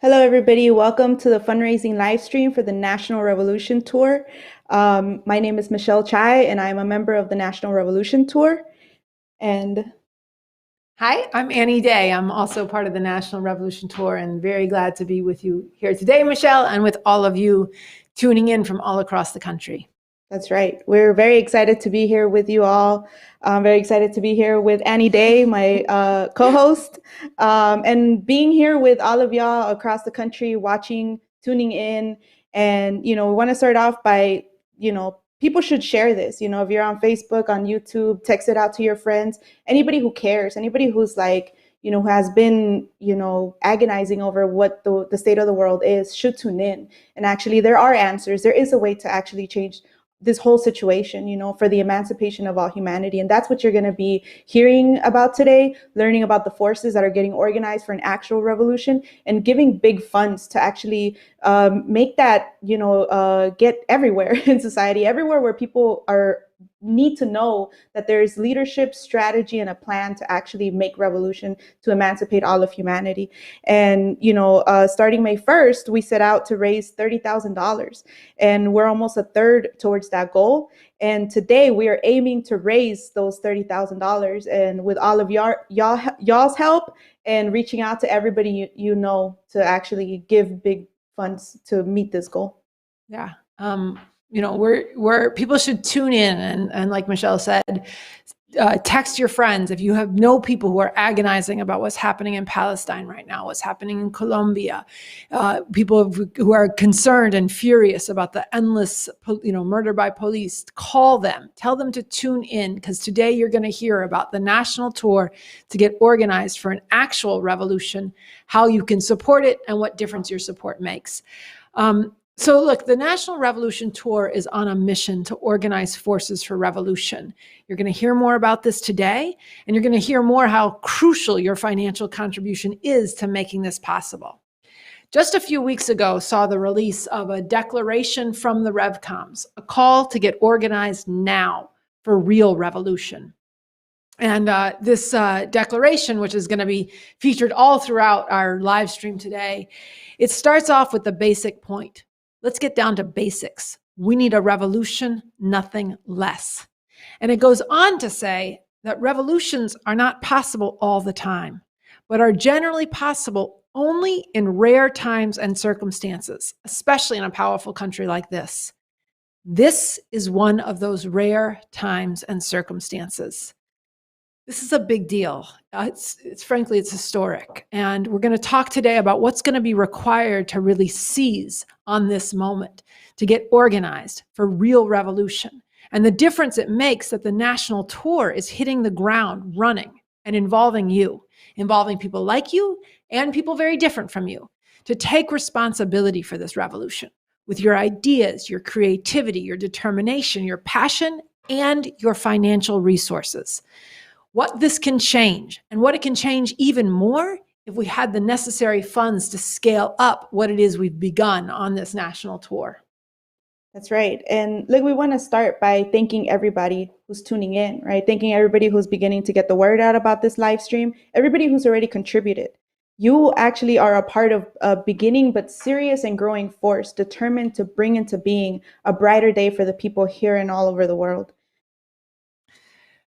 Hello, everybody. Welcome to the fundraising live stream for the National Revolution Tour. My name is Michelle Chai, and I'm a member of the National Revolution Tour. And Hi, I'm Annie Day. I'm also part of the National Revolution Tour and very glad to be with you here today, Michelle, and with all of you tuning in from all across the country. that's right. We're very excited to be here with you all. I'm very excited to be here with Annie Day, my co-host, and being here with all of y'all across the country, watching, tuning in. And, we want to start off by, people should share this. If you're on Facebook, on YouTube, text it out to your friends, anybody who cares, anybody who's like, who has been, agonizing over what the state of the world is, should tune in. And actually, there are answers. There is a way to actually change this whole situation, for the emancipation of all humanity. And that's what you're going to be hearing about today, learning about the forces that are getting organized for an actual revolution and giving big funds to actually make that, get everywhere in society, everywhere where people need to know that there's leadership, strategy, and a plan to actually make revolution to emancipate all of humanity. And, starting May 1st, we set out to raise $30,000, and we're almost a third towards that goal. And today we are aiming to raise those $30,000, and with all of y'all's help and reaching out to everybody to actually give big funds to meet this goal. Yeah. We're people should tune in and like Michelle said, text your friends if you know people who are agonizing about what's happening in Palestine right now, what's happening in Colombia, people who are concerned and furious about the endless, murder by police. Call them, tell them to tune in, because today you're going to hear about the national tour to get organized for an actual revolution, how you can support it, and what difference your support makes. So look, the National Revolution Tour is on a mission to organize forces for revolution. You're going to hear more about this today, and you're going to hear more how crucial your financial contribution is to making this possible. Just a few weeks ago, saw the release of a declaration from the Revcoms, a call to get organized now for real revolution. And this declaration, which is going to be featured all throughout our live stream today, it starts off with the basic point. Let's get down to basics. We need a revolution, nothing less. And it goes on to say that revolutions are not possible all the time, but are generally possible only in rare times and circumstances, especially in a powerful country like this. This is one of those rare times and circumstances. This is a big deal. Frankly, it's historic. And we're going to talk today about what's going to be required to really seize on this moment, to get organized for real revolution. And the difference it makes that the national tour is hitting the ground running and involving you, involving people like you and people very different from you, to take responsibility for this revolution with your ideas, your creativity, your determination, your passion, and your financial resources. What this can change, and what it can change even more if we had the necessary funds to scale up what it is we've begun on this national tour. That's right. And we want to start by thanking everybody who's tuning in, right? Thanking everybody who's beginning to get the word out about this live stream, everybody who's already contributed. You actually are a part of a beginning but serious and growing force, determined to bring into being a brighter day for the people here and all over the world.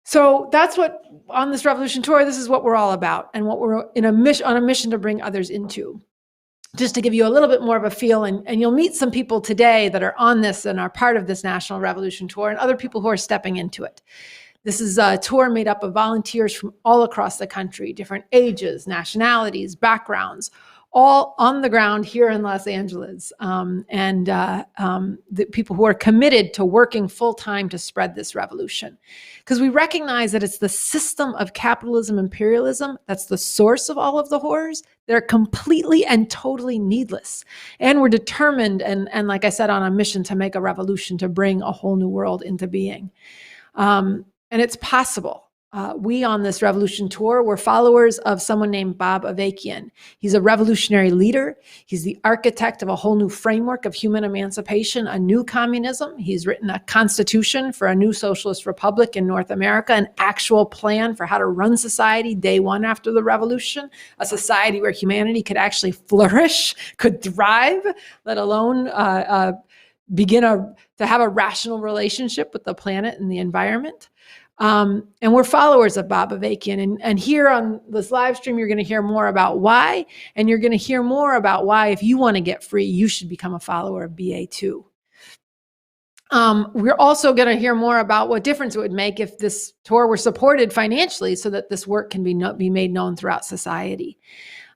So that's what, on this revolution tour, this is what we're all about, and what we're on a mission to bring others into. Just to give you a little bit more of a feel, and you'll meet some people today that are on this and are part of this National Revolution Tour, and other people who are stepping into it. This is a tour made up of volunteers from all across the country, different ages, nationalities, backgrounds, all on the ground here in Los Angeles, the people who are committed to working full-time to spread this revolution. Because we recognize that it's the system of capitalism, imperialism, that's the source of all of the horrors. They're completely and totally needless. And we're determined, and like I said, on a mission to make a revolution, to bring a whole new world into being. And it's possible. We on this revolution tour were followers of someone named Bob Avakian. He's a revolutionary leader. He's the architect of a whole new framework of human emancipation, a new communism. He's written a constitution for a new socialist republic in North America, an actual plan for how to run society day one after the revolution, a society where humanity could actually flourish, could thrive, let alone to have a rational relationship with the planet and the environment. And we're followers of Bob Avakian. And here on this live stream, you're going to hear more about why, and you're going to hear more about why, if you want to get free, you should become a follower of BA2. We're also going to hear more about what difference it would make if this tour were supported financially so that this work can be made known throughout society.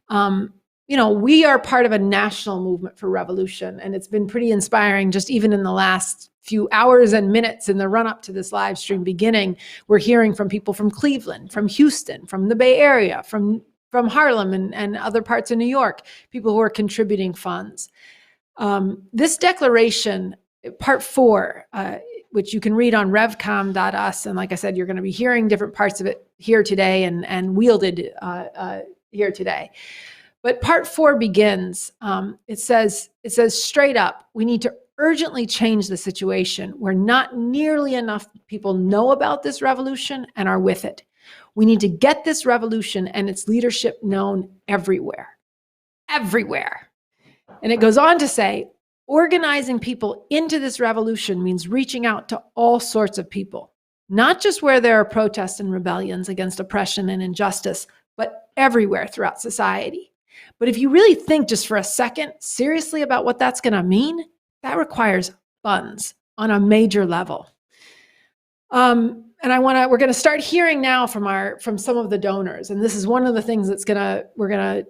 We are part of a national movement for revolution, and it's been pretty inspiring just even in the last few hours and minutes in the run up to this live stream beginning. We're hearing from people from Cleveland, from Houston, from the Bay Area, from Harlem and other parts of New York, people who are contributing funds. This declaration, part 4, which you can read on revcom.us, and like I said, you're going to be hearing different parts of it here today and wielded here today. But part 4 begins, it says straight up, we need to urgently change the situation where not nearly enough people know about this revolution and are with it. We need to get this revolution and its leadership known everywhere. Everywhere. And it goes on to say, organizing people into this revolution means reaching out to all sorts of people, not just where there are protests and rebellions against oppression and injustice, but everywhere throughout society. But if you really think just for a second seriously about what that's going to mean, that requires funds on a major level. And we're going to start hearing now from some of the donors. And this is one of the things we're going to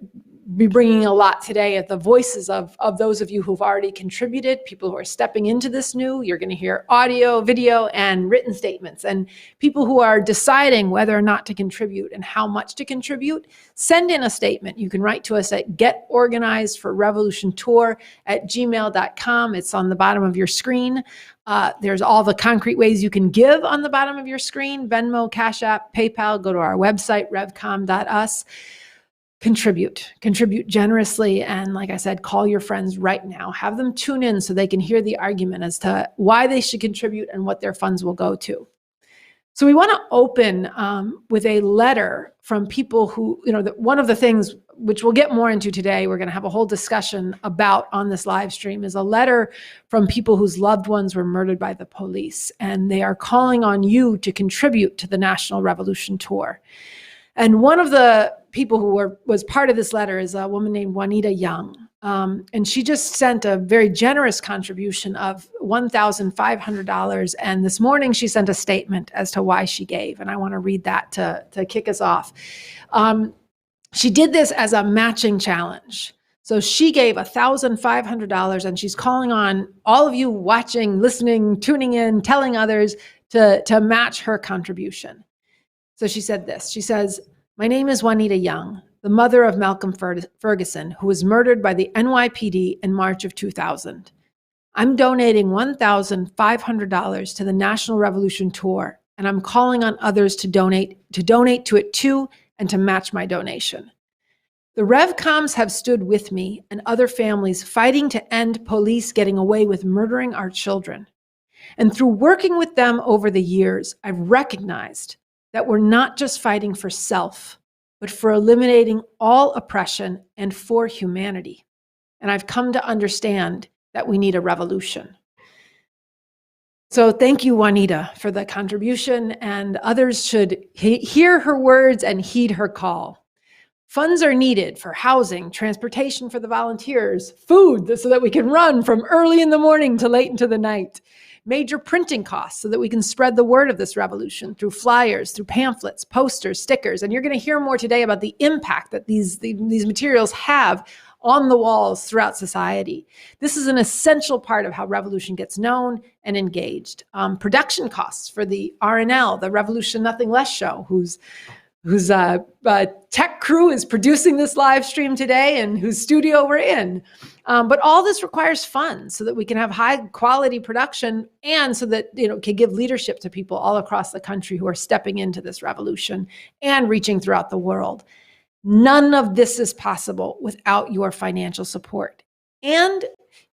be bringing a lot today at the voices of those of you who've already contributed, people who are stepping into this new. You're going to hear audio, video, and written statements. And people who are deciding whether or not to contribute and how much to contribute, send in a statement. You can write to us at getorganizedforrevolutiontour@gmail.com. It's on the bottom of your screen. There's all the concrete ways you can give on the bottom of your screen: Venmo, Cash App, PayPal. Go to our website, revcom.us. Contribute generously. And like I said, call your friends right now. Have them tune in so they can hear the argument as to why they should contribute and what their funds will go to. So we want to open with a letter from people who, one of the things which we'll get more into today, we're going to have a whole discussion about on this live stream, is a letter from people whose loved ones were murdered by the police. And they are calling on you to contribute to the National Revolution Tour. And one of the people who was part of this letter is a woman named Juanita Young. And she just sent a very generous contribution of $1,500. And this morning she sent a statement as to why she gave. And I want to read that to kick us off. She did this as a matching challenge. So she gave $1,500, and she's calling on all of you watching, listening, tuning in, telling others to match her contribution. So she said this. She says, "My name is Juanita Young, the mother of Malcolm Ferguson, who was murdered by the NYPD in March of 2000. I'm donating $1,500 to the National Revolution Tour, and I'm calling on others to donate to it too, and to match my donation. The Revcoms have stood with me and other families fighting to end police getting away with murdering our children. And through working with them over the years, I've recognized that we're not just fighting for self, but for eliminating all oppression and for humanity. And I've come to understand that we need a revolution." So thank you, Juanita, for the contribution, and others should hear her words and heed her call. Funds are needed for housing, transportation for the volunteers, food so that we can run from early in the morning to late into the night, major printing costs so that we can spread the word of this revolution through flyers, through pamphlets, posters, stickers. And you're going to hear more today about the impact that these materials have on the walls throughout society. This is an essential part of how revolution gets known and engaged. Production costs for the RNL, the Revolution Nothing Less show, whose whose tech crew is producing this live stream today and whose studio we're in. But all this requires funds so that we can have high quality production and so that can give leadership to people all across the country who are stepping into this revolution and reaching throughout the world. None of this is possible without your financial support. And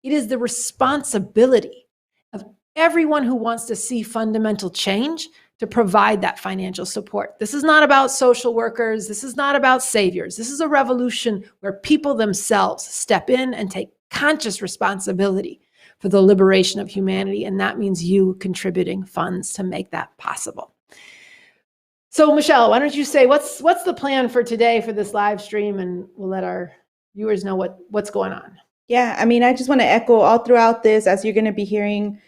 it is the responsibility of everyone who wants to see fundamental change to provide that financial support. This is not about social workers. This is not about saviors. This is a revolution where people themselves step in and take conscious responsibility for the liberation of humanity. And that means you contributing funds to make that possible. So Michelle, why don't you say what's the plan for today for this live stream, and we'll let our viewers know what's going on. Yeah, I mean, I just want to echo all throughout this, as you're going to be hearing,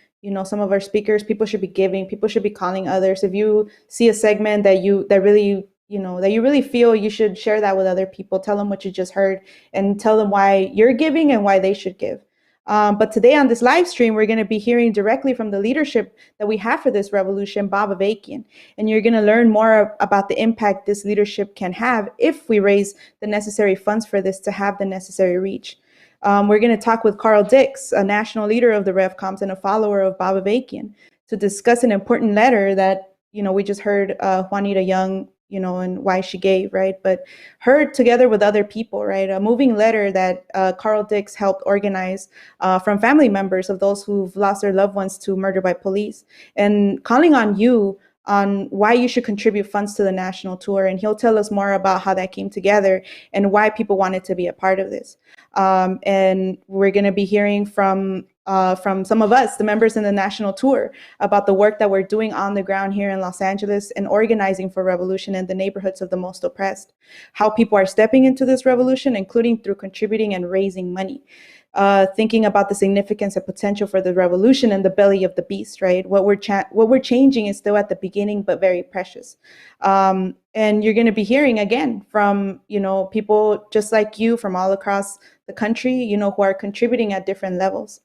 some of our speakers, people should be giving, people should be calling others. If you see a segment that you really feel, you should share that with other people. Tell them what you just heard and tell them why you're giving and why they should give. But today on this live stream, we're going to be hearing directly from the leadership that we have for this revolution, Bob Avakian. And you're going to learn more about the impact this leadership can have if we raise the necessary funds for this to have the necessary reach. We're going to talk with Carl Dix, a national leader of the Revcoms and a follower of Bob Avakian, to discuss an important letter that, we just heard Juanita Young, and why she gave, right? But her together with other people, right? A moving letter that Carl Dix helped organize from family members of those who've lost their loved ones to murder by police, and calling on you on why you should contribute funds to the national tour. And he'll tell us more about how that came together and why people wanted to be a part of this. And we're going to be hearing from some of us, the members in the national tour, about the work that we're doing on the ground here in Los Angeles and organizing for revolution in the neighborhoods of the most oppressed, how people are stepping into this revolution, including through contributing and raising money. Thinking about the significance and potential for the revolution in the belly of the beast, right? What we're changing is still at the beginning, but very precious. And you're going to be hearing again from, people just like you from all across the country, who are contributing at different levels.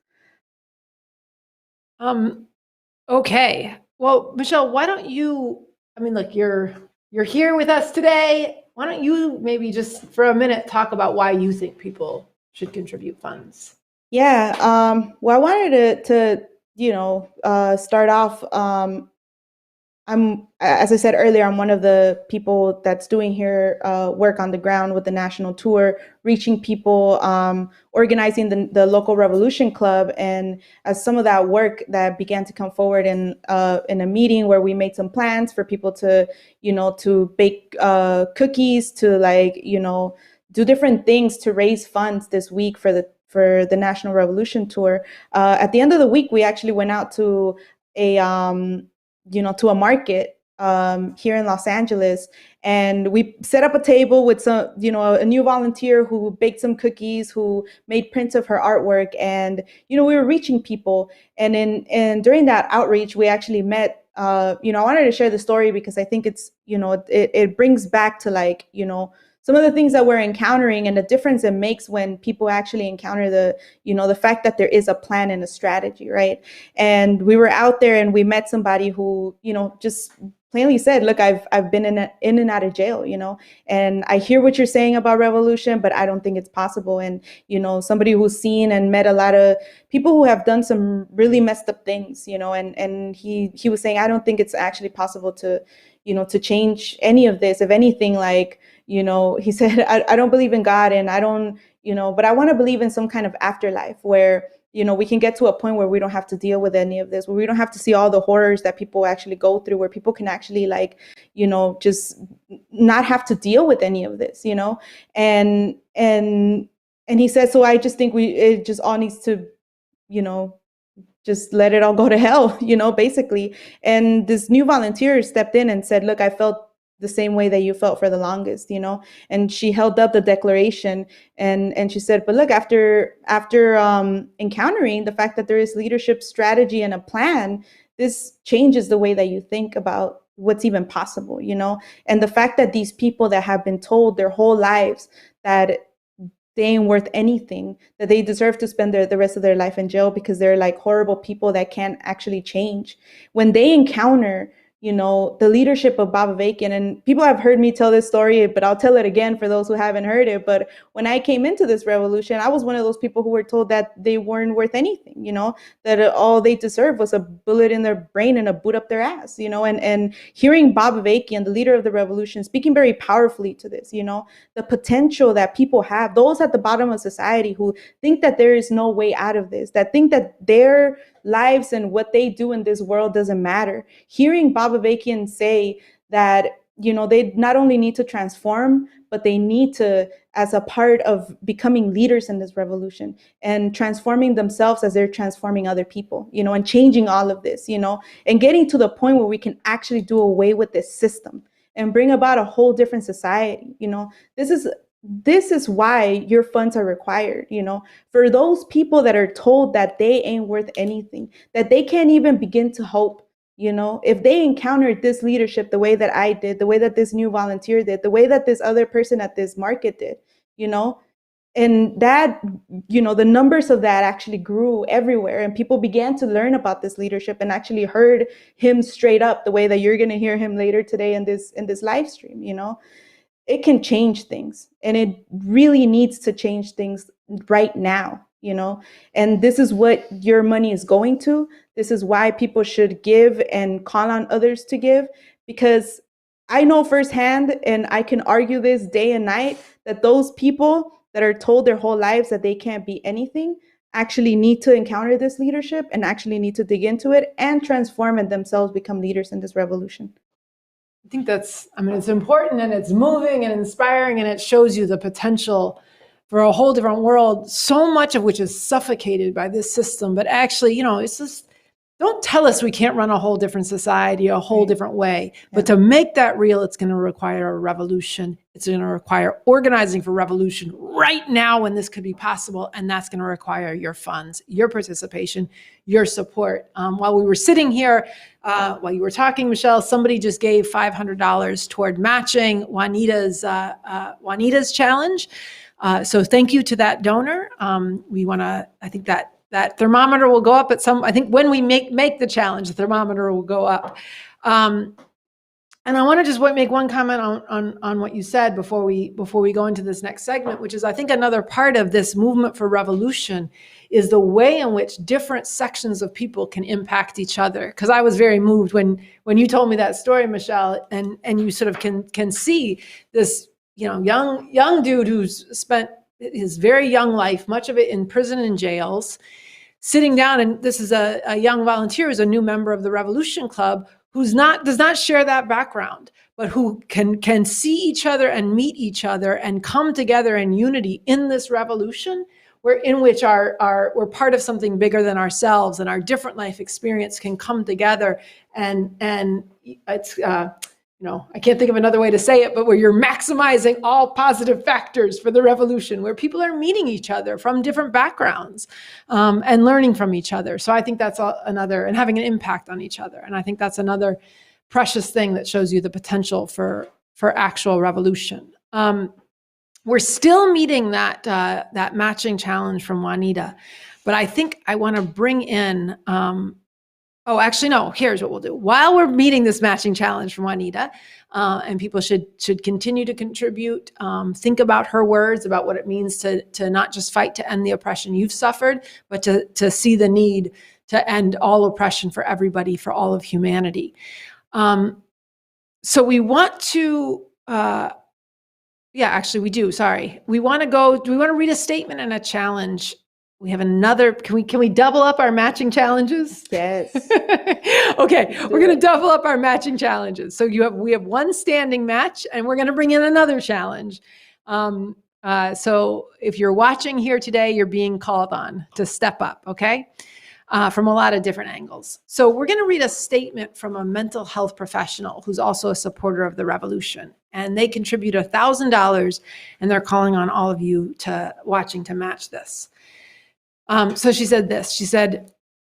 Okay. Well, Michelle, why don't you, look, you're here with us today. Why don't you maybe just for a minute talk about why you think people should contribute funds? Yeah. Well, I wanted to start off. As I said earlier, I'm one of the people that's doing here work on the ground with the national tour, reaching people, organizing the local revolution club. And as some of that work that began to come forward in a meeting where we made some plans for people to, to bake cookies, to do different things to raise funds this week for the National Revolution Tour. At the end of the week, we actually went out to to a market here in Los Angeles, and we set up a table with some, a new volunteer who baked some cookies, who made prints of her artwork, and we were reaching people. And during that outreach, we actually met. I wanted to share the story because I think it's, it brings back to some of the things that we're encountering and the difference it makes when people actually encounter the fact that there is a plan and a strategy, right? And we were out there and we met somebody who, just plainly said, look, I've been in and out of jail, and I hear what you're saying about revolution, but I don't think it's possible. And, somebody who's seen and met a lot of people who have done some really messed up things, and he was saying, I don't think it's actually possible to change any of this. If anything, he said, I don't believe in God, and I don't, but I want to believe in some kind of afterlife where, we can get to a point where we don't have to deal with any of this, where we don't have to see all the horrors that people actually go through, where people can actually just not have to deal with any of this, and he said, so I just think it just all needs to, just let it all go to hell, basically. And this new volunteer stepped in and said, look, I felt the same way that you felt for the longest, and she held up the declaration and she said, but look, after encountering the fact that there is leadership strategy and a plan, this changes the way that you think about what's even possible, and the fact that these people that have been told their whole lives that they ain't worth anything, that they deserve to spend the rest of their life in jail because they're like horrible people that can't actually change. When they encounter, the leadership of Baba Vacan. And people have heard me tell this story, but I'll tell it again for those who haven't heard it. But when I came into this revolution, I was one of those people who were told that they weren't worth anything, that all they deserved was a bullet in their brain and a boot up their ass, and hearing Baba Vacan, the leader of the revolution, speaking very powerfully to this, the potential that people have, those at the bottom of society who think that there is no way out of this, that think that their lives and what they do in this world doesn't matter. Hearing Baba Vacan say that, they not only need to transform, but they need to, as a part of becoming leaders in this revolution and transforming themselves as they're transforming other people, and changing all of this, and getting to the point where we can actually do away with this system and bring about a whole different society. This is why your funds are required, for those people that are told that they ain't worth anything, that they can't even begin to hope. If they encountered this leadership the way that I did, the way that this new volunteer did, the way that this other person at this market did, and that, the numbers of that actually grew everywhere, and people began to learn about this leadership and actually heard him straight up the way that you're going to hear him later today in this live stream. It can change things, and it really needs to change things right now. And this is what your money is going to. This is why people should give and call on others to give, because I know firsthand, and I can argue this day and night, that those people that are told their whole lives that they can't be anything actually need to encounter this leadership and actually need to dig into it and transform and themselves become leaders in this revolution. I think it's important, and it's moving and inspiring, and it shows you the potential for a whole different world, so much of which is suffocated by this system. But actually, it's just, don't tell us we can't run a whole different society, a whole different way. Yeah. But to make that real, it's going to require a revolution. It's going to require organizing for revolution right now when this could be possible. And that's going to require your funds, your participation, your support. While we were sitting here, while you were talking, Michelle, somebody just gave $500 toward matching Juanita's challenge. So thank you to that donor. We want to, I think that thermometer will go up I think when we make the challenge, the thermometer will go up. And I want to just make one comment on what you said before we go into this next segment, which is, I think another part of this movement for revolution is the way in which different sections of people can impact each other. Because I was very moved when you told me that story, Michelle, and you sort of can see this, young dude who's spent his very young life, much of it in prison and jails, sitting down, and this is a young volunteer who's a new member of the Revolution Club, does not share that background, but who can see each other and meet each other and come together in unity in this revolution, in which we're part of something bigger than ourselves, and our different life experience can come together, and it's I can't think of another way to say it, but where you're maximizing all positive factors for the revolution, where people are meeting each other from different backgrounds and learning from each other. So I think that's another, and having an impact on each other. And I think that's another precious thing that shows you the potential for actual revolution. We're still meeting that matching challenge from Juanita, but I think I want to bring in oh, actually, no, here's what we'll do. While we're meeting this matching challenge from Juanita, and people should continue to contribute, think about her words, about what it means to not just fight to end the oppression you've suffered, but to see the need to end all oppression for everybody, for all of humanity. So we want to, actually we do, sorry. Do we want to read a statement and a challenge? We have another, can we double up our matching challenges? Yes. Okay, we're going to double up our matching challenges. So we have one standing match, and we're going to bring in another challenge. So if you're watching here today, you're being called on to step up, okay? From a lot of different angles. So we're going to read a statement from a mental health professional who's also a supporter of the revolution. And they contribute $1,000, and they're calling on all of you watching to match this. So she said this, she said,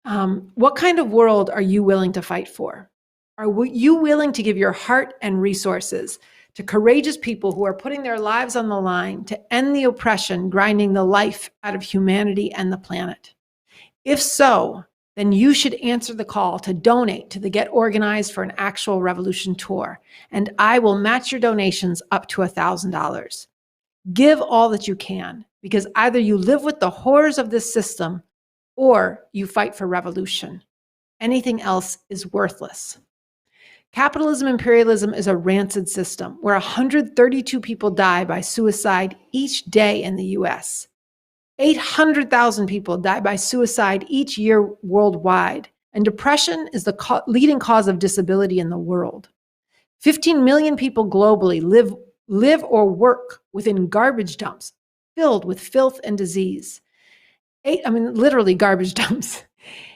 what kind of world are you willing to fight for? Are you willing to give your heart and resources to courageous people who are putting their lives on the line to end the oppression, grinding the life out of humanity and the planet? If so, then you should answer the call to donate to the Get Organized for an Actual Revolution tour, and I will match your donations up to $1,000. Give all that you can, because either you live with the horrors of this system or you fight for revolution. Anything else is worthless. Capitalism imperialism is a rancid system where 132 people die by suicide each day in the US. 800,000 people die by suicide each year worldwide, and depression is the leading cause of disability in the world. 15 million people globally live or work within garbage dumps filled with filth and disease. Literally garbage dumps.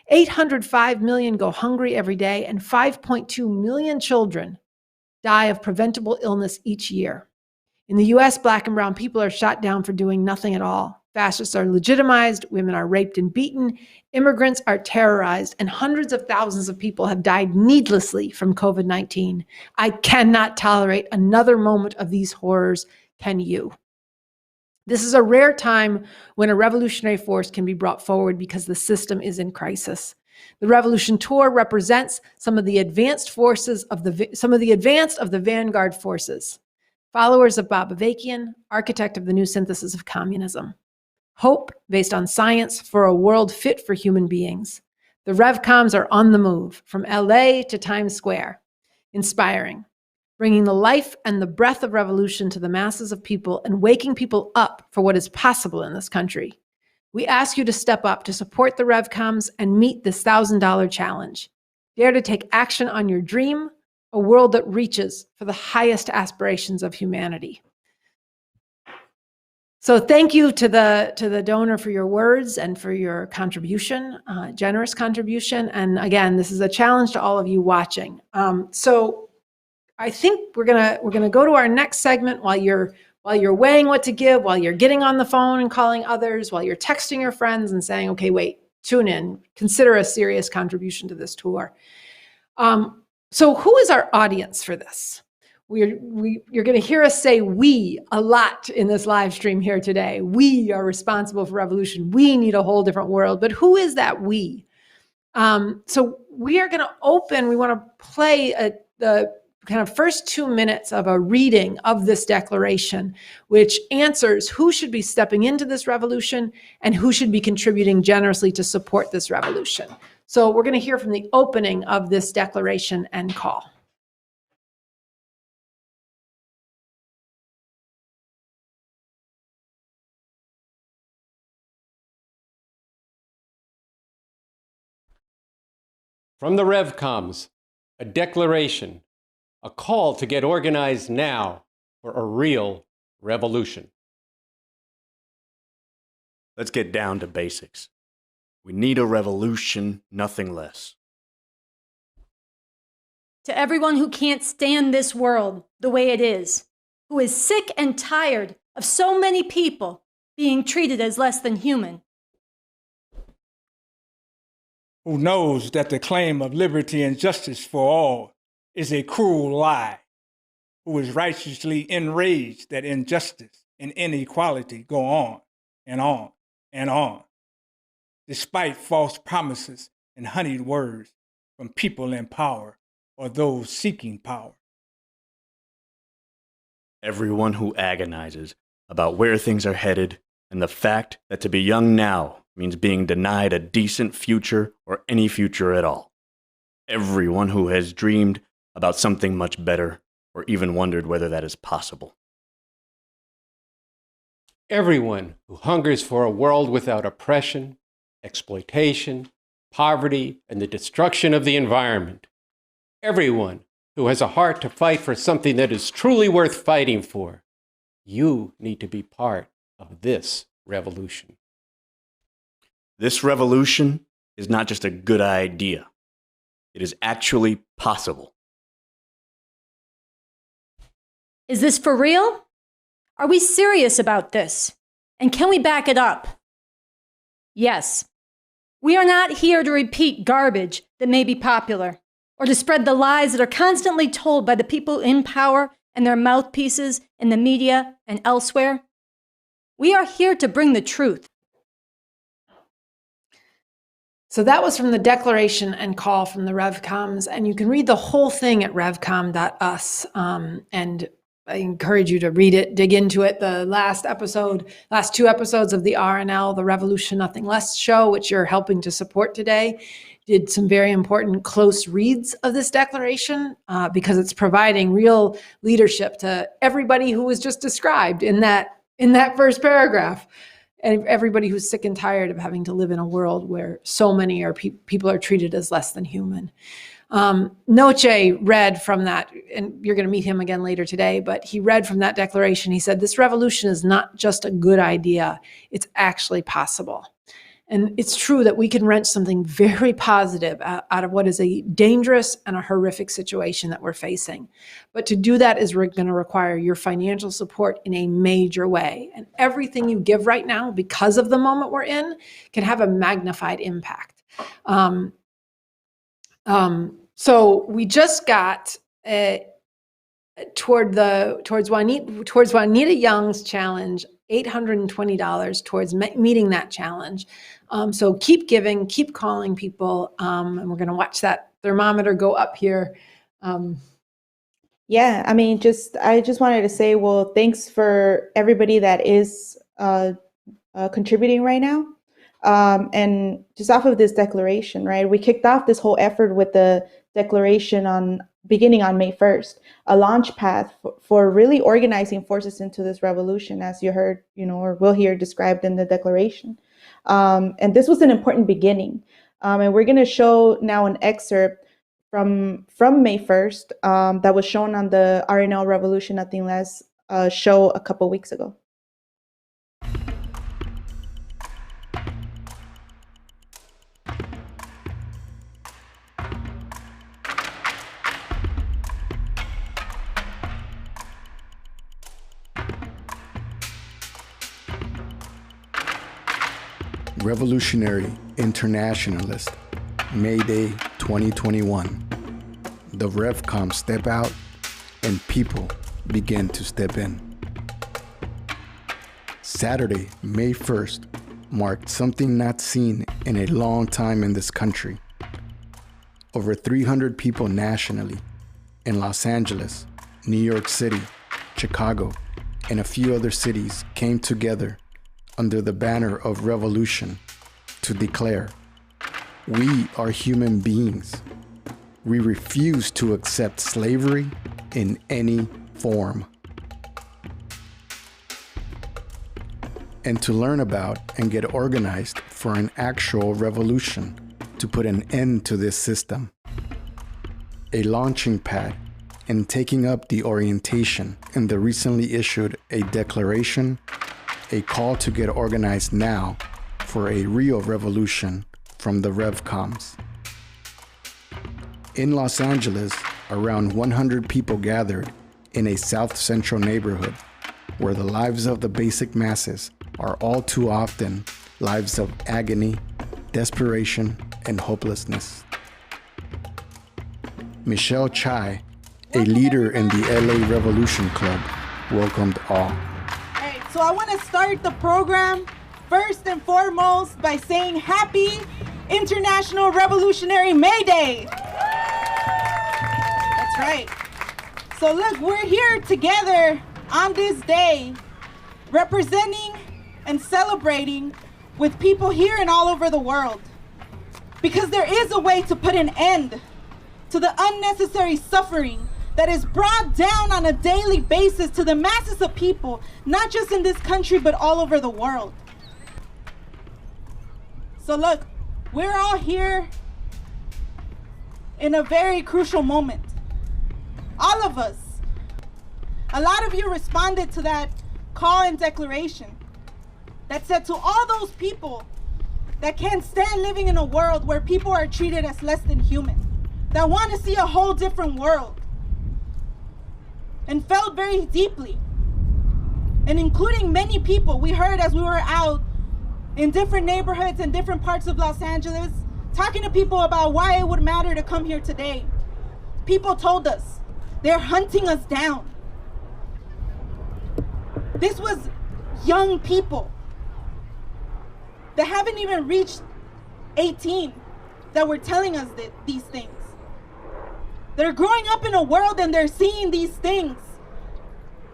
805 million go hungry every day, and 5.2 million children die of preventable illness each year. In the US, Black and brown people are shot down for doing nothing at all. Fascists are legitimized, women are raped and beaten, immigrants are terrorized, and hundreds of thousands of people have died needlessly from COVID-19. I cannot tolerate another moment of these horrors. Can you? This is a rare time when a revolutionary force can be brought forward because the system is in crisis. The Revolution Tour represents some of the advanced of the vanguard forces, followers of Bob Avakian, architect of the new synthesis of communism. Hope based on science for a world fit for human beings. The Revcoms are on the move from LA to Times Square, inspiring, bringing the life and the breath of revolution to the masses of people and waking people up for what is possible in this country. We ask you to step up to support the Revcoms and meet this $1,000 challenge. Dare to take action on your dream, a world that reaches for the highest aspirations of humanity. So thank you to the donor for your words and for your contribution, generous contribution. And again, this is a challenge to all of you watching. So I think we're gonna go to our next segment while you're weighing what to give, while you're getting on the phone and calling others, while you're texting your friends and saying, okay, wait, tune in, consider a serious contribution to this tour. So who is our audience for this? You're going to hear us say we a lot in this live stream here today. We are responsible for revolution. We need a whole different world. But who is that we? So we are going to open, we want to play the kind of first 2 minutes of a reading of this declaration, which answers who should be stepping into this revolution and who should be contributing generously to support this revolution. So we're going to hear from the opening of this declaration and call. From the Revcoms, a declaration, a call to get organized now for a real revolution. Let's get down to basics. We need a revolution, nothing less. To everyone who can't stand this world the way it is, who is sick and tired of so many people being treated as less than human, who knows that the claim of liberty and justice for all is a cruel lie, who is righteously enraged that injustice and inequality go on and on and on, despite false promises and honeyed words from people in power or those seeking power. Everyone who agonizes about where things are headed and the fact that to be young now means being denied a decent future or any future at all. Everyone who has dreamed about something much better or even wondered whether that is possible. Everyone who hungers for a world without oppression, exploitation, poverty, and the destruction of the environment. Everyone who has a heart to fight for something that is truly worth fighting for. You need to be part of this revolution. This revolution is not just a good idea. It is actually possible. is this for real? Are we serious about this? And can we back it up? Yes. We are not here to repeat garbage that may be popular, or to spread the lies that are constantly told by the people in power and their mouthpieces in the media and elsewhere. We are here to bring the truth. So that was from the declaration and call from the Revcoms, and you can read the whole thing at revcom.us. And I encourage you to read it, dig into it. The last two episodes of the RNL, the Revolution Nothing Less show, which you're helping to support today, did some very important close reads of this declaration because it's providing real leadership to everybody who was just described in that first paragraph. And everybody who's sick and tired of having to live in a world where so many people are treated as less than human. Noche read from that, and you're going to meet him again later today, but he read from that declaration. He said, this revolution is not just a good idea, it's actually possible. And it's true that we can wrench something very positive out of what is a dangerous and a horrific situation that we're facing. But to do that is going to require your financial support in a major way. And everything you give right now, because of the moment we're in, can have a magnified impact. So we just got towards Juanita Young's challenge, $820 towards meeting that challenge. So keep giving, keep calling people, and we're going to watch that thermometer go up here. Yeah, I mean, I just wanted to say, well, thanks for everybody that is contributing right now. And just off of this declaration, right? We kicked off this whole effort with the declaration beginning on May 1st, a launch pad for really organizing forces into this revolution, as you heard, or will hear described in the declaration. And this was an important beginning. And we're going to show now an excerpt from May 1st that was shown on the RNL Revolution Nothing Less show a couple weeks ago. Revolutionary Internationalist, May Day 2021. The Revcoms step out and people begin to step in. Saturday, May 1st, marked something not seen in a long time in this country. Over 300 people nationally in Los Angeles, New York City, Chicago, and a few other cities came together under the banner of revolution to declare, we are human beings. We refuse to accept slavery in any form. And to learn about and get organized for an actual revolution to put an end to this system. A launching pad in taking up the orientation in the recently issued a declaration, a call to get organized now for a real revolution from the Revcoms. In Los Angeles, around 100 people gathered in a South Central neighborhood where the lives of the basic masses are all too often lives of agony, desperation, and hopelessness. Michelle Chai, a leader in the LA Revolution Club, welcomed all. So I want to start the program first and foremost by saying Happy International Revolutionary May Day. That's right. So look, we're here together on this day representing and celebrating with people here and all over the world. Because there is a way to put an end to the unnecessary suffering that is brought down on a daily basis to the masses of people, not just in this country, but all over the world. So look, we're all here in a very crucial moment. All of us. A lot of you responded to that call and declaration that said to all those people that can't stand living in a world where people are treated as less than human, that want to see a whole different world, and felt very deeply, and including many people we heard as we were out in different neighborhoods and different parts of Los Angeles, talking to people about why it would matter to come here today. People told us they're hunting us down. This was young people that haven't even reached 18 that were telling us these things. They're growing up in a world and they're seeing these things.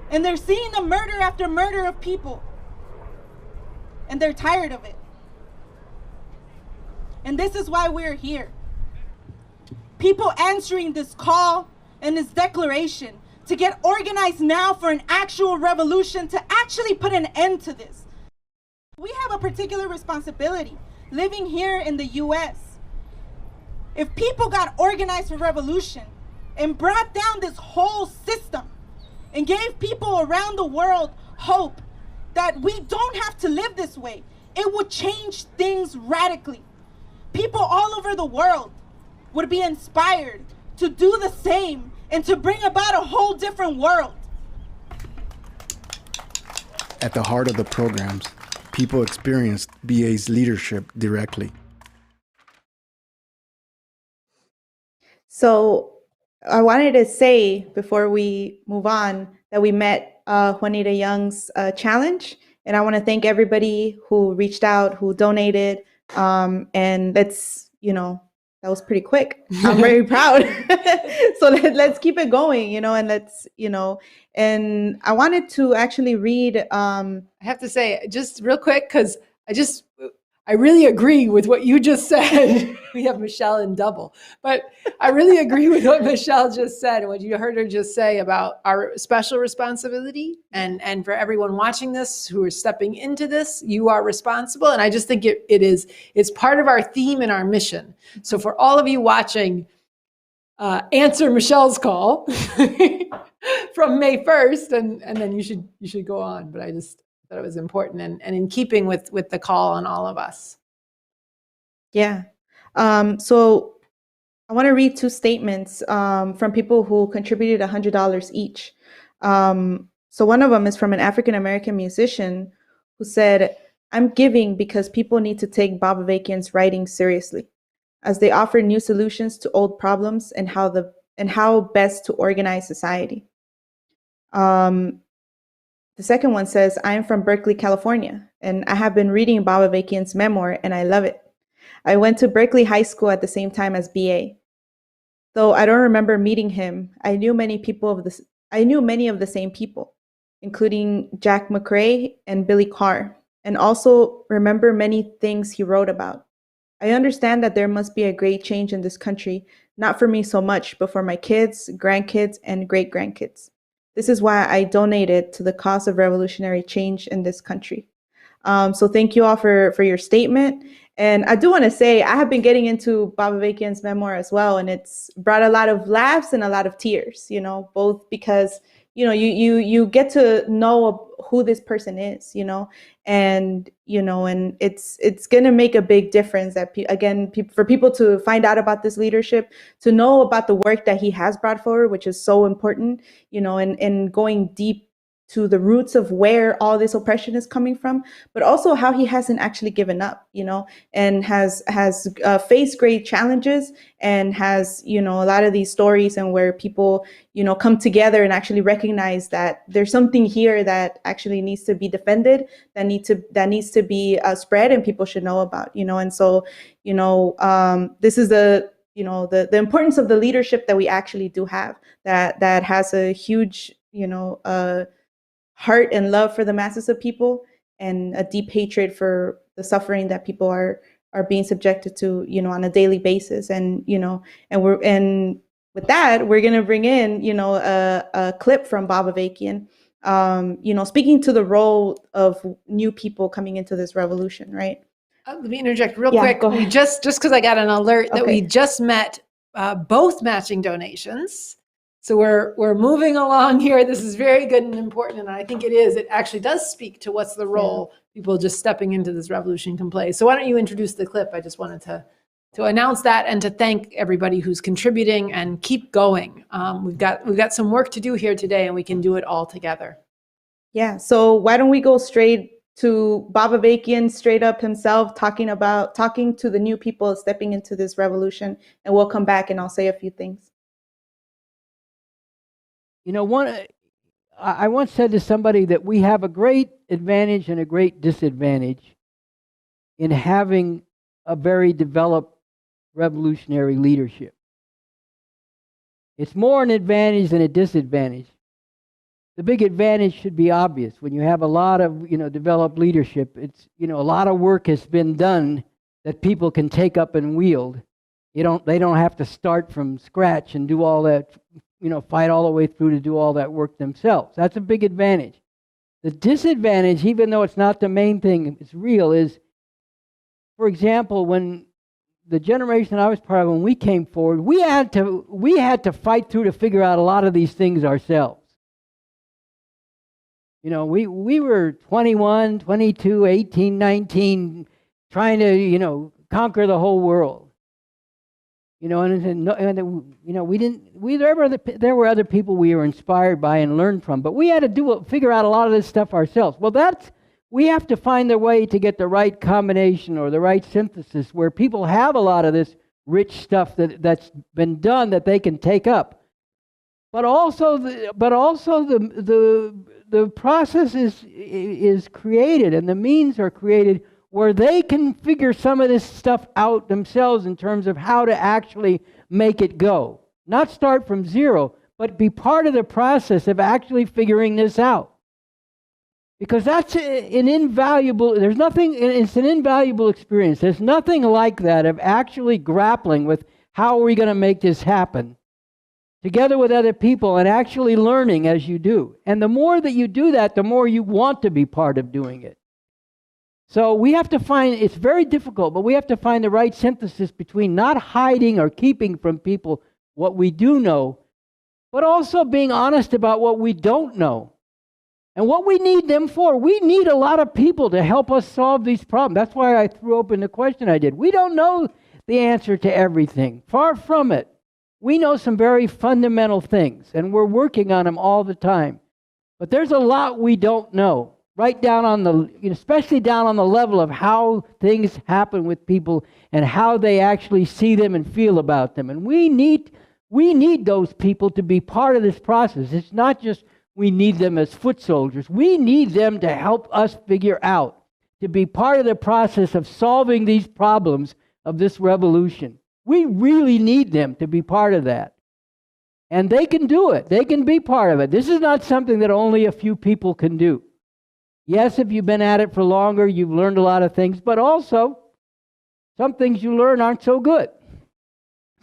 And they're seeing the murder after murder of people. And they're tired of it. And this is why we're here. People answering this call and this declaration to get organized now for an actual revolution, to actually put an end to this. We have a particular responsibility living here in the US. If people got organized for revolution and brought down this whole system and gave people around the world hope that we don't have to live this way, it would change things radically. People all over the world would be inspired to do the same and to bring about a whole different world. At the heart of the programs, people experienced BA's leadership directly. So I wanted to say before we move on that we met Juanita Young's challenge. And I want to thank everybody who reached out, who donated. And that's, that was pretty quick. I'm very proud. So let's keep it going, and let's, and I wanted to actually read. I have to say, just real quick, because I really agree with what you just said. We have Michelle in double, but I really agree with what Michelle just said and what you heard her just say about our special responsibility. And for everyone watching this who are stepping into this, you are responsible. And I just think it's part of our theme and our mission. So for all of you watching, answer Michelle's call from May 1st, and then you should go on. But I just thought it was important and in keeping with the call on all of us. Yeah. So I want to read two statements from people who contributed $100 each. So one of them is from an African-American musician who said, "I'm giving because people need to take Bob Avakian's writing seriously, as they offer new solutions to old problems and how best to organize society." The second one says, "I am from Berkeley, California, and I have been reading Bob Avakian's memoir, and I love it. I went to Berkeley High School at the same time as BA. Though I don't remember meeting him, I knew many of the same people, including Jack McRae and Billy Carr, and also remember many things he wrote about. I understand that there must be a great change in this country, not for me so much, but for my kids, grandkids, and great-grandkids. This is why I donated to the cause of revolutionary change in this country." So thank you all for your statement. And I do want to say, I have been getting into Bob Avakian's memoir as well, and it's brought a lot of laughs and a lot of tears, both because, you get to know who this person is, and, and it's going to make a big difference that, for people to find out about this leadership, to know about the work that he has brought forward, which is so important, and going deep to the roots of where all this oppression is coming from, but also how he hasn't actually given up, and has faced great challenges, and has, a lot of these stories, and where people, come together and actually recognize that there's something here that actually needs to be defended, that needs to be spread, and people should know about, and so, this is the importance of the leadership that we actually do have, that has a huge, heart and love for the masses of people, and a deep hatred for the suffering that people are being subjected to, on a daily basis. And, and with that, we're going to bring in, a clip from Bob Avakian, speaking to the role of new people coming into this revolution, right? Let me interject real quick. Go ahead. We just because I got an alert that we just met both matching donations. So we're moving along here. This is very good and important, and I think it is. It actually does speak to what's the role people just stepping into this revolution can play. So why don't you introduce the clip? I just wanted to announce that and to thank everybody who's contributing, and keep going. We've got some work to do here today, and we can do it all together. Yeah. So why don't we go straight to Bob Avakian, straight up himself, talking to the new people stepping into this revolution, and we'll come back and I'll say a few things. I once said to somebody that we have a great advantage and a great disadvantage in having a very developed revolutionary leadership. It's more an advantage than a disadvantage. The big advantage should be obvious. When you have a lot of, developed leadership, it's, a lot of work has been done that people can take up and wield. They don't have to start from scratch and do all that, fight all the way through to do all that work themselves. That's a big advantage. The disadvantage, even though it's not the main thing, it's real, is, for example, when the generation I was part of, when we came forward, we had to fight through to figure out a lot of these things ourselves. We were 21, 22, 18, 19, trying to, conquer the whole world. We didn't. There were other people we were inspired by and learned from, but we had to figure out a lot of this stuff ourselves. Well, we have to find the way to get the right combination or the right synthesis where people have a lot of this rich stuff that's been done that they can take up. But also the process is created and the means are created where they can figure some of this stuff out themselves in terms of how to actually make it go. Not start from zero, but be part of the process of actually figuring this out. Because that's an invaluable experience. There's nothing like that of actually grappling with how are we going to make this happen together with other people and actually learning as you do. And the more that you do that, the more you want to be part of doing it. So we have to find, it's very difficult, but we have to find the right synthesis between not hiding or keeping from people what we do know, but also being honest about what we don't know. And what we need them for, we need a lot of people to help us solve these problems. That's why I threw open the question I did. We don't know the answer to everything. Far from it. We know some very fundamental things, and we're working on them all the time. But there's a lot we don't know. Right down on especially down on the level of how things happen with people and how they actually see them and feel about them. And we need those people to be part of this process. It's not just we need them as foot soldiers. We need them to help us figure out, to be part of the process of solving these problems of this revolution. We really need them to be part of that. And they can do it. They can be part of it. This is not something that only a few people can do. Yes, if you've been at it for longer, you've learned a lot of things, but also some things you learn aren't so good.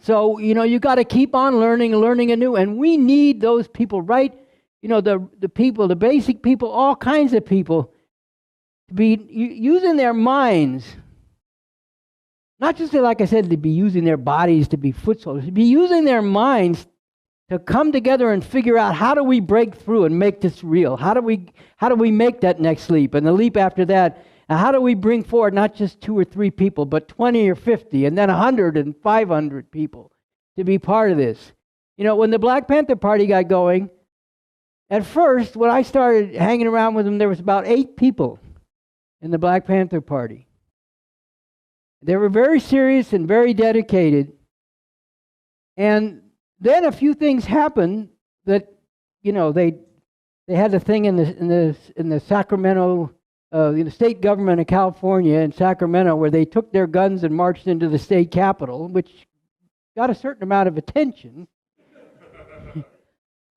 So, you got to keep on learning anew, and we need those people, right? The people, the basic people, all kinds of people, to be using their minds, not just, like I said, to be using their bodies to be foot soldiers, to be using their minds to come together and figure out how do we break through and make this real? How do we make that next leap and the leap after that? And how do we bring forward not just 2 or 3 people, but 20 or 50 and then 100 and 500 people to be part of this? When the Black Panther Party got going, at first, when I started hanging around with them, there was about 8 people in the Black Panther Party. They were very serious and very dedicated. And then a few things happened that, they had a thing in the Sacramento, the state government of California in Sacramento, where they took their guns and marched into the state capitol, which got a certain amount of attention.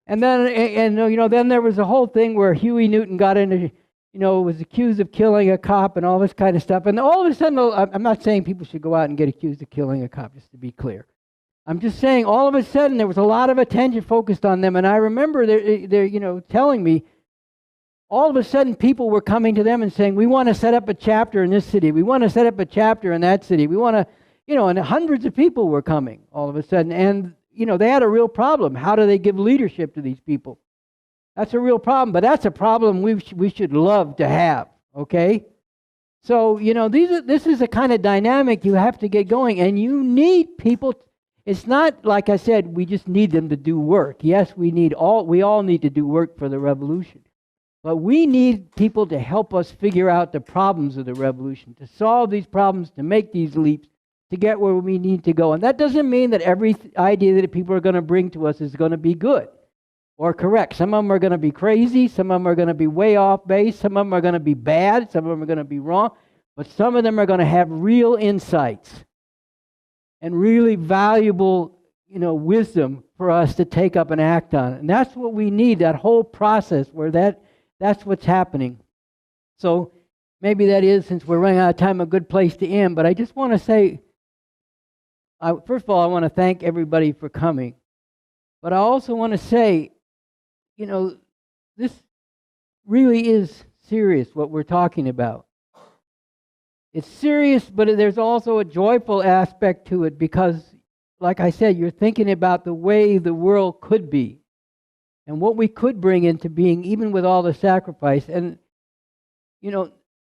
And then, then there was a whole thing where Huey Newton got into, was accused of killing a cop and all this kind of stuff. And all of a sudden, I'm not saying people should go out and get accused of killing a cop, just to be clear. I'm just saying, all of a sudden, there was a lot of attention focused on them. And I remember they're telling me, all of a sudden, people were coming to them and saying, we want to set up a chapter in this city. We want to set up a chapter in that city. We want to, and hundreds of people were coming all of a sudden. And, they had a real problem. How do they give leadership to these people? That's a real problem, but that's a problem we should love to have, okay? So, this is a kind of dynamic you have to get going, and you need people. It's not, like I said, we just need them to do work. Yes, we all need to do work for the revolution. But we need people to help us figure out the problems of the revolution, to solve these problems, to make these leaps, to get where we need to go. And that doesn't mean that every idea that people are going to bring to us is going to be good or correct. Some of them are going to be crazy. Some of them are going to be way off base. Some of them are going to be bad. Some of them are going to be wrong. But some of them are going to have real insights. and really valuable, wisdom for us to take up and act on. And that's what we need, that whole process where that's what's happening. So maybe that is, since we're running out of time, a good place to end. But I just want to say, first of all, I want to thank everybody for coming. But I also want to say, this really is serious, what we're talking about. It's serious, but there's also a joyful aspect to it because, like I said, you're thinking about the way the world could be and what we could bring into being, even with all the sacrifice. And,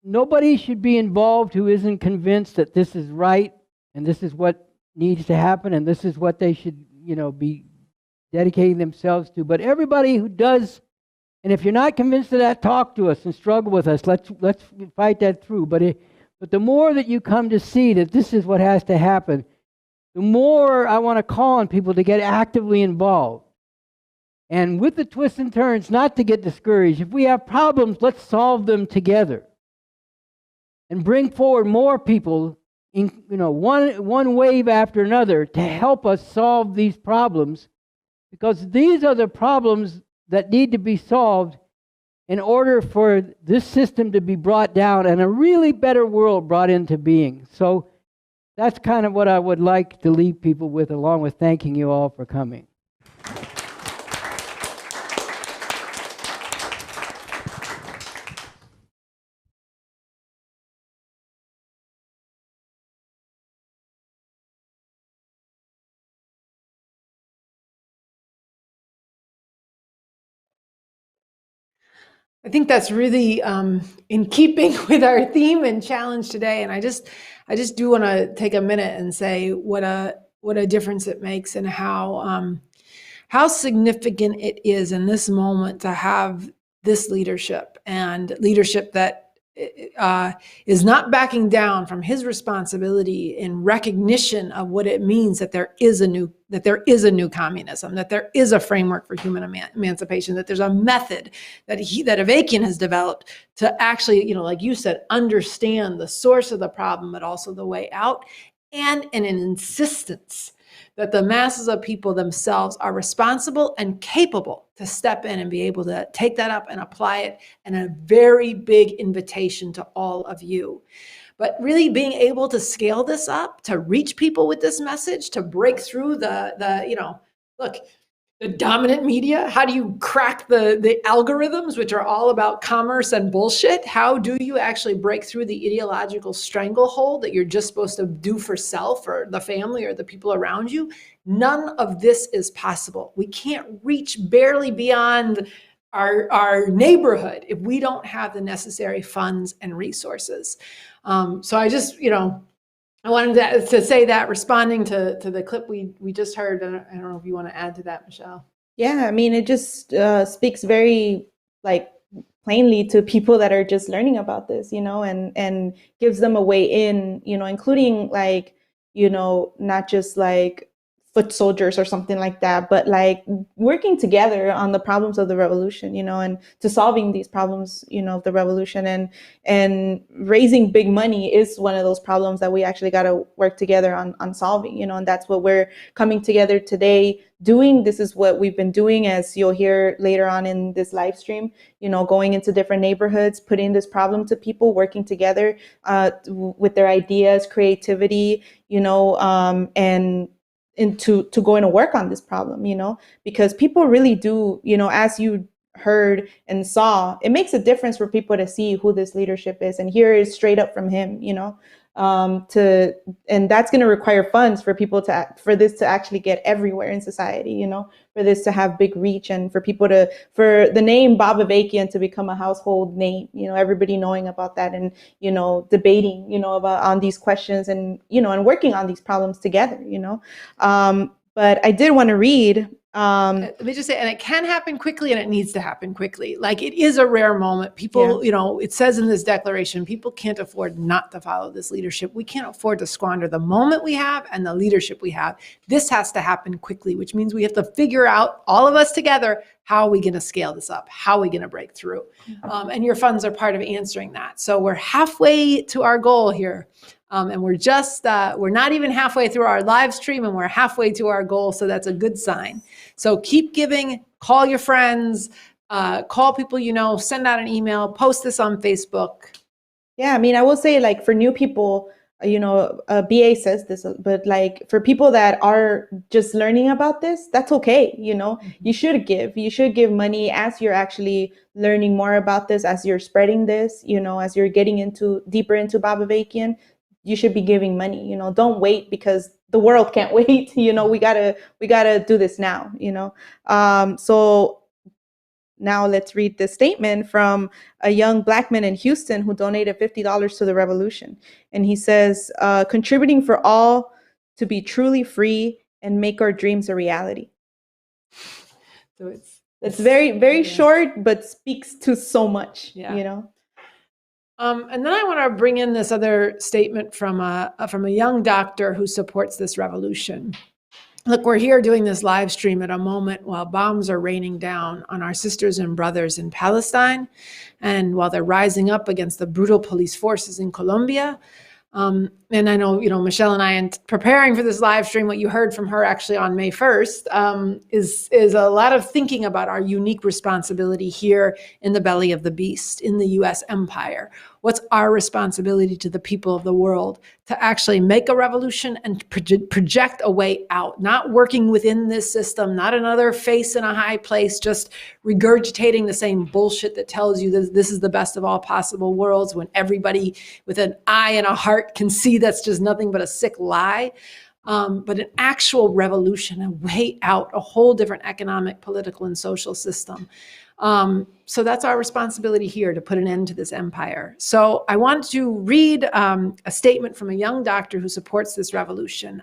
nobody should be involved who isn't convinced that this is right and this is what needs to happen and this is what they should, be dedicating themselves to. But everybody who does, and if you're not convinced of that, talk to us and struggle with us. Let's fight that through. But the more that you come to see that this is what has to happen, the more I want to call on people to get actively involved. And with the twists and turns, not to get discouraged. If we have problems, let's solve them together. And bring forward more people, in one wave after another, to help us solve these problems. Because these are the problems that need to be solved in order for this system to be brought down and a really better world brought into being. So that's kind of what I would like to leave people with, along with thanking you all for coming. I think that's really in keeping with our theme and challenge today. And I just do want to take a minute and say what a difference it makes and how significant it is in this moment to have this leadership, and leadership that is not backing down from his responsibility in recognition of what it means that there is a new communism, that there is a framework for human emancipation, that there's a method that Avakian has developed to actually, like you said, understand the source of the problem, but also the way out, and an insistence that the masses of people themselves are responsible and capable to step in and be able to take that up and apply it, and a very big invitation to all of you. But really being able to scale this up, to reach people with this message, to break through the dominant media. How do you crack the algorithms, which are all about commerce and bullshit? How do you actually break through the ideological stranglehold that you're just supposed to do for self or the family or the people around you? None of this is possible. We can't reach barely beyond our neighborhood if we don't have the necessary funds and resources. So I just, I wanted to say that, responding to the clip we just heard. I don't know if you want to add to that, Michelle. Yeah, I mean, it just speaks very plainly to people that are just learning about this, and gives them a way in, including not just foot soldiers or something like that, but working together on the problems of the revolution, and to solving these problems, of the revolution, and raising big money is one of those problems that we actually got to work together on solving, and that's what we're coming together today doing. This is what we've been doing, as you'll hear later on in this live stream, going into different neighborhoods, putting this problem to people, working together with their ideas, creativity, and to going to work on this problem, because people really do, as you heard and saw, it makes a difference for people to see who this leadership is. And here is straight up from him, and that's going to require funds for people for this to actually get everywhere in society, for this to have big reach, and for people for the name Bob Avakian to become a household name, everybody knowing about that, and, debating, about on these questions, and, and working on these problems together, but I did want to read. Let me just say, and it can happen quickly, and it needs to happen quickly. It is a rare moment. People, it says in this declaration, people can't afford not to follow this leadership. We can't afford to squander the moment we have and the leadership we have. This has to happen quickly, which means we have to figure out, all of us together, how are we going to scale this up? How are we going to break through? And your funds are part of answering that. So we're halfway to our goal here. And we're not even halfway through our live stream, and we're halfway to our goal. So that's a good sign. So keep giving, call your friends, call people you know, send out an email, post this on Facebook. Yeah, I mean, I will say, like, for new people, BA says this, but like for people that are just learning about this, that's okay. You should give money as you're actually learning more about this, as you're spreading this, as you're getting deeper into Baba Vakian, you should be giving money. Don't wait, because the world can't wait. We gotta do this now. So now let's read this statement from a young black man in Houston who donated $50 to the revolution. And he says, contributing for all to be truly free and make our dreams a reality. So it's very, very short, but speaks to so much, And then I want to bring in this other statement from a young doctor who supports this revolution. Look, we're here doing this live stream at a moment while bombs are raining down on our sisters and brothers in Palestine, and while they're rising up against the brutal police forces in Colombia. And I know, Michelle and I, in preparing for this live stream, what you heard from her actually on May 1st is a lot of thinking about our unique responsibility here in the belly of the beast, in the U.S. empire. What's our responsibility to the people of the world to actually make a revolution and project a way out, not working within this system, not another face in a high place, just regurgitating the same bullshit that tells you that this is the best of all possible worlds, when everybody with an eye and a heart can see that's just nothing but a sick lie. But an actual revolution, a way out, a whole different economic, political, and social system. So that's our responsibility here, to put an end to this empire. So I want to read a statement from a young doctor who supports this revolution.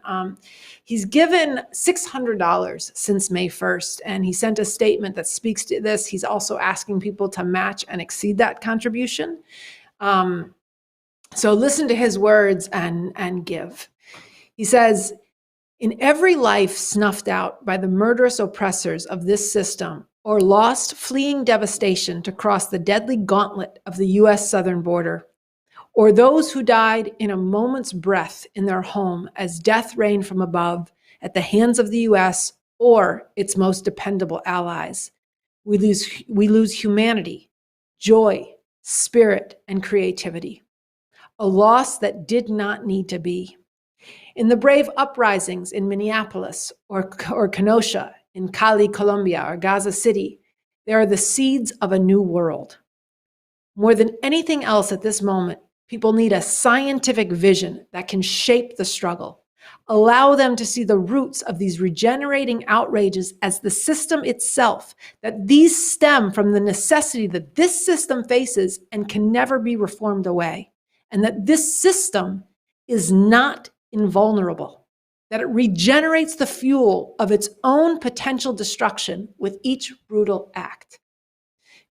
He's given $600 since May 1st, and he sent a statement that speaks to this. He's also asking people to match and exceed that contribution. So listen to his words and give. He says, in every life snuffed out by the murderous oppressors of this system, or lost fleeing devastation to cross the deadly gauntlet of the U.S. southern border, or those who died in a moment's breath in their home as death rained from above at the hands of the U.S. or its most dependable allies, we lose humanity, joy, spirit, and creativity. A loss that did not need to be. In the brave uprisings in Minneapolis or Kenosha, in Cali, Colombia, or Gaza City, there are the seeds of a new world. More than anything else at this moment, people need a scientific vision that can shape the struggle, allow them to see the roots of these regenerating outrages as the system itself, that these stem from the necessity that this system faces and can never be reformed away, and that this system is not invulnerable, that it regenerates the fuel of its own potential destruction with each brutal act.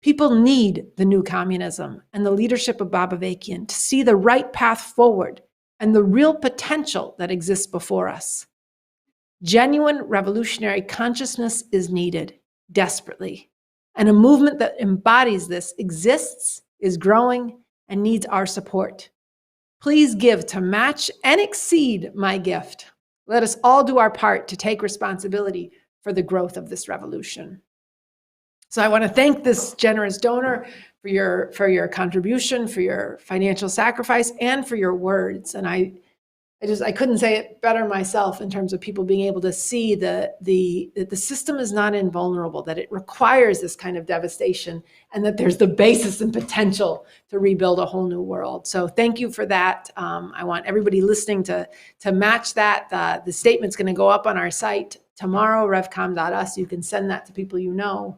People need the new communism and the leadership of Baba Vakian to see the right path forward and the real potential that exists before us. Genuine revolutionary consciousness is needed desperately, and a movement that embodies this exists, is growing, and needs our support. Please give to match and exceed my gift. Let us all do our part to take responsibility for the growth of this revolution. So I want to thank this generous donor for your contribution, for your financial sacrifice, and for your words. And I couldn't say it better myself, in terms of people being able to see that the system is not invulnerable, that it requires this kind of devastation, and that there's the basis and potential to rebuild a whole new world. So thank you for that. I want everybody listening to match that. The statement's going to go up on our site tomorrow, revcom.us. You can send that to people you know.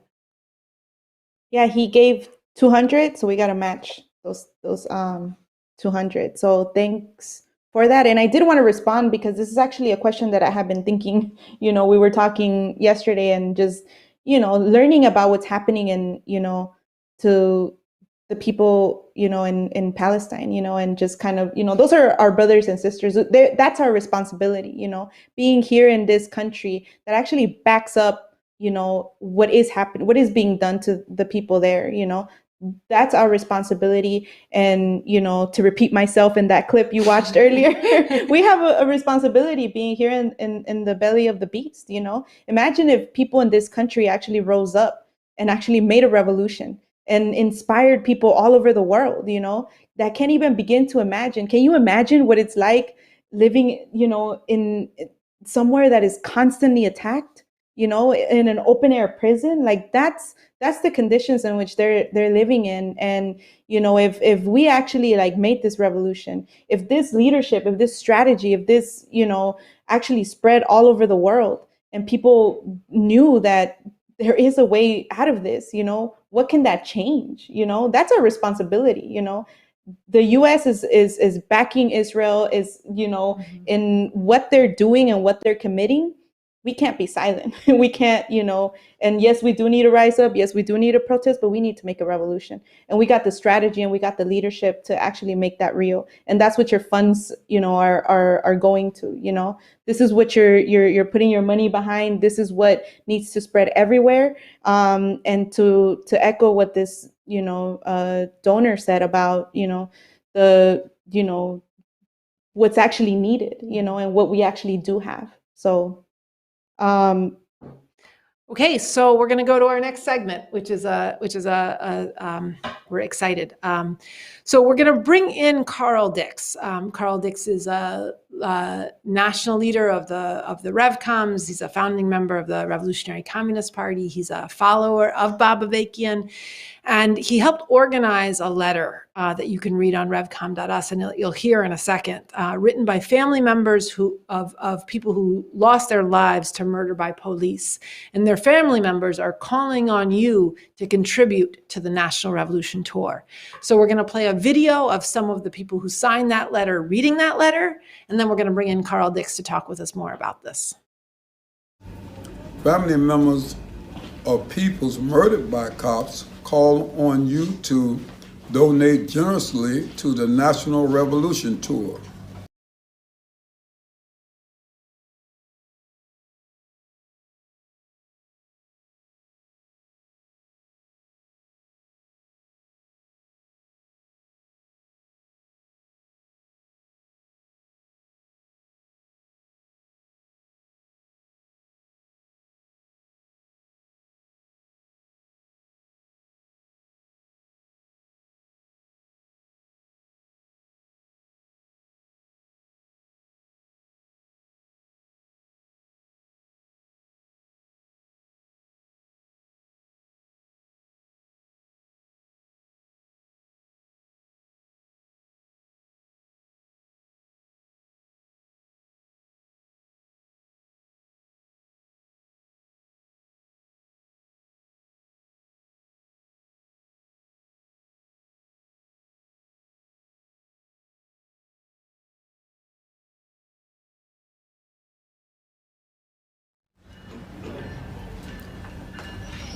Yeah, he gave 200, so we got to match those 200. So thanks for that. And I did want to respond, because this is actually a question that I have been thinking. We were talking yesterday, and just, learning about what's happening in, to the people, in Palestine, and just kind of, those are our brothers and sisters. That's our responsibility, being here in this country that actually backs up, what is happening, what is being done to the people there, that's our responsibility. And, you know, to repeat myself in that clip you watched earlier, we have a responsibility being here in the belly of the beast. You know, imagine if people in this country actually rose up and actually made a revolution and inspired people all over the world, you know, that can't even begin to imagine. Can you imagine what it's like living, you know, in somewhere that is constantly attacked, you know, in an open air prison? Like that's the conditions in which they're living in. And you know, if we actually like made this revolution, if this leadership, if this strategy, if this, you know, actually spread all over the world, and people knew that there is a way out of this, you know, what can that change? You know, that's our responsibility. You know, the US is backing Israel, is, you know, in what they're doing and what they're committing. We can't be silent. We can't, you know, and yes, we do need to rise up. Yes, we do need to protest, but we need to make a revolution. And we got the strategy and we got the leadership to actually make that real. And that's what your funds, you know, are going to, you know. This is what you're putting your money behind. This is what needs to spread everywhere. And to echo what this, you know, donor said about, you know, you know, what's actually needed, you know, and what we actually do have. So okay, so we're going to go to our next segment, which is we're excited. So we're going to bring in Carl Dix. Carl Dix is a national leader of the Revcoms. He's a founding member of the Revolutionary Communist Party. He's a follower of Bob Avakian. And he helped organize a letter that you can read on revcom.us, and you'll hear in a second, written by family members of people who lost their lives to murder by police. And their family members are calling on you to contribute to the National Revolution Tour. So we're going to play a video of some of the people who signed that letter reading that letter, and then we're going to bring in Carl Dix to talk with us more about this. Family members of peoples murdered by cops call on you to donate generously to the National Revolution Tour.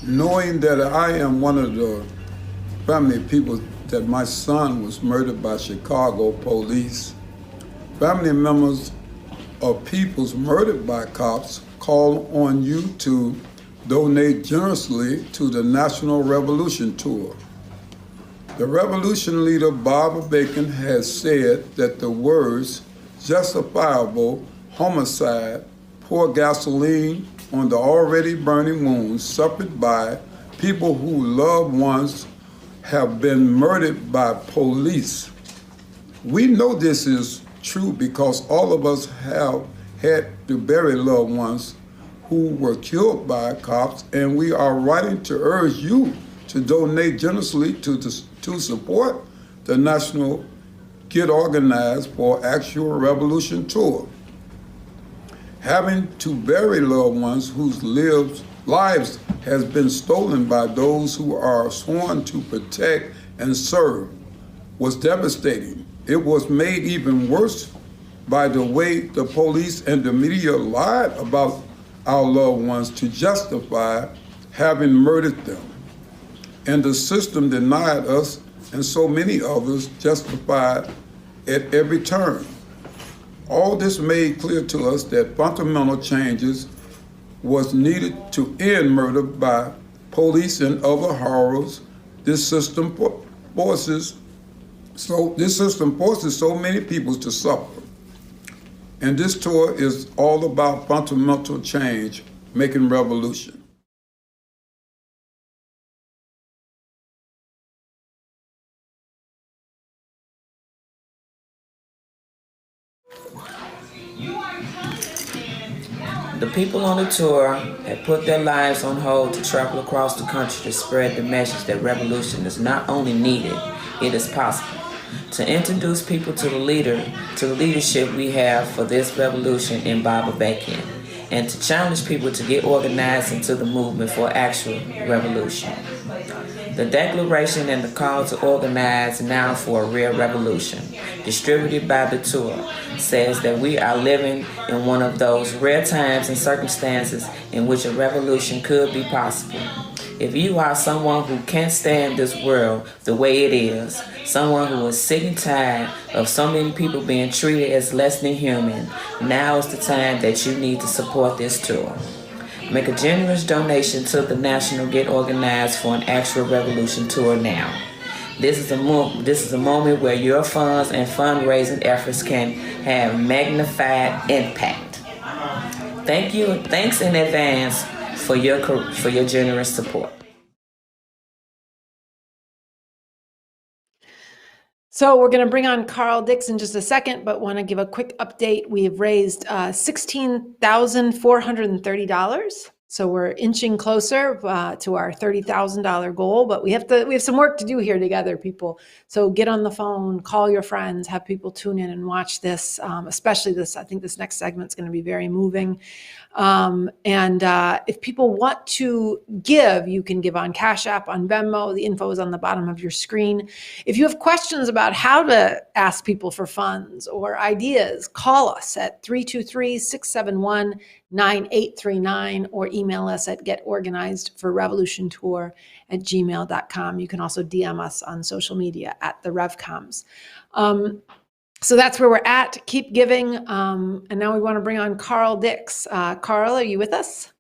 Knowing that I am one of the family people that my son was murdered by Chicago police, family members of peoples murdered by cops call on you to donate generously to the National Revolution Tour. The revolution leader Bob Bacon has said that the words justifiable homicide pour gasoline on the already burning wounds suffered by people whose loved ones have been murdered by police. We know this is true because all of us have had to bury loved ones who were killed by cops, and we are writing to urge you to donate generously to support the National Get Organized for Actual Revolution Tour. Having to bury loved ones whose lives has been stolen by those who are sworn to protect and serve was devastating. It was made even worse by the way the police and the media lied about our loved ones to justify having murdered them. And the system denied us and so many others justified at every turn. All this made clear to us that fundamental changes was needed to end murder by police and other horrors This system forces so many people to suffer. And this tour is all about fundamental change, making revolution. The people on the tour have put their lives on hold to travel across the country to spread the message that revolution is not only needed, it is possible. To introduce people to the leadership we have for this revolution in Baba Bekin, and to challenge people to get organized into the movement for actual revolution. The declaration and the call to organize now for a real revolution, distributed by the tour, says that we are living in one of those rare times and circumstances in which a revolution could be possible. If you are someone who can't stand this world the way it is, someone who is sick and tired of so many people being treated as less than human, now is the time that you need to support this tour. Make a generous donation to the National Get Organized for an Actual Revolution tour now. This is a moment where your funds and fundraising efforts can have magnified impact. Thanks in advance for your generous support. So we're going to bring on Carl Dix in just a second, but want to give a quick update. We have raised $16,430. So we're inching closer to our $30,000 goal, but we have some work to do here together, people. So get on the phone, call your friends, have people tune in and watch this, especially this. I think this next segment is going to be very moving. If people want to give, you can give on Cash App, on Venmo. The info is on the bottom of your screen. If you have questions about how to ask people for funds or ideas, call us at 323-671-9839 or email us at getorganizedforrevolutiontour@gmail.com. You can also DM us on social media at the Revcoms. So that's where we're at. Keep giving. And now we want to bring on Carl Dix. Carl, are you with us?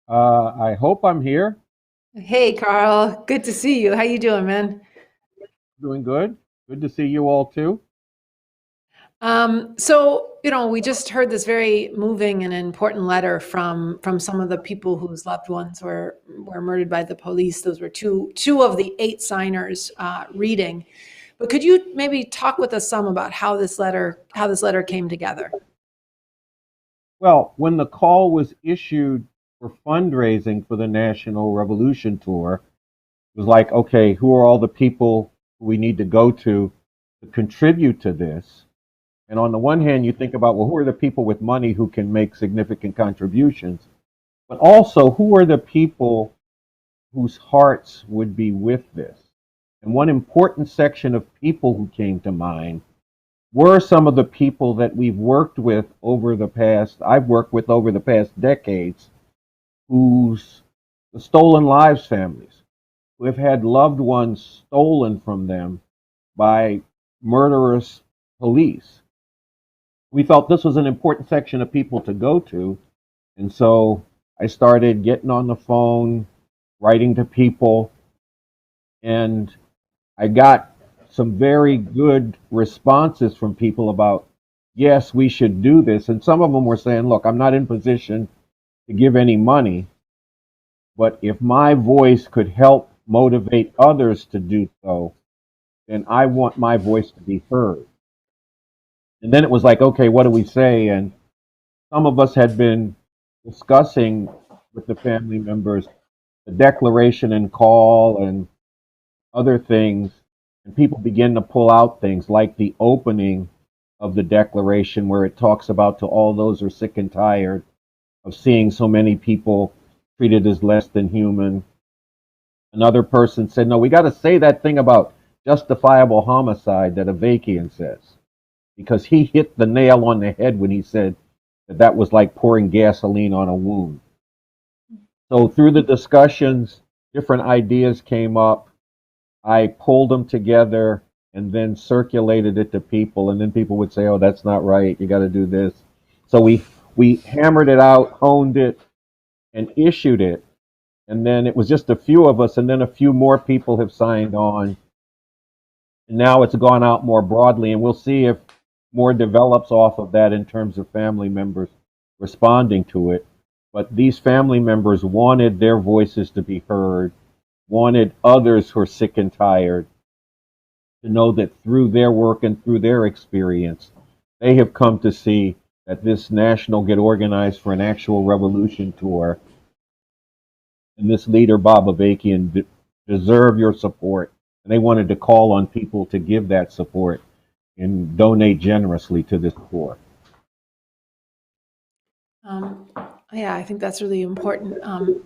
I hope I'm here. Hey, Carl. Good to see you. How you doing, man? Doing good. Good to see you all too. We just heard this very moving and important letter from some of the people whose loved ones were murdered by the police. Those were two of the 8 signers reading. But could you maybe talk with us some about how this letter came together? Well, when the call was issued for fundraising for the National Revolution Tour, it was like, okay, who are all the people we need to go to contribute to this? And on the one hand, you think about, well, who are the people with money who can make significant contributions? But also, who are the people whose hearts would be with this? And one important section of people who came to mind were some of the people that I've worked with over the past decades, the stolen lives families, who have had loved ones stolen from them by murderous police. We felt this was an important section of people to go to, and so I started getting on the phone, writing to people, and I got some very good responses from people about, yes, we should do this. And some of them were saying, look, I'm not in position to give any money, but if my voice could help motivate others to do so, then I want my voice to be heard. And then it was like, okay, what do we say? And some of us had been discussing with the family members the declaration and call and other things, and people begin to pull out things like the opening of the declaration where it talks about to all those who are sick and tired of seeing so many people treated as less than human. Another person said, no, we got to say that thing about justifiable homicide that Avakian says, because he hit the nail on the head when he said that was like pouring gasoline on a wound. So through the discussions, different ideas came up. I pulled them together and then circulated it to people, and then people would say, oh, that's not right, you got to do this. So we hammered it out, honed it, and issued it. And then it was just a few of us, and then a few more people have signed on. And now it's gone out more broadly, and we'll see if more develops off of that in terms of family members responding to it. But these family members wanted their voices to be heard, wanted others who are sick and tired to know that through their work and through their experience, they have come to see that this National Get Organized for an Actual Revolution tour and this leader, Bob Avakian, deserve your support. And they wanted to call on people to give that support and donate generously to this tour. Yeah, I think that's really important.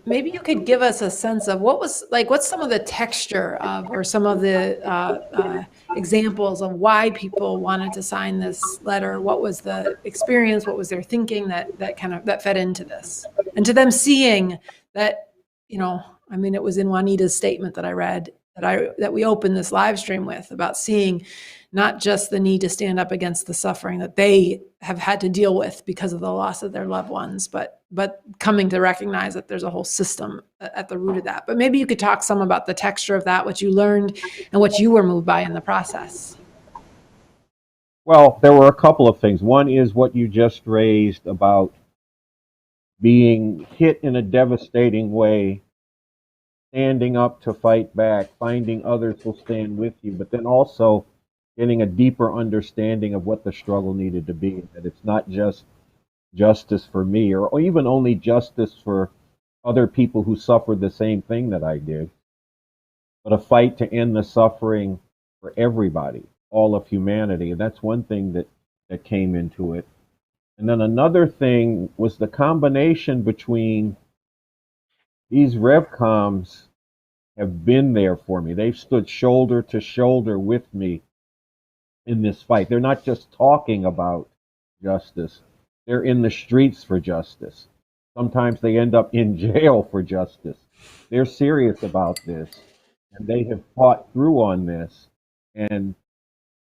Maybe you could give us a sense of what's some of the texture of, or some of the examples of why people wanted to sign this letter. What was the experience? What was their thinking that fed into this, and to them seeing that, I mean, it was in Juanita's statement that I read that we opened this live stream with, about seeing not just the need to stand up against the suffering that they have had to deal with because of the loss of their loved ones, but coming to recognize that there's a whole system at the root of that. But maybe you could talk some about the texture of that, what you learned and what you were moved by in the process. Well, there were a couple of things. One is what you just raised about being hit in a devastating way, standing up to fight back, finding others who'll stand with you, but then also getting a deeper understanding of what the struggle needed to be, that it's not just justice for me, or even only justice for other people who suffered the same thing that I did, but a fight to end the suffering for everybody, all of humanity. And that's one thing that came into it. And then another thing was the combination between these Revcoms have been there for me. They've stood shoulder to shoulder with me in this fight. They're not just talking about justice. They're in the streets for justice. Sometimes they end up in jail for justice. They're serious about this, and they have fought through on this. And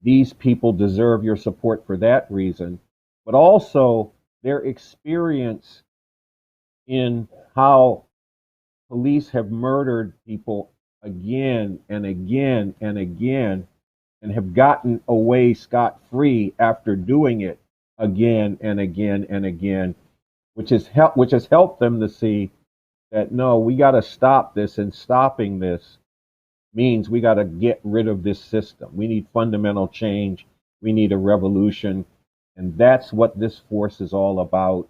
these people deserve your support for that reason, but also their experience in how police have murdered people again and again and again, and have gotten away scot-free after doing it again and again and again, which has helped them to see that, no, we got to stop this, and stopping this means we got to get rid of this system. We need fundamental change. We need a revolution. And that's what this force is all about.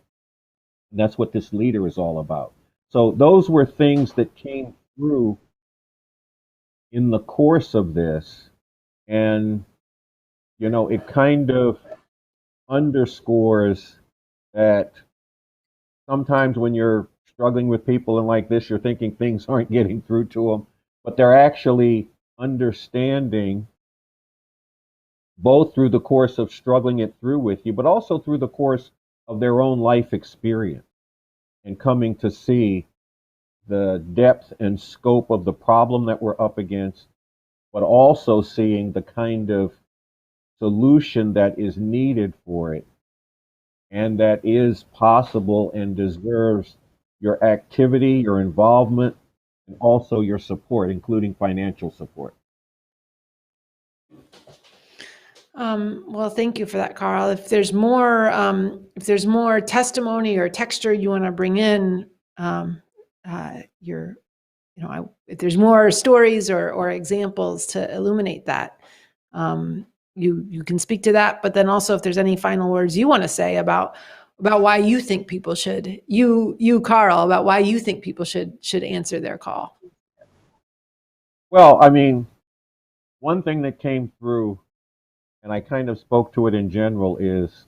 And that's what this leader is all about. So those were things that came through in the course of this. And, it kind of underscores that sometimes when you're struggling with people and like this, you're thinking things aren't getting through to them, but they're actually understanding, both through the course of struggling it through with you, but also through the course of their own life experience, and coming to see the depth and scope of the problem that we're up against, but also seeing the kind of solution that is needed for it, and that is possible and deserves your activity, your involvement, and also your support, including financial support. Well, thank you for that, Carl. If there's more testimony or texture you want to bring in, if there's more stories or examples to illuminate that, you can speak to that. But then also, if there's any final words you want to say about why you think people should, Carl, about why you think people should answer their call. Well, I mean, one thing that came through, and I kind of spoke to it in general, is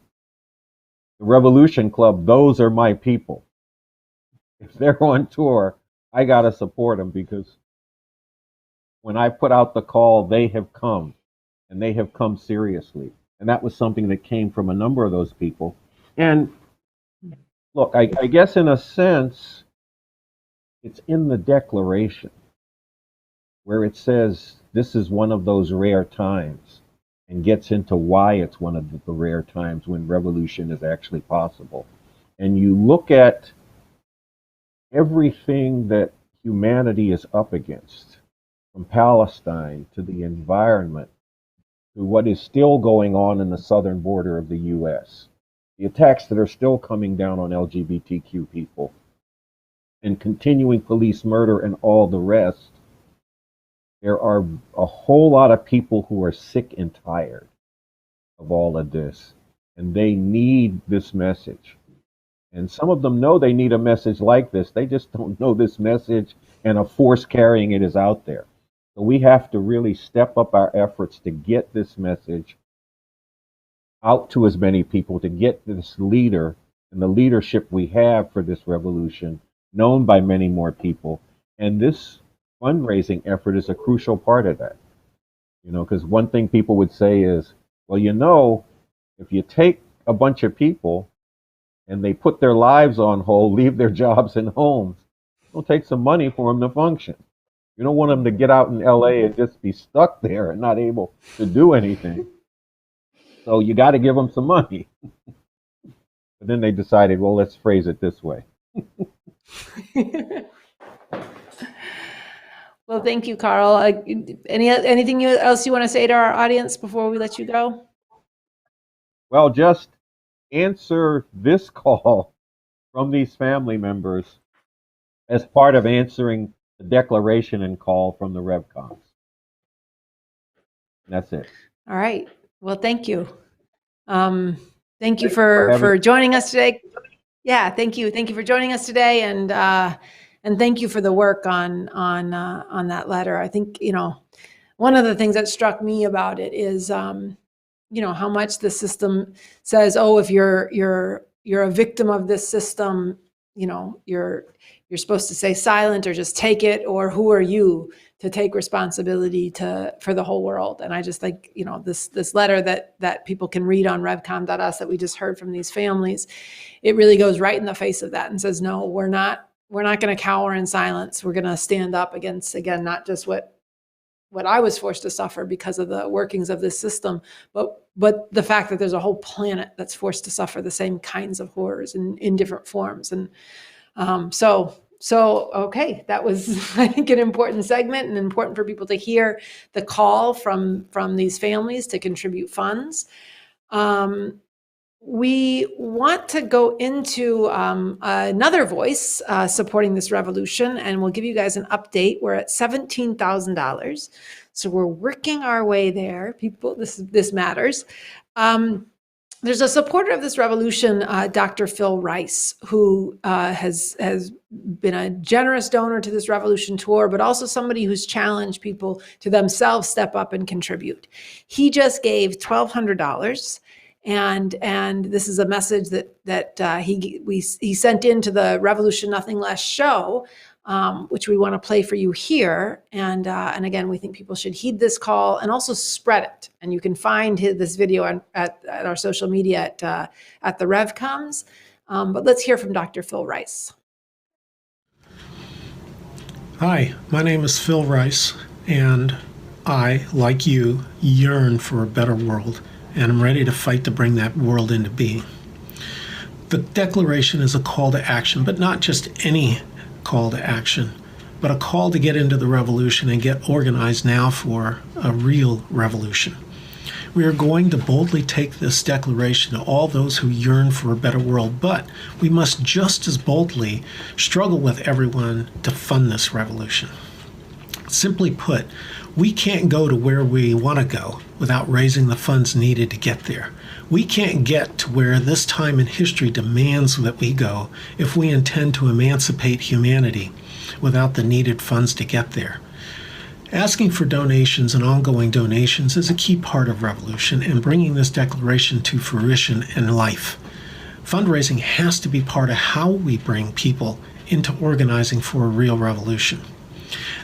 the Revolution Club. Those are my people. If they're on tour, I got to support them, because when I put out the call, they have come, and they have come seriously. And that was something that came from a number of those people. And look, I guess in a sense, it's in the Declaration where it says this is one of those rare times, and gets into why it's one of the rare times when revolution is actually possible. And you look at everything that humanity is up against, from Palestine to the environment to what is still going on in the southern border of the U.S., the attacks that are still coming down on LGBTQ people, and continuing police murder and all the rest, there are a whole lot of people who are sick and tired of all of this, and they need this message. And some of them know they need a message like this. They just don't know this message, and a force carrying it is out there. So we have to really step up our efforts to get this message out to as many people, to get this leader and the leadership we have for this revolution known by many more people. And this fundraising effort is a crucial part of that. You know, because one thing people would say is, well, you know, if you take a bunch of people and they put their lives on hold, leave their jobs and homes, it'll take some money for them to function. You don't want them to get out in LA and just be stuck there and not able to do anything. So you got to give them some money. But then they decided, well, let's phrase it this way. Well, thank you, Carl. Anything else you want to say to our audience before we let you go? Well, just answer this call from these family members as part of answering the declaration and call from the Revcoms. That's it. All right. Well, thank you. Thank you for joining us today. Yeah, thank you. Thank you for joining us today, and thank you for the work on that letter. I think, you know, one of the things that struck me about it is, you know, how much the system says, oh, if you're a victim of this system, you know, you're supposed to stay silent or just take it, or who are you to take responsibility for the whole world? And I just think, you know, this letter that people can read on revcom.us that we just heard from these families, it really goes right in the face of that and says, no, we're not going to cower in silence. We're going to stand up against, again, not just what I was forced to suffer because of the workings of this system, but the fact that there's a whole planet that's forced to suffer the same kinds of horrors in different forms. And so okay, that was, I think, an important segment, and important for people to hear the call from these families to contribute funds. We want to go into another voice supporting this revolution, and we'll give you guys an update. We're at $17,000, so we're working our way there. People, this matters. There's a supporter of this revolution, Dr. Phil Rice, who has been a generous donor to this revolution tour, but also somebody who's challenged people to themselves step up and contribute. He just gave $1,200. And this is a message that he sent into the Revolution Nothing Less show, which we want to play for you here. And again, we think people should heed this call and also spread it. And you can find this video at our social media at the Revcoms. But let's hear from Dr. Phil Rice. Hi, my name is Phil Rice, and I, like you, yearn for a better world, and I'm ready to fight to bring that world into being. The declaration is a call to action, but not just any call to action, but a call to get into the revolution and get organized now for a real revolution. We are going to boldly take this declaration to all those who yearn for a better world, but we must just as boldly struggle with everyone to fund this revolution. Simply put, we can't go to where we want to go without raising the funds needed to get there. We can't get to where this time in history demands that we go if we intend to emancipate humanity without the needed funds to get there. Asking for donations and ongoing donations is a key part of revolution and bringing this declaration to fruition and life. Fundraising has to be part of how we bring people into organizing for a real revolution.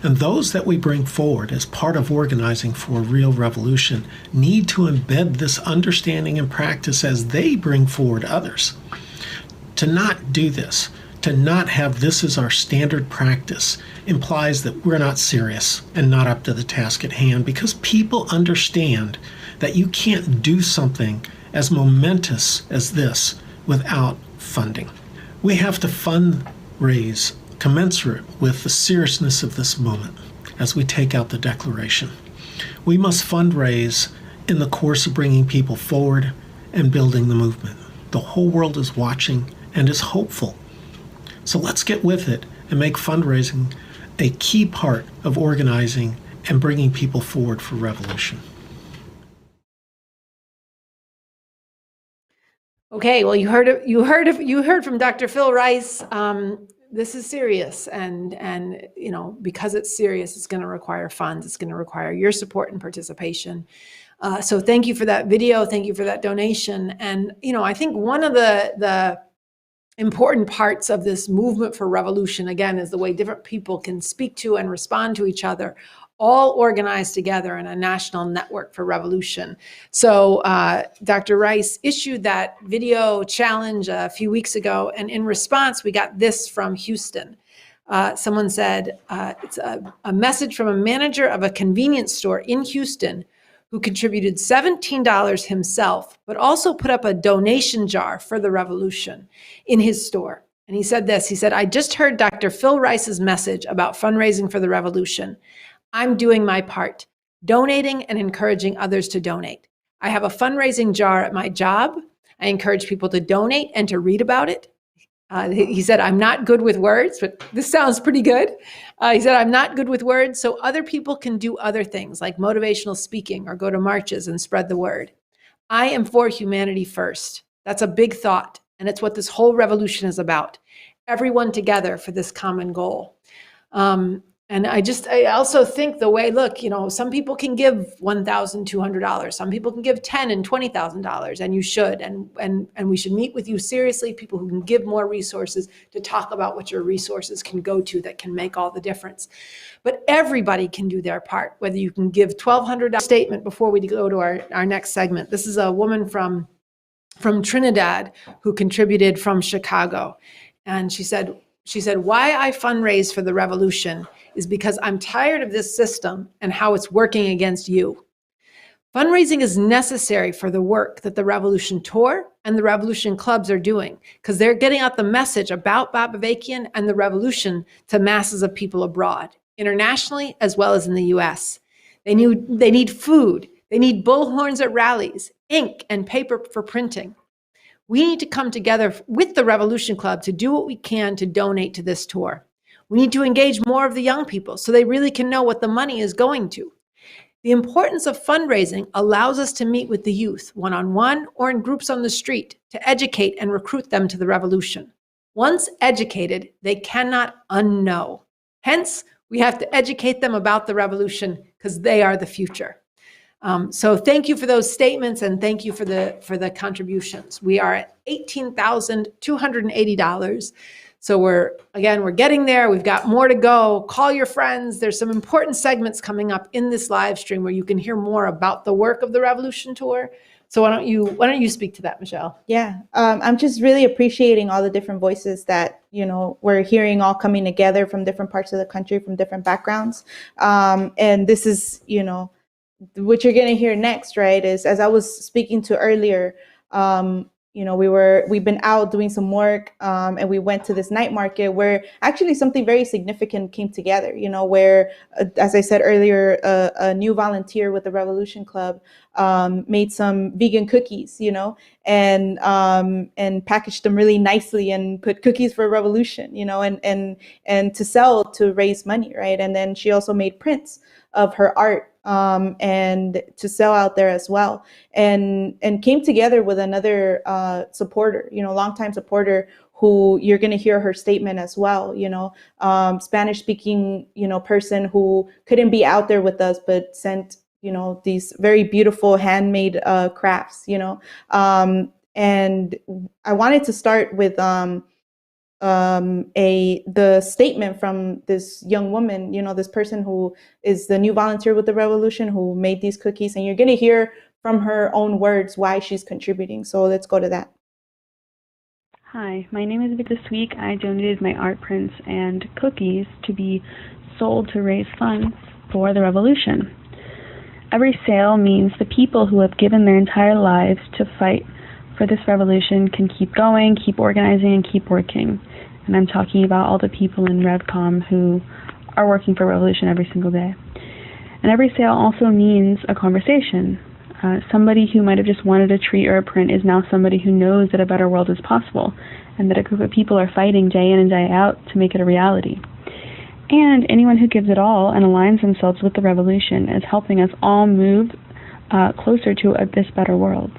And those that we bring forward as part of organizing for a real revolution need to embed this understanding and practice as they bring forward others. To not do this, to not have this as our standard practice, implies that we're not serious and not up to the task at hand, because people understand that you can't do something as momentous as this without funding. We have to fundraise commensurate with the seriousness of this moment as we take out the declaration. We must fundraise in the course of bringing people forward and building the movement. The whole world is watching and is hopeful. So let's get with it and make fundraising a key part of organizing and bringing people forward for revolution. Okay, well, you heard from Dr. Phil Rice. This is serious, and you know, because it's serious, it's going to require funds. It's going to require your support and participation. So thank you for that video. Thank you for that donation. And you know, I think one of the important parts of this movement for revolution, again, is the way different people can speak to and respond to each other, all organized together in a national network for revolution. So Dr. Rice issued that video challenge a few weeks ago, and in response, we got this from Houston. Someone said, it's a message from a manager of a convenience store in Houston who contributed $17 himself, but also put up a donation jar for the revolution in his store. And he said this, he said, I just heard Dr. Phil Rice's message about fundraising for the revolution. I'm doing my part, donating and encouraging others to donate. I have a fundraising jar at my job. I encourage people to donate and to read about it. He said, I'm not good with words, but this sounds pretty good. He said, I'm not good with words, so other people can do other things like motivational speaking or go to marches and spread the word. I am for humanity first. That's a big thought, and it's what this whole revolution is about. Everyone together for this common goal. And I also think the way, look, you know, some people can give $1,200. Some people can give $10,000 and $20,000, and you should. And we should meet with you seriously, people who can give more resources, to talk about what your resources can go to that can make all the difference. But everybody can do their part, whether you can give $1,200. Statement before we go to our next segment. This is a woman from Trinidad who contributed from Chicago. And she said, why I fundraise for the revolution is because I'm tired of this system and how it's working against you. Fundraising is necessary for the work that the Revolution Tour and the Revolution Clubs are doing, because they're getting out the message about Bob Avakian and the revolution to masses of people abroad, internationally as well as in the US. They need food. They need bullhorns at rallies, ink and paper for printing. We need to come together with the Revolution Club to do what we can to donate to this tour. We need to engage more of the young people so they really can know what the money is going to. The importance of fundraising allows us to meet with the youth one-on-one or in groups on the street to educate and recruit them to the revolution. Once educated, they cannot unknow. Hence, we have to educate them about the revolution because they are the future. So thank you for those statements, and thank you for the contributions. We are at $18,280. So we're getting there. We've got more to go. Call your friends. There's some important segments coming up in this live stream where you can hear more about the work of the Revolution Tour. So why don't you speak to that, Michelle? Yeah, I'm just really appreciating all the different voices that, you know, we're hearing all coming together from different parts of the country, from different backgrounds. And this is, you know, what you're going to hear next, right, is, as I was speaking to earlier, you know, we've been out doing some work, and we went to this night market where actually something very significant came together, you know, where, as I said earlier, a new volunteer with the Revolution Club made some vegan cookies, you know, and packaged them really nicely and put cookies for revolution, you know, and to sell, to raise money, right? And then she also made prints of her art and to sell out there as well, and came together with another supporter, you know, longtime supporter, who you're going to hear her statement as well, you know, Spanish speaking, you know, person who couldn't be out there with us, but sent, you know, these very beautiful handmade crafts, you know, and I wanted to start with the statement from this young woman, you know, this person who is the new volunteer with the revolution, who made these cookies, and you're going to hear from her own words why she's contributing. So let's go to that. Hi, my name is Victor. This week I donated my art prints and cookies to be sold to raise funds for the revolution. Every sale means the people who have given their entire lives to fight for this revolution can keep going, keep organizing, and keep working. And I'm talking about all the people in Revcom who are working for Revolution every single day. And every sale also means a conversation. Somebody who might have just wanted a treat or a print is now somebody who knows that a better world is possible and that a group of people are fighting day in and day out to make it a reality. And anyone who gives it all and aligns themselves with the revolution is helping us all move closer to this better world.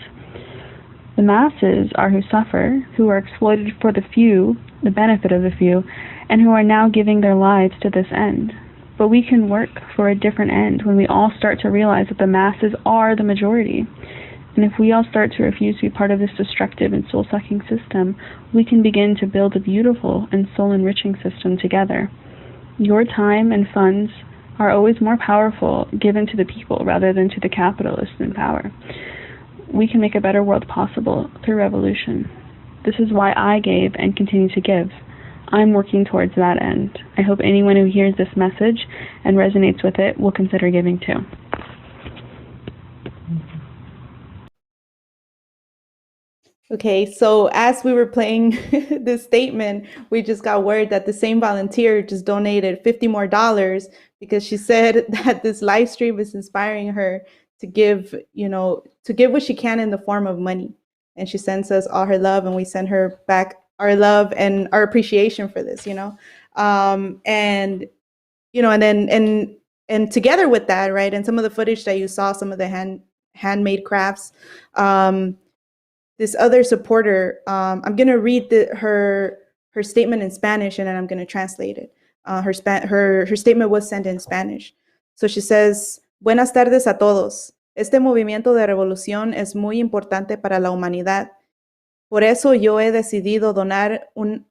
The masses are who suffer, who are exploited for the few, the benefit of the few, and who are now giving their lives to this end. But we can work for a different end when we all start to realize that the masses are the majority. And if we all start to refuse to be part of this destructive and soul-sucking system, we can begin to build a beautiful and soul-enriching system together. Your time and funds are always more powerful given to the people rather than to the capitalists in power. We can make a better world possible through revolution. This is why I gave and continue to give. I'm working towards that end. I hope anyone who hears this message and resonates with it will consider giving too. Okay, so as we were playing this statement, we just got word that the same volunteer just donated $50 more because she said that this live stream is inspiring her to give, to give what she can in the form of money. And she sends us all her love, and we send her back our love and our appreciation for this, and together with that, right, and some of the footage that you saw, some of the handmade crafts, this other supporter, I'm going to read her statement in Spanish, and then I'm going to translate it. Her statement was sent in Spanish. So she says, "Buenas tardes a todos. Este movimiento de revolución es muy importante para la humanidad. Por eso yo he decidido donar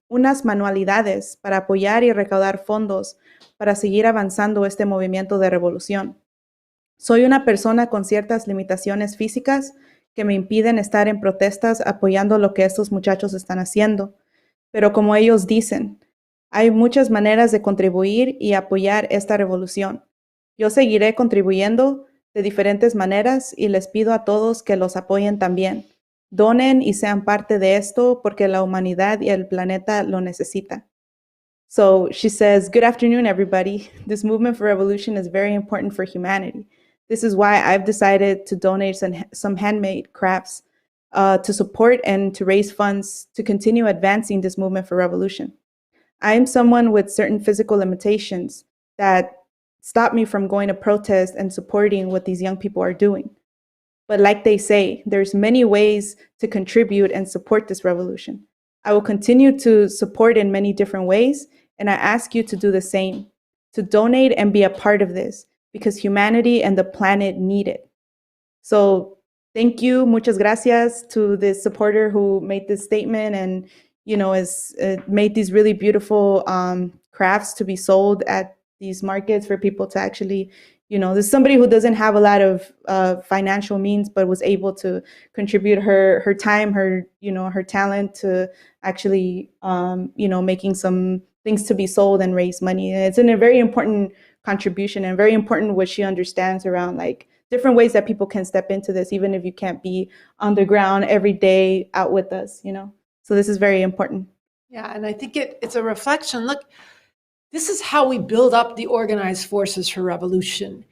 unas manualidades para apoyar y recaudar fondos para seguir avanzando este movimiento de revolución. Soy una persona con ciertas limitaciones físicas que me impiden estar en protestas apoyando lo que estos muchachos están haciendo. Pero como ellos dicen, hay muchas maneras de contribuir y apoyar esta revolución. Yo seguiré contribuyendo de diferentes maneras y les pido a todos que los apoyen también. Donen y sean parte de esto porque la humanidad y el planeta lo necesita." So she says, "Good afternoon, everybody. This movement for revolution is very important for humanity. This is why I've decided to donate some handmade crafts to support and to raise funds to continue advancing this movement for revolution. I am someone with certain physical limitations that stop me from going to protest and supporting what these young people are doing. But like they say, there's many ways to contribute and support this revolution. I will continue to support in many different ways, and I ask you to do the same, to donate and be a part of this, because humanity and the planet need it." So thank you, muchas gracias to this supporter who made this statement and, has made these really beautiful crafts to be sold at these markets for people to actually, there's somebody who doesn't have a lot of financial means, but was able to contribute her time, her talent to actually, making some things to be sold and raise money. And it's a very important contribution and very important what she understands around like different ways that people can step into this, even if you can't be on the ground every day out with us, So this is very important. Yeah, and I think it's a reflection. Look, this is how we build up the organized forces for revolution.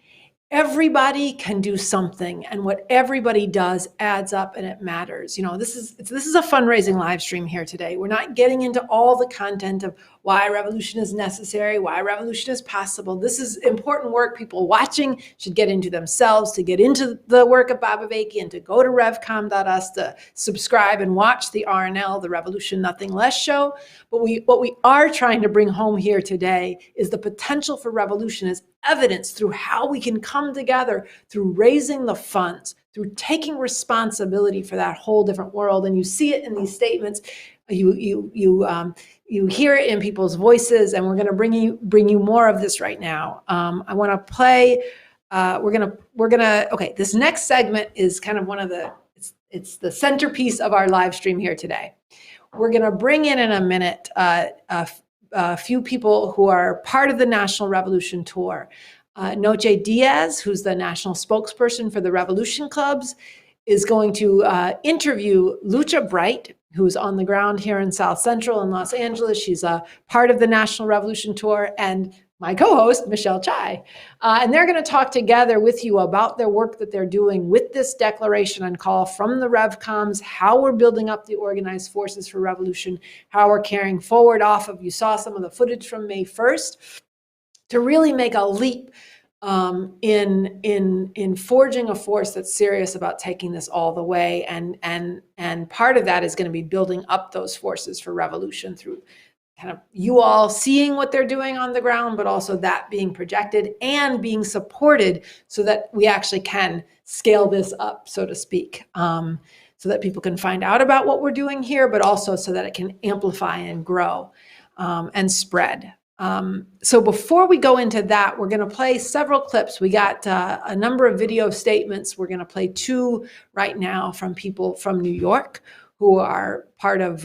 Everybody can do something, and what everybody does adds up and it matters. This is a fundraising live stream here today. We're not getting into all the content of why revolution is necessary, why revolution is possible. This is important work people watching should get into themselves, to get into the work of Baba Vaki, and to go to revcom.us to subscribe and watch the RNL, the Revolution Nothing Less show. But what we are trying to bring home here today is the potential for revolution as evidence through how we can come together through raising the funds, through taking responsibility for that whole different world. And you see it in these statements. You hear it in people's voices, and we're going to bring you more of this right now. I want to play. Okay. This next segment is kind of it's the centerpiece of our live stream here today. We're going to bring in a minute a few people who are part of the National Revolution Tour. Noche Diaz, who's the national spokesperson for the Revolution Clubs, is going to interview Lucha Bright, who's on the ground here in South Central in Los Angeles. She's a part of the National Revolution Tour, and my co-host, Michelle Chai. And they're going to talk together with you about their work that they're doing with this declaration and call from the Revcoms, how we're building up the organized forces for revolution, how we're carrying forward off of, you saw some of the footage from May 1st, to really make a leap in forging a force that's serious about taking this all the way. And part of that is going to be building up those forces for revolution through kind of you all seeing what they're doing on the ground, but also that being projected and being supported so that we actually can scale this up, so to speak, so that people can find out about what we're doing here, but also so that it can amplify and grow and spread. So before we go into that, we're going to play several clips. We got a number of video statements. We're going to play 2 right now from people from New York who are part of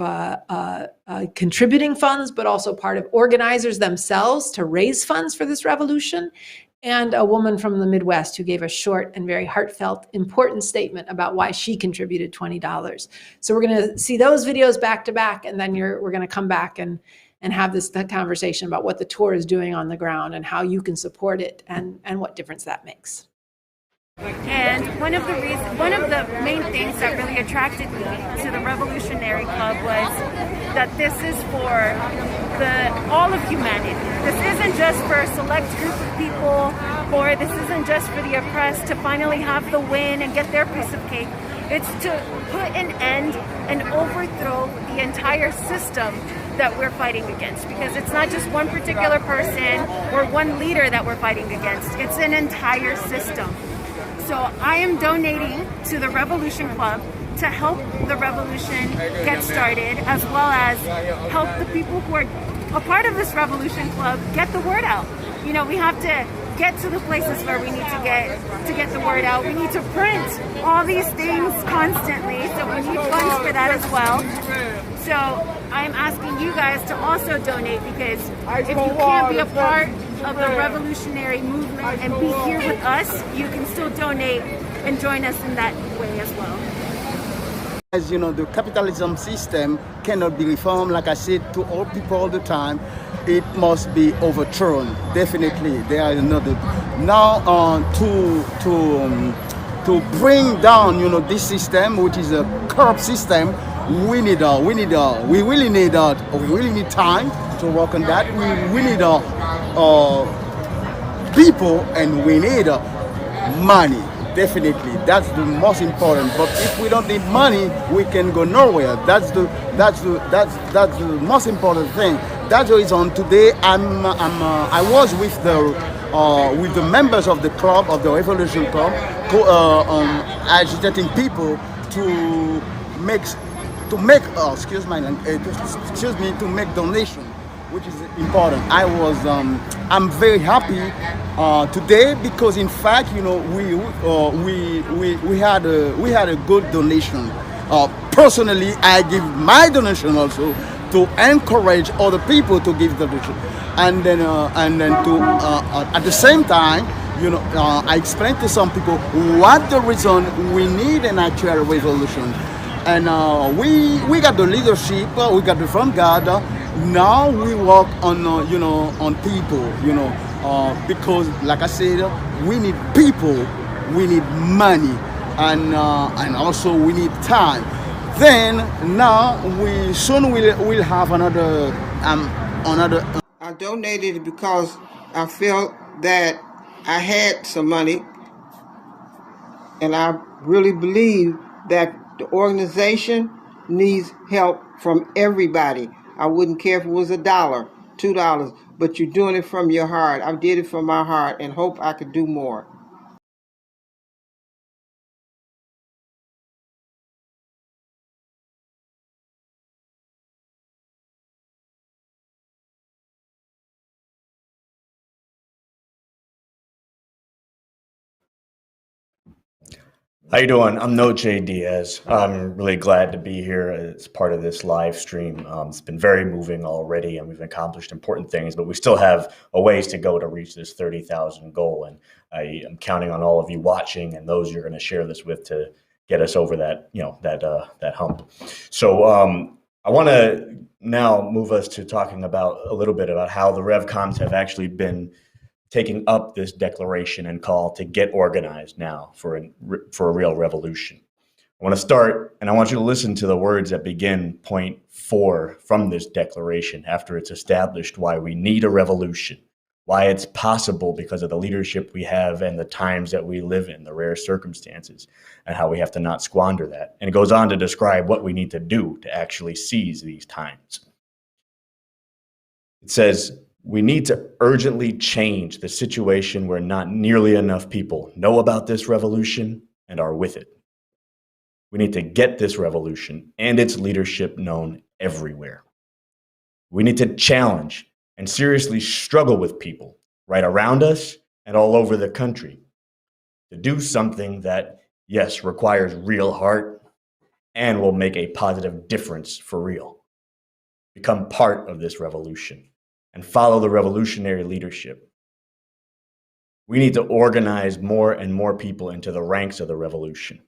contributing funds, but also part of organizers themselves to raise funds for this revolution, and a woman from the Midwest who gave a short and very heartfelt, important statement about why she contributed $20. So we're going to see those videos back to back, and then we're going to come back and have that conversation about what the tour is doing on the ground and how you can support it and what difference that makes. And one of the main things that really attracted me to the Revolutionary Club was that this is for all of humanity. This isn't just for a select group of people, or this isn't just for the oppressed to finally have the win and get their piece of cake. It's to put an end and overthrow the entire system that we're fighting against, because it's not just one particular person or one leader that we're fighting against. It's an entire system. So I am donating to the Revolution Club to help the revolution get started, as well as help the people who are a part of this Revolution Club get the word out. You know, we have to get to the places where we need to get the word out. We need to print all these things constantly, so we need funds for that as well. So I'm asking you guys to also donate, because if you can't be a part of the revolutionary movement and be here with us, you can still donate and join us in that way as well. As you know, the capitalism system cannot be reformed. Like I said to all people all the time, it must be overthrown. Definitely, there is another. Now, to bring down, you know, this system, which is a corrupt system, we really need time to work on that. We need people, and we need money. Definitely, that's the most important. But if we don't need money, we can go nowhere. That's the most important thing. That's the reason today I was with the members of the club, of the Revolution Club, agitating people to make donation, which is important. I'm very happy today, because in fact, you know, we had a good donation. Personally, I give my donation also to encourage other people to give donation, and then to at the same time, you know, I explained to some people what the reason we need an actual revolution. And we got the leadership, we got the front guard. Now we work on on people, because like I said, we need people, we need money, and also we need time. Then now we soon will have another. I donated because I felt that I had some money, and I really believe that the organization needs help from everybody. I wouldn't care if it was $1, $2, but you're doing it from your heart. I did it from my heart and hope I could do more. How you doing? I'm No J Diaz. I'm really glad to be here as part of this live stream. It's been very moving already, and we've accomplished important things, but we still have a ways to go to reach this 30,000 goal. And I am counting on all of you watching and those you're going to share this with to get us over that, that hump. So I want to now move us to talking about a little bit about how the Revcoms have actually been taking up this declaration and call to get organized now for a real revolution. I want to start, and I want you to listen to the words that begin point 4 from this declaration after it's established why we need a revolution, why it's possible because of the leadership we have and the times that we live in, the rare circumstances, and how we have to not squander that. And it goes on to describe what we need to do to actually seize these times. It says, we need to urgently change the situation where not nearly enough people know about this revolution and are with it. We need to get this revolution and its leadership known everywhere. We need to challenge and seriously struggle with people right around us and all over the country to do something that, yes, requires real heart and will make a positive difference for real. Become part of this revolution and follow the revolutionary leadership. We need to organize more and more people into the ranks of the revolution.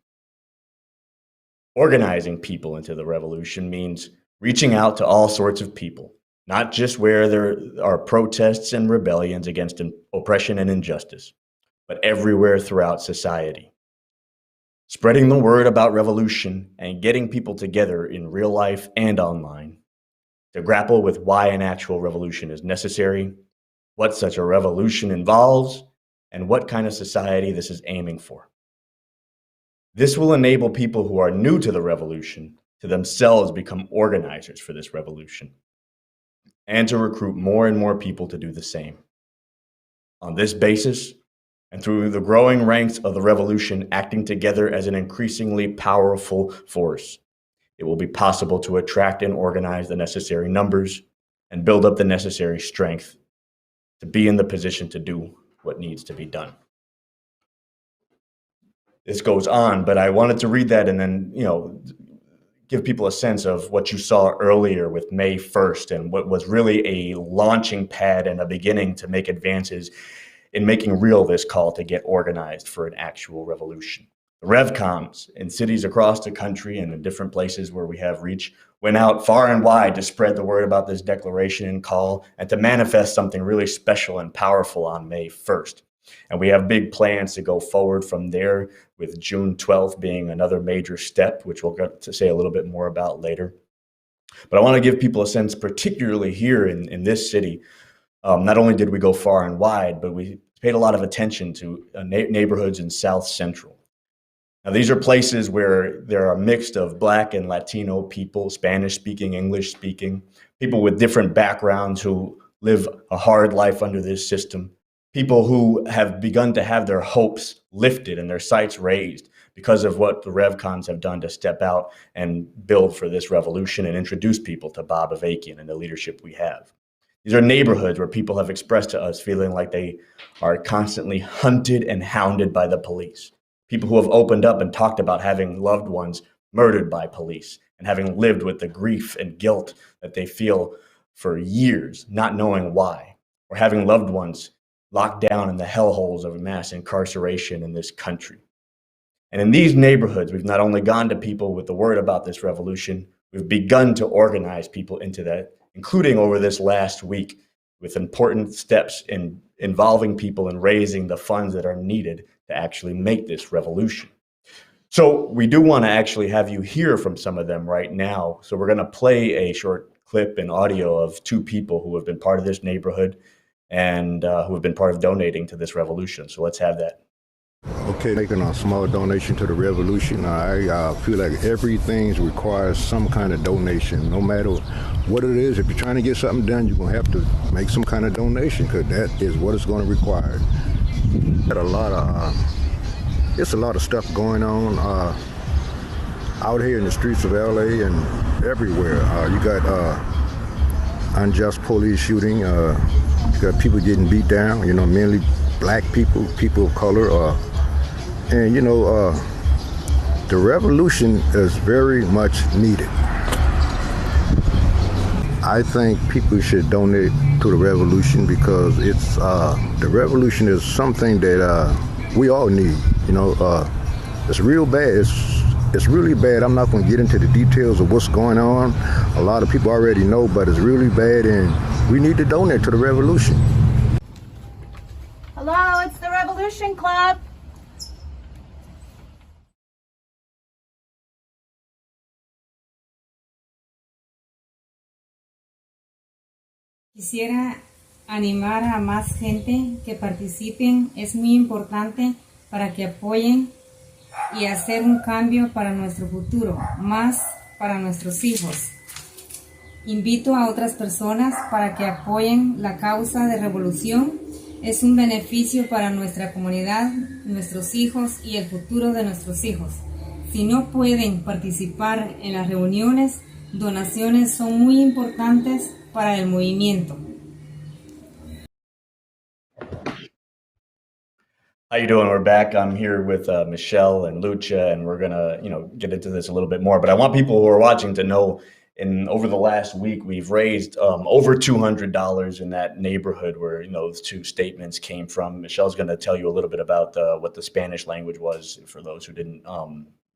Organizing people into the revolution means reaching out to all sorts of people, not just where there are protests and rebellions against oppression and injustice, but everywhere throughout society. Spreading the word about revolution and getting people together in real life and online to grapple with why an actual revolution is necessary, what such a revolution involves, and what kind of society this is aiming for. This will enable people who are new to the revolution to themselves become organizers for this revolution and to recruit more and more people to do the same. On this basis, and through the growing ranks of the revolution acting together as an increasingly powerful force, it will be possible to attract and organize the necessary numbers and build up the necessary strength to be in the position to do what needs to be done. This goes on, but I wanted to read that and then, give people a sense of what you saw earlier with May 1st and what was really a launching pad and a beginning to make advances in making real this call to get organized for an actual revolution. The Revcoms in cities across the country and in different places where we have reach went out far and wide to spread the word about this declaration and call and to manifest something really special and powerful on May 1st. And we have big plans to go forward from there, with June 12th being another major step, which we'll get to say a little bit more about later. But I want to give people a sense, particularly here in this city, not only did we go far and wide, but we paid a lot of attention to neighborhoods in South Central. Now, these are places where there are a mix of Black and Latino people, Spanish-speaking, English-speaking, people with different backgrounds who live a hard life under this system, people who have begun to have their hopes lifted and their sights raised because of what the Revcoms have done to step out and build for this revolution and introduce people to Bob Avakian and the leadership we have. These are neighborhoods where people have expressed to us feeling like they are constantly hunted and hounded by the police. People who have opened up and talked about having loved ones murdered by police and having lived with the grief and guilt that they feel for years, not knowing why, or having loved ones locked down in the hellholes of mass incarceration in this country. And in these neighborhoods, we've not only gone to people with the word about this revolution, we've begun to organize people into that, including over this last week with important steps in involving people and raising the funds that are needed to actually make this revolution. So we do want to actually have you hear from some of them right now. So we're going to play a short clip and audio of 2 people who have been part of this neighborhood and who have been part of donating to this revolution. So let's have that. Okay, making a small donation to the revolution. I feel like everything requires some kind of donation, no matter what it is. If you're trying to get something done, you're going to have to make some kind of donation because that is what it's going to require. Got a lot of, it's a lot of stuff going on out here in the streets of LA and everywhere. You got unjust police shooting. You got people getting beat down, mainly Black people, people of color. And, the revolution is very much needed. I think people should donate to the revolution because it's the revolution is something that we all need. It's real bad. it's really bad. I'm not going to get into the details of what's going on. A lot of people already know, but it's really bad, and we need to donate to the revolution. Hello, it's the Revolution Club. Quisiera animar a más gente que participen. Es muy importante para que apoyen y hacer un cambio para nuestro futuro, más para nuestros hijos. Invito a otras personas para que apoyen la causa de revolución. Es un beneficio para nuestra comunidad, nuestros hijos y el futuro de nuestros hijos. Si no pueden participar en las reuniones, donaciones son muy importantes para el movimiento. How you doing? We're back. I'm here with Michelle and Lucha, and we're gonna, get into this a little bit more. But I want people who are watching to know, over the last week, we've raised over $200 in that neighborhood where those two statements came from. Michelle's going to tell you a little bit about what the Spanish language was for those who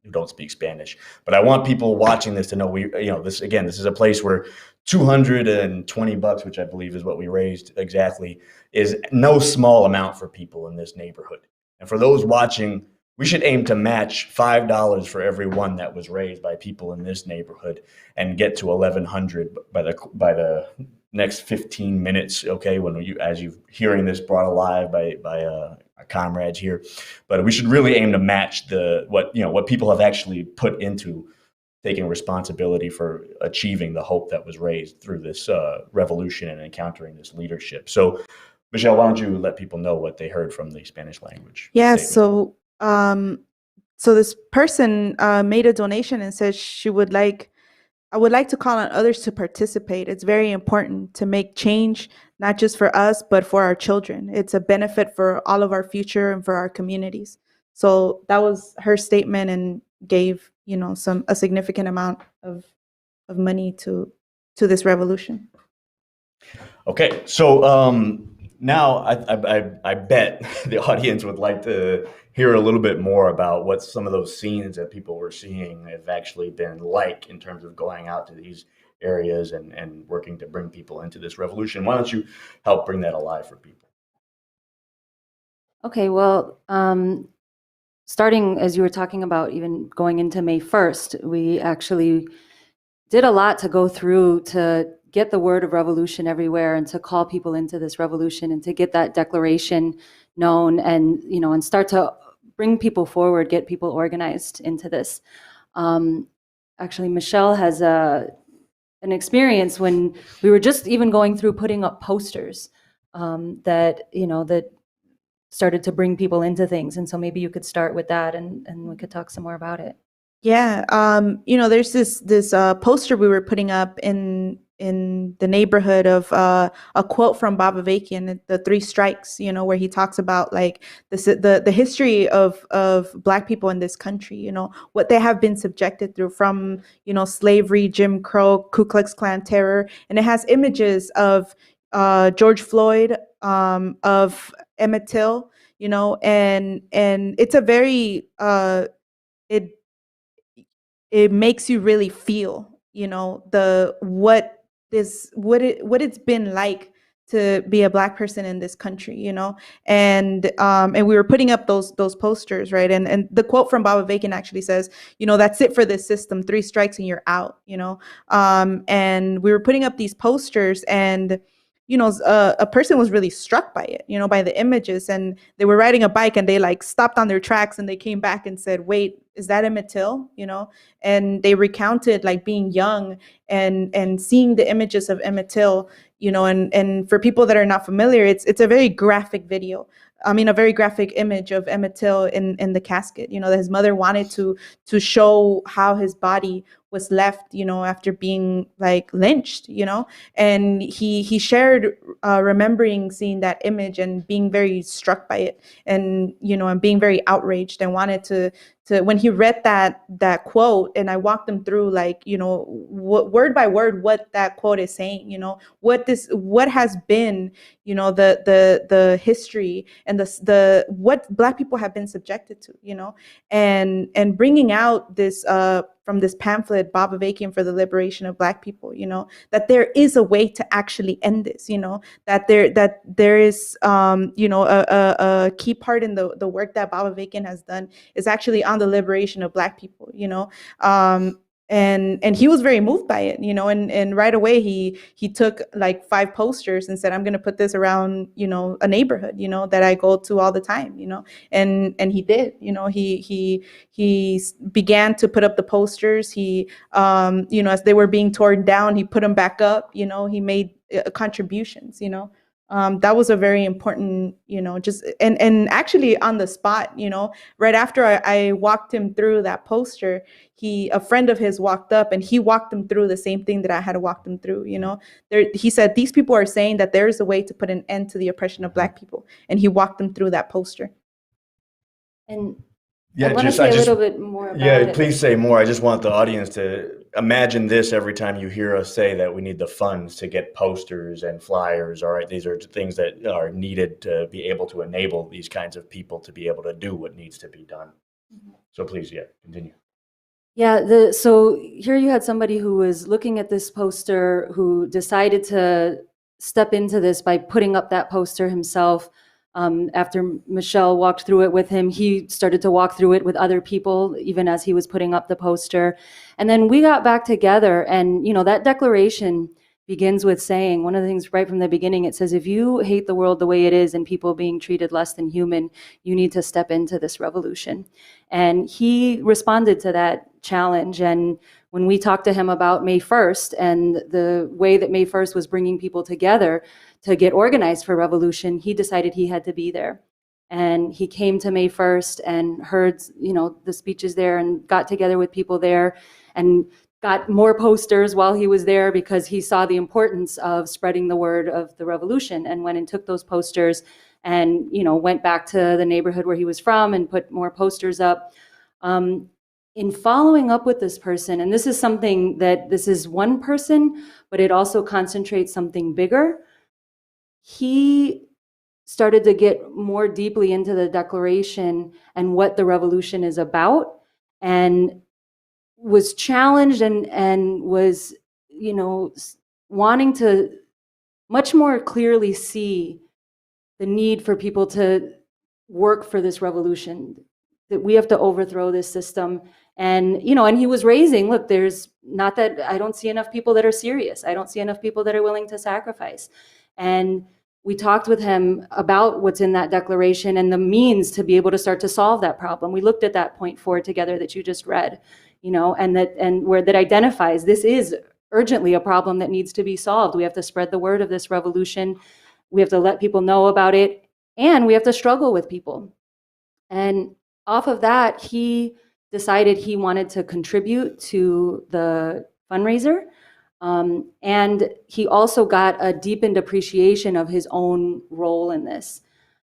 don't speak Spanish. But I want people watching this to know this is a place where $220, which I believe is what we raised exactly, is no small amount for people in this neighborhood. And for those watching, we should aim to match $5 for every one that was raised by people in this neighborhood and get to 1,100 by the next 15 minutes. Okay, as you're hearing this brought alive by our comrades here, but we should really aim to match what people have actually put into taking responsibility for achieving the hope that was raised through this revolution and encountering this leadership. So, Michelle, why don't you let people know what they heard from the Spanish language? Yeah, statement. so this person made a donation and says I would like to call on others to participate. It's very important to make change, not just for us, but for our children. It's a benefit for all of our future and for our communities. So that was her statement, and gave a significant amount of money to this revolution. Okay, so now I bet the audience would like to hear a little bit more about what some of those scenes that people were seeing have actually been like in terms of going out to these areas and working to bring people into this revolution. Why don't you help bring that alive for people? Okay, well, starting as you were talking about, even going into May 1st, we actually did a lot to go through to get the word of revolution everywhere and to call people into this revolution and to get that declaration known and, and start to bring people forward, get people organized into this. Actually, Michelle has an experience when we were just even going through putting up posters that started to bring people into things. And so maybe you could start with that and we could talk some more about it. Yeah, there's this poster we were putting up in the neighborhood of a quote from Bob Avakian, the 3 strikes, where he talks about like the history of Black people in this country, what they have been subjected through from, slavery, Jim Crow, Ku Klux Klan terror. And it has images of George Floyd, of Emmett Till, and it's a very, it makes you really feel, what it's been like to be a Black person in this country, and we were putting up those posters, right? And the quote from Bob Avakian actually says, that's it for this system, 3 strikes and you're out, and we were putting up these posters, and a person was really struck by it, by the images, and they were riding a bike and they like stopped on their tracks and they came back and said, wait, is that Emmett Till? And they recounted like being young and seeing the images of Emmett Till, and for people that are not familiar, it's a very graphic video. A very graphic image of Emmett Till in the casket, that his mother wanted to show how his body was left, after being like lynched, and he shared remembering seeing that image and being very struck by it, and and being very outraged, and wanted to when he read that quote, and I walked him through, like, word by word what that quote is saying, what has been, the history and the what Black people have been subjected to, and bringing out this from this pamphlet, Bob Avakian for the Liberation of Black People, that there is a way to actually end this, that there is, a key part in the work that Bob Avakian has done is actually on the liberation of Black people, and he was very moved by it, and right away he took like 5 posters and said, I'm going to put this around, a neighborhood, that I go to all the time, and he did, he began to put up the posters. He, as they were being torn down, he put them back up, he made contributions, that was a very important, just, and actually on the spot, right after I walked him through that poster, a friend of his walked up and he walked him through the same thing that I had walked him through, he said, these people are saying that there is a way to put an end to the oppression of Black people. And he walked them through that poster. And Yeah, I want to say a little bit more about it. Please say more. I just want the audience to imagine this every time you hear us say that we need the funds to get posters and flyers. All right, these are things that are needed to be able to enable these kinds of people to be able to do what needs to be done. So please, continue. Yeah, so here you had somebody who was looking at this poster, who decided to step into this by putting up that poster himself. After Michelle walked through it with him, he started to walk through it with other people, even as he was putting up the poster. And then we got back together, and that declaration begins with saying, one of the things right from the beginning, it says, if you hate the world the way it is and people being treated less than human, you need to step into this revolution. And he responded to that challenge. And when we talked to him about May 1st and the way that May 1st was bringing people together to get organized for revolution, he decided he had to be there. And he came to May 1st and heard, the speeches there, and got together with people there and got more posters while he was there, because he saw the importance of spreading the word of the revolution, and went and took those posters and, went back to the neighborhood where he was from and put more posters up. In following up with this person, and this is something that this is one person, but it also concentrates something bigger. He started to get more deeply into the declaration and what the revolution is about, and was challenged and was, wanting to much more clearly see the need for people to work for this revolution, that we have to overthrow this system. And, and he was raising, look, there's not that I don't see enough people that are serious. I don't see enough people that are willing to sacrifice. And we talked with him about what's in that declaration and the means to be able to start to solve that problem. We looked at that point 4 together that you just read, and where that identifies this is urgently a problem that needs to be solved. We have to spread the word of this revolution. We have to let people know about it, and we have to struggle with people. And off of that, he decided he wanted to contribute to the fundraiser. And he also got a deepened appreciation of his own role in this.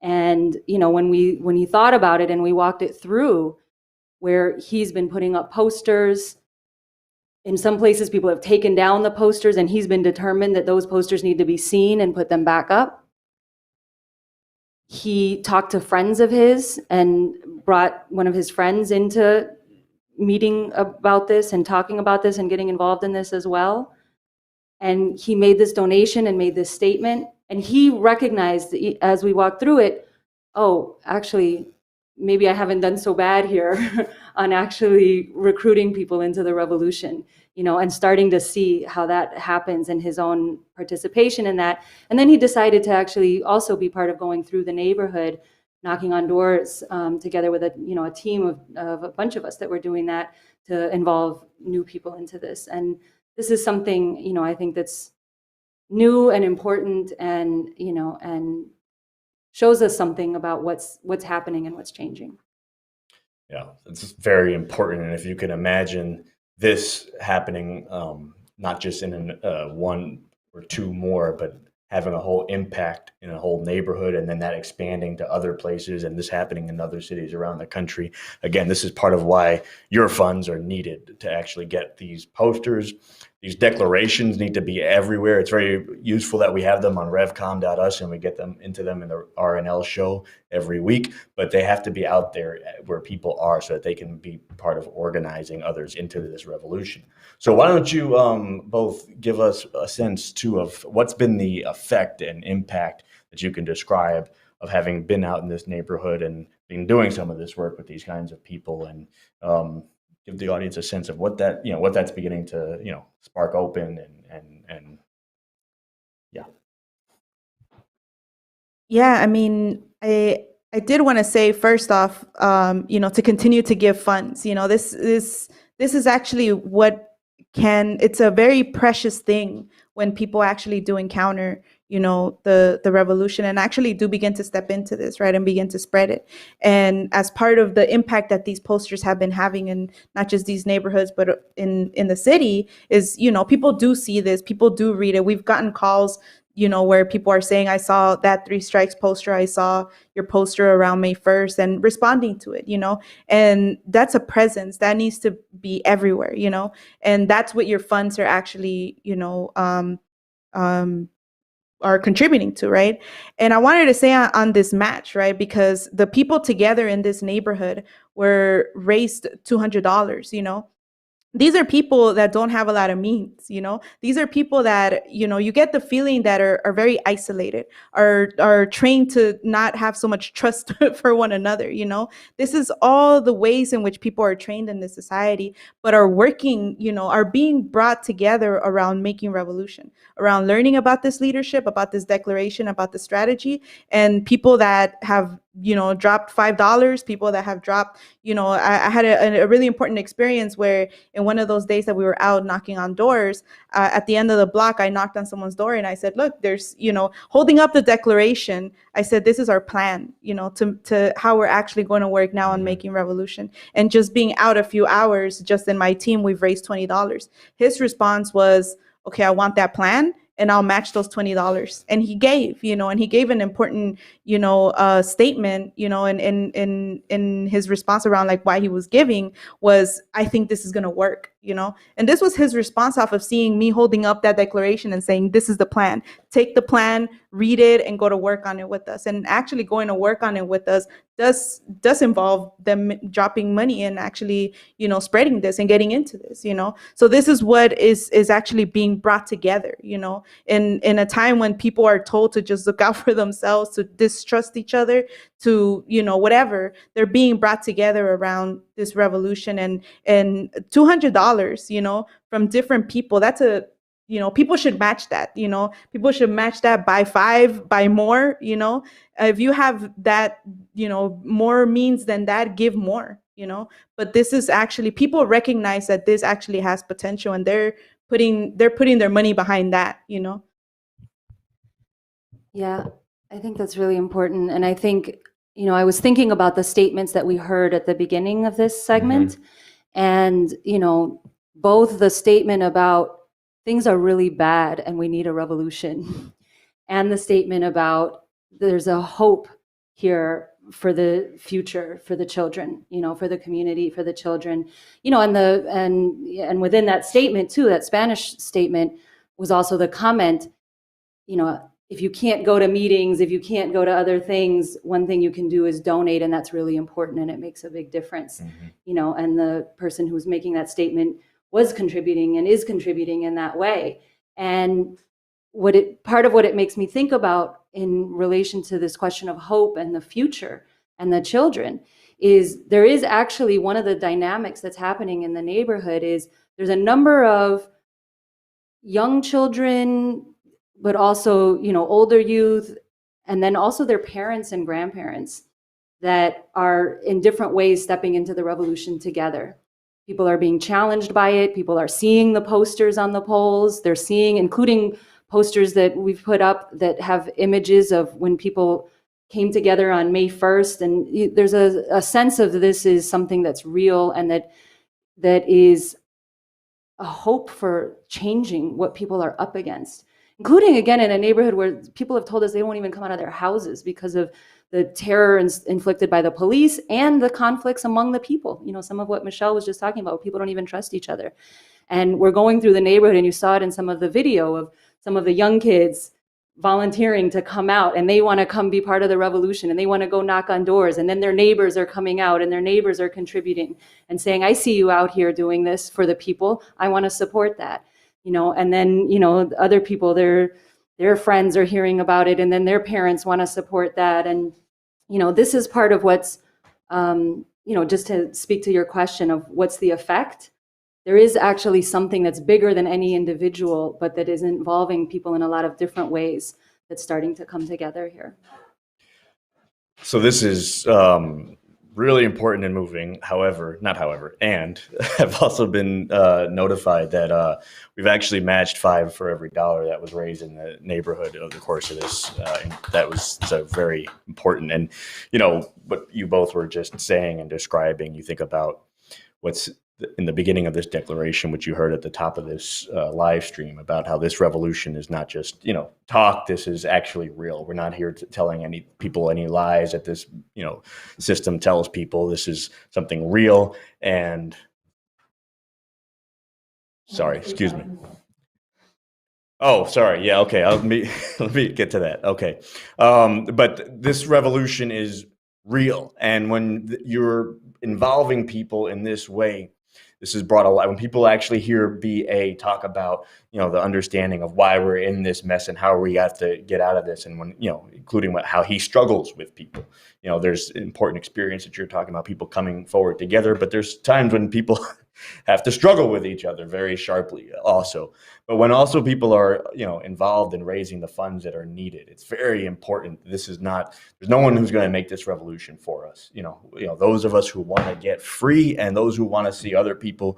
And, when he thought about it and we walked it through, where he's been putting up posters, in some places people have taken down the posters, and he's been determined that those posters need to be seen and put them back up. He talked to friends of his and brought one of his friends into meeting about this and talking about this and getting involved in this as well. And he made this donation and made this statement. And he recognized as we walked through it, oh, actually, maybe I haven't done so bad here on actually recruiting people into the revolution, and starting to see how that happens in his own participation in that. And then he decided to actually also be part of going through the neighborhood, knocking on doors together with a team of a bunch of us that were doing that to involve new people into this. And this is something, I think that's new and important, and, and shows us something about what's happening and what's changing. Yeah, it's very important. And if you can imagine this happening, not just in one or two more, but having a whole impact in a whole neighborhood, and then that expanding to other places, and this happening in other cities around the country. Again, this is part of why your funds are needed to actually get these posters. These declarations need to be everywhere. It's very useful that we have them on revcom.us and we get them into them in the RNL show every week, but they have to be out there where people are so that they can be part of organizing others into this revolution. So why don't you both give us a sense too of what's been the effect and impact that you can describe of having been out in this neighborhood and been doing some of this work with these kinds of people, and give the audience a sense of what that, what that's beginning to, spark open and yeah. Yeah, I mean, I did want to say first off, to continue to give funds. This is actually it's a very precious thing when people actually do encounter, the revolution and actually do begin to step into this, right, and begin to spread it. And as part of the impact that these posters have been having in not just these neighborhoods, but in the city is, people do see this, people do read it. We've gotten calls, where people are saying, I saw that 3 strikes poster, I saw your poster around May 1st, and responding to it, and that's a presence that needs to be everywhere, and that's what your funds are actually, are contributing to, right? And I wanted to say on this match, right, because the people together in this neighborhood were raised $200, these are people that don't have a lot of means, these are people that, you get the feeling that are very isolated, are trained to not have so much trust for one another. This is all the ways in which people are trained in this society, but are working, are being brought together around making revolution, around learning about this leadership, about this declaration, about the strategy. And people that have, dropped $5, people that have dropped, I had a really important experience where in one of those days that we were out knocking on doors, at the end of the block, I knocked on someone's door and I said, look, there's, holding up the declaration, I said, this is our plan, to how we're actually going to work now on making revolution. And just being out a few hours, just in my team, we've raised $20. His response was, okay, I want that plan and I'll match those $20. And he gave, and he gave an important, statement, in his response around like why he was giving was, I think this is going to work, and this was his response off of seeing me holding up that declaration and saying, this is the plan, take the plan, read it, and go to work on it with us. And actually going to work on it with us does involve them dropping money and actually, spreading this and getting into this, so this is what is actually being brought together, in a time when people are told to just look out for themselves, to distrust each other, to, whatever, they're being brought together around this revolution. And $200, from different people, that's a, people should match that, people should match that by 5, by more, if you have that, more means than that, give more, but this is actually, people recognize that this actually has potential and they're putting their money behind that, Yeah, I think that's really important. And I think, I was thinking about the statements that we heard at the beginning of this segment. And, both the statement about things are really bad and we need a revolution, and the statement about there's a hope here for the future, for the children, for the community, for the children, and within that statement too, that Spanish statement was also the comment, if you can't go to meetings, if you can't go to other things, one thing you can do is donate, and that's really important, and it makes a big difference. And the person who was making that statement was contributing and is contributing in that way. And part of what it makes me think about in relation to this question of hope and the future and the children is there is actually one of the dynamics that's happening in the neighborhood is there's a number of young children, but also, older youth, and then also their parents and grandparents that are in different ways stepping into the revolution together. People are being challenged by it. People are seeing the posters on the poles. They're seeing, including posters that we've put up that have images of when people came together on May 1st. And there's a sense of this is something that's real and that is a hope for changing what people are up against, including, again, in a neighborhood where people have told us they won't even come out of their houses because of the terror inflicted by the police and the conflicts among the people. You know, some of what Michelle was just talking about, people don't even trust each other. And we're going through the neighborhood, and you saw it in some of the video of some of the young kids volunteering to come out, and they want to come be part of the revolution, and they want to go knock on doors, and then their neighbors are coming out, and their neighbors are contributing and saying, I see you out here doing this for the people, I want to support that. You know, and then, you know, other people, their friends are hearing about it, and then their parents want to support that. And, you know, this is part of what's, you know, just to speak to your question of what's the effect, there is actually something that's bigger than any individual, but that is involving people in a lot of different ways that's starting to come together here. So this is really important and moving. And I've also been notified that we've actually matched $5 for every dollar that was raised in the neighborhood over the course of this. That was so very important. And, you know, what you both were just saying and describing, you think about what's in the beginning of this declaration, which you heard at the top of this live stream, about how this revolution is not just, you know, talk. This is actually real. We're not here telling any people any lies that this, you know, system tells people. This is something real. And sorry, excuse me. Oh, sorry. Yeah. Okay. Let me get to that. Okay. But this revolution is real. And when you're involving people in this way, this has brought a lot. When people actually hear BA talk about, you know, the understanding of why we're in this mess and how we have to get out of this, and when, you know, including how he struggles with people, you know, there's important experience that you're talking about, people coming forward together, but there's times when people have to struggle with each other very sharply also. But when also people are, you know, involved in raising the funds that are needed, it's very important. This is not, there's no one who's going to make this revolution for us. You know, those of us who want to get free and those who want to see other people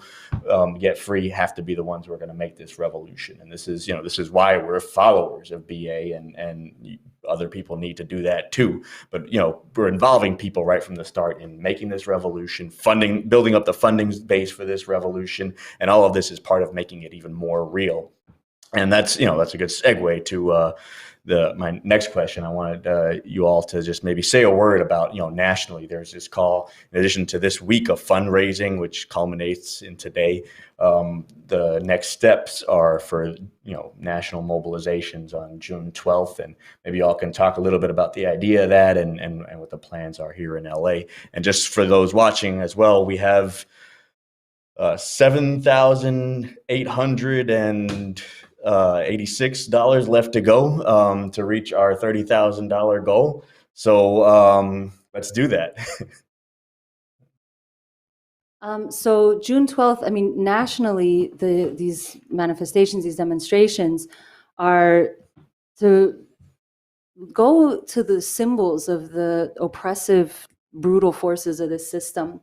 get free have to be the ones who are going to make this revolution. And this is, you know, this is why we're followers of BA, and other people need to do that too. But, you know, we're involving people right from the start in making this revolution, funding, building up the funding base for this revolution. And all of this is part of making it even more real. And that's, you know, that's a good segue to my next question. I wanted you all to just maybe say a word about, you know, nationally, there's this call, in addition to this week of fundraising, which culminates in today. The next steps are for, you know, national mobilizations on June 12th. And maybe y'all can talk a little bit about the idea of that and what the plans are here in LA. And just for those watching as well, we have $7,886 left to go to reach our $30,000 goal. So let's do that. So June 12th, I mean, nationally, these manifestations, these demonstrations are to go to the symbols of the oppressive, brutal forces of this system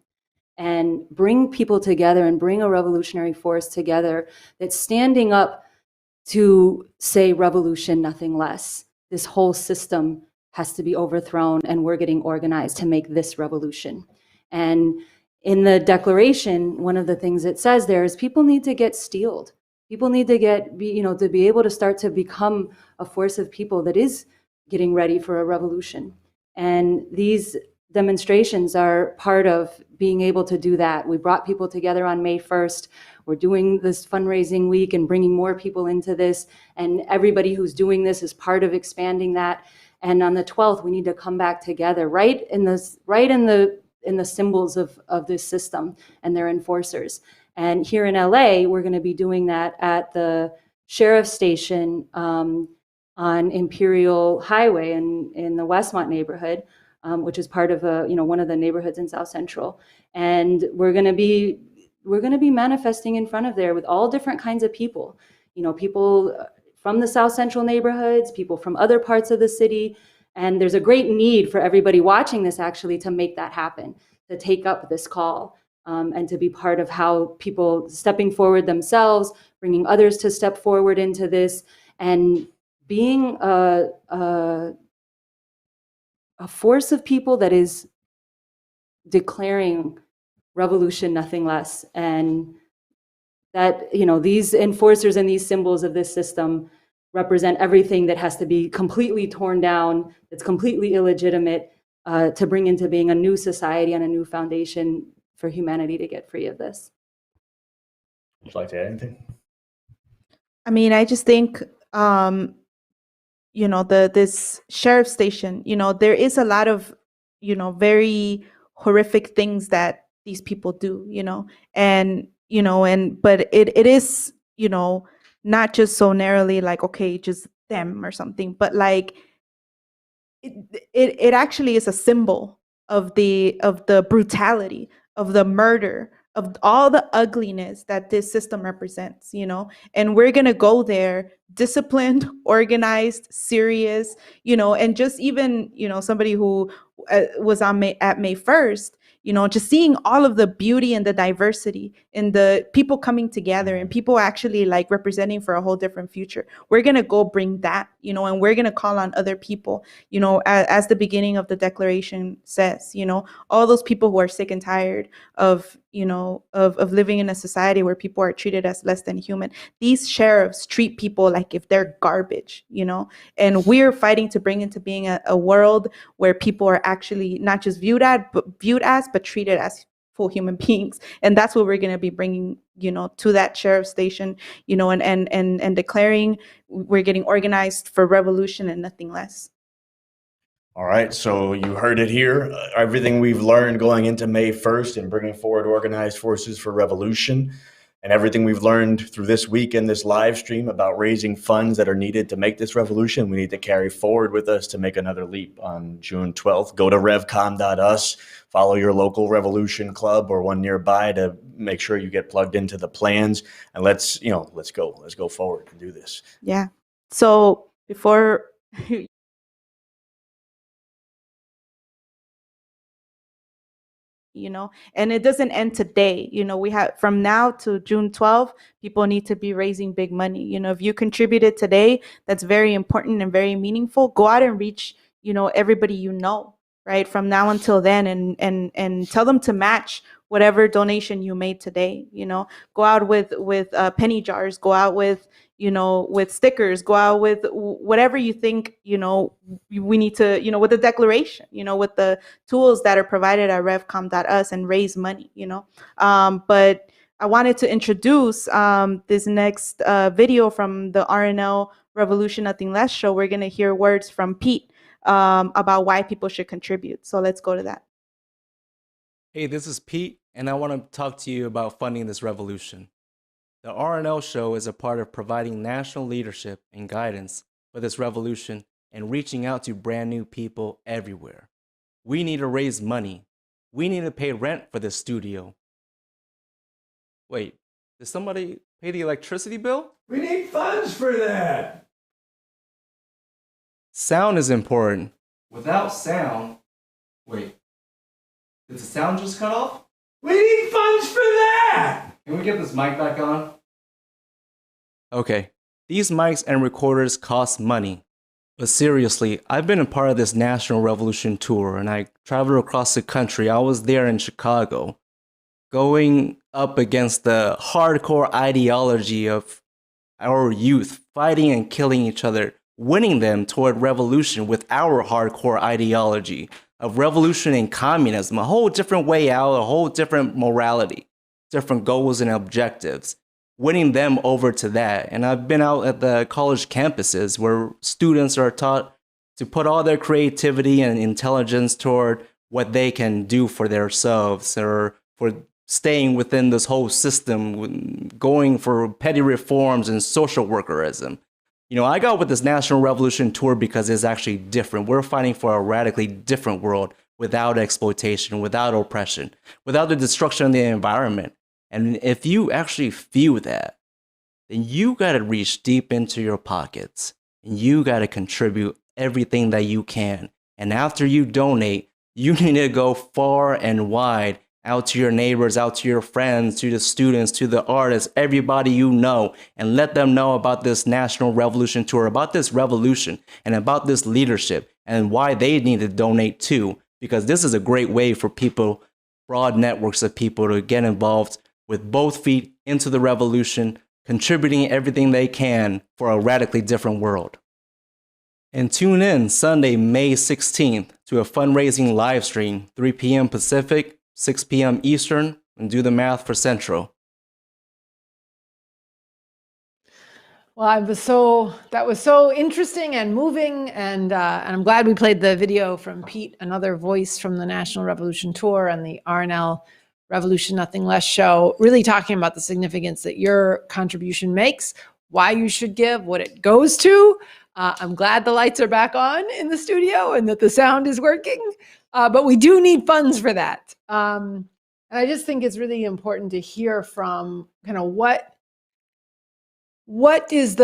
and bring people together and bring a revolutionary force together that's standing up to say revolution, nothing less. This whole system has to be overthrown, and we're getting organized to make this revolution. And in the declaration, one of the things it says there is people need to get steeled. People need to to be able to start to become a force of people that is getting ready for a revolution. And these demonstrations are part of being able to do that. We brought people together on May 1st. We're doing this fundraising week and bringing more people into this. And everybody who's doing this is part of expanding that. And on the 12th, we need to come back together right in the symbols of this system and their enforcers. And here in LA, we're going to be doing that at the sheriff's station on Imperial Highway in the Westmont neighborhood, which is part of one of the neighborhoods in South Central. And we're going to be manifesting in front of there with all different kinds of people. You know, people from the South Central neighborhoods, people from other parts of the city. And there's a great need for everybody watching this actually to make that happen, to take up this call, and to be part of how people stepping forward themselves, bringing others to step forward into this, and being a force of people that is declaring revolution, nothing less, and that, these enforcers and these symbols of this system represent everything that has to be completely torn down, that's completely illegitimate, to bring into being a new society and a new foundation for humanity to get free of this. Would you like to add anything? I mean, I just think, this sheriff station, there is a lot of, very horrific things that these people do, but it is, not just so narrowly like, okay, just them or something, but like it actually is a symbol of the brutality, of the murder, of all the ugliness that this system represents, and we're going to go there disciplined, organized, serious, and just even, somebody who was at May 1st, just seeing all of the beauty and the diversity and the people coming together and people actually like representing for a whole different future. We're going to go bring that, and we're going to call on other people, as the beginning of the declaration says, all those people who are sick and tired of, of living in a society where people are treated as less than human. These sheriffs treat people like if they're garbage, and we're fighting to bring into being a world where people are actually not just viewed as, but treated as full human beings. And that's what we're going to be bringing, to that sheriff station, and declaring we're getting organized for revolution and nothing less. All right, so you heard it here. Everything we've learned going into May 1st and bringing forward organized forces for revolution, and everything we've learned through this week in this live stream about raising funds that are needed to make this revolution, we need to carry forward with us to make another leap on June 12th. Go to revcom.us, follow your local revolution club or one nearby to make sure you get plugged into the plans, and let's go forward and do this. Yeah. So before and it doesn't end today. We have from now to June 12th, people need to be raising big money. If you contributed today, that's very important and very meaningful. Go out and reach, everybody, right? From now until then, and tell them to match whatever donation you made today. Go out with penny jars, go out with with stickers, go out with whatever you think, we need to, with the declaration, with the tools that are provided at revcom.us, and raise money, but I wanted to introduce this next video from the RNL Revolution Nothing Less show. We're going to hear words from Pete about why people should contribute. So let's go to that. Hey, this is Pete, and I want to talk to you about funding this revolution. The RNL show is a part of providing national leadership and guidance for this revolution and reaching out to brand new people everywhere. We need to raise money. We need to pay rent for this studio. Wait, did somebody pay the electricity bill? We need funds for that. Sound is important. Without sound, wait, did the sound just cut off? We need funds for that. Can we get this mic back on? Okay, these mics and recorders cost money. But seriously, I've been a part of this National Revolution tour, and I traveled across the country. I was there in Chicago, going up against the hardcore ideology of our youth, fighting and killing each other, winning them toward revolution with our hardcore ideology of revolution and communism, a whole different way out, a whole different morality, different goals and objectives, winning them over to that. And I've been out at the college campuses where students are taught to put all their creativity and intelligence toward what they can do for themselves, or for staying within this whole system, going for petty reforms and social workerism. I got with this National Revolution tour because it's actually different. We're fighting for a radically different world without exploitation, without oppression, without the destruction of the environment. And if you actually feel that, then you got to reach deep into your pockets and you got to contribute everything that you can. And after you donate, you need to go far and wide, out to your neighbors, out to your friends, to the students, to the artists, everybody you know, and let them know about this National Revolution tour, about this revolution, and about this leadership, and why they need to donate too, because this is a great way for people, broad networks of people, to get involved with both feet into the revolution, contributing everything they can for a radically different world. And tune in Sunday, May 16th to a fundraising live stream, 3 p.m. Pacific, 6 p.m. Eastern, and do the math for Central. Well, that was so interesting and moving, and I'm glad we played the video from Pete, another voice from the National Revolution Tour and the RNL Revolution Nothing Less show, really talking about the significance that your contribution makes, why you should give, what it goes to. I'm glad the lights are back on in the studio and that the sound is working, but we do need funds for that. And I just think it's really important to hear from kind of what is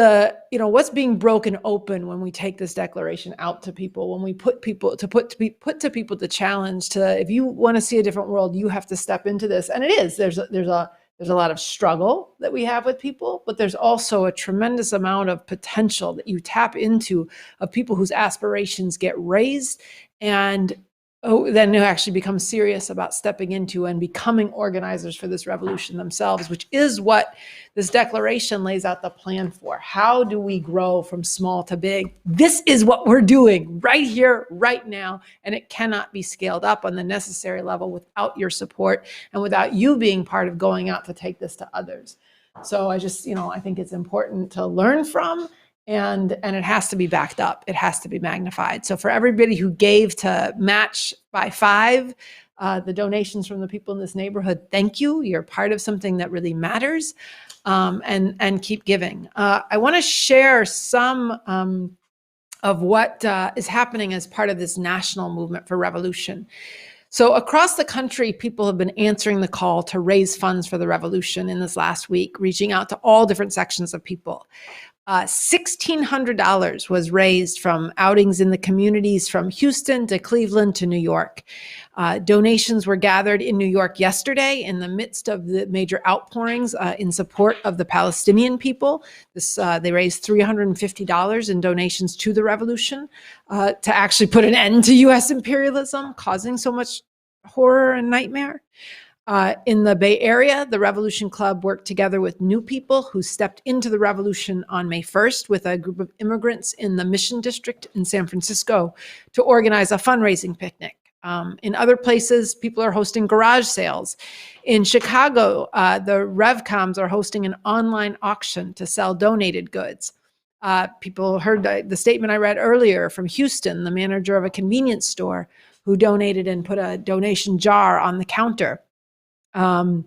what's being broken open when we take this declaration out to people, when we put to people the challenge to, if you want to see a different world, you have to step into this. And it is, there's a lot of struggle that we have with people, but there's also a tremendous amount of potential that you tap into of people whose aspirations get raised and then who actually become serious about stepping into and becoming organizers for this revolution themselves, which is what this declaration lays out the plan for. How do we grow from small to big? This is what we're doing right here, right now, and it cannot be scaled up on the necessary level without your support and without you being part of going out to take this to others. So I just, I think it's important to learn from, and it has to be backed up. It has to be magnified. So for everybody who gave to match by 5 the donations from the people in this neighborhood, thank you. You're part of something that really matters, and keep giving. I want to share some of what is happening as part of this national movement for revolution. So across the country, people have been answering the call to raise funds for the revolution in this last week, reaching out to all different sections of people. $1,600 was raised from outings in the communities from Houston to Cleveland to New York. Donations were gathered in New York yesterday in the midst of the major outpourings in support of the Palestinian people. They raised $350 in donations to the revolution to actually put an end to U.S. imperialism, causing so much horror and nightmare. In the Bay Area, the Revolution Club worked together with new people who stepped into the revolution on May 1st with a group of immigrants in the Mission District in San Francisco to organize a fundraising picnic. In other places, people are hosting garage sales. In Chicago, the Revcoms are hosting an online auction to sell donated goods. People heard the statement I read earlier from Houston, the manager of a convenience store who donated and put a donation jar on the counter. In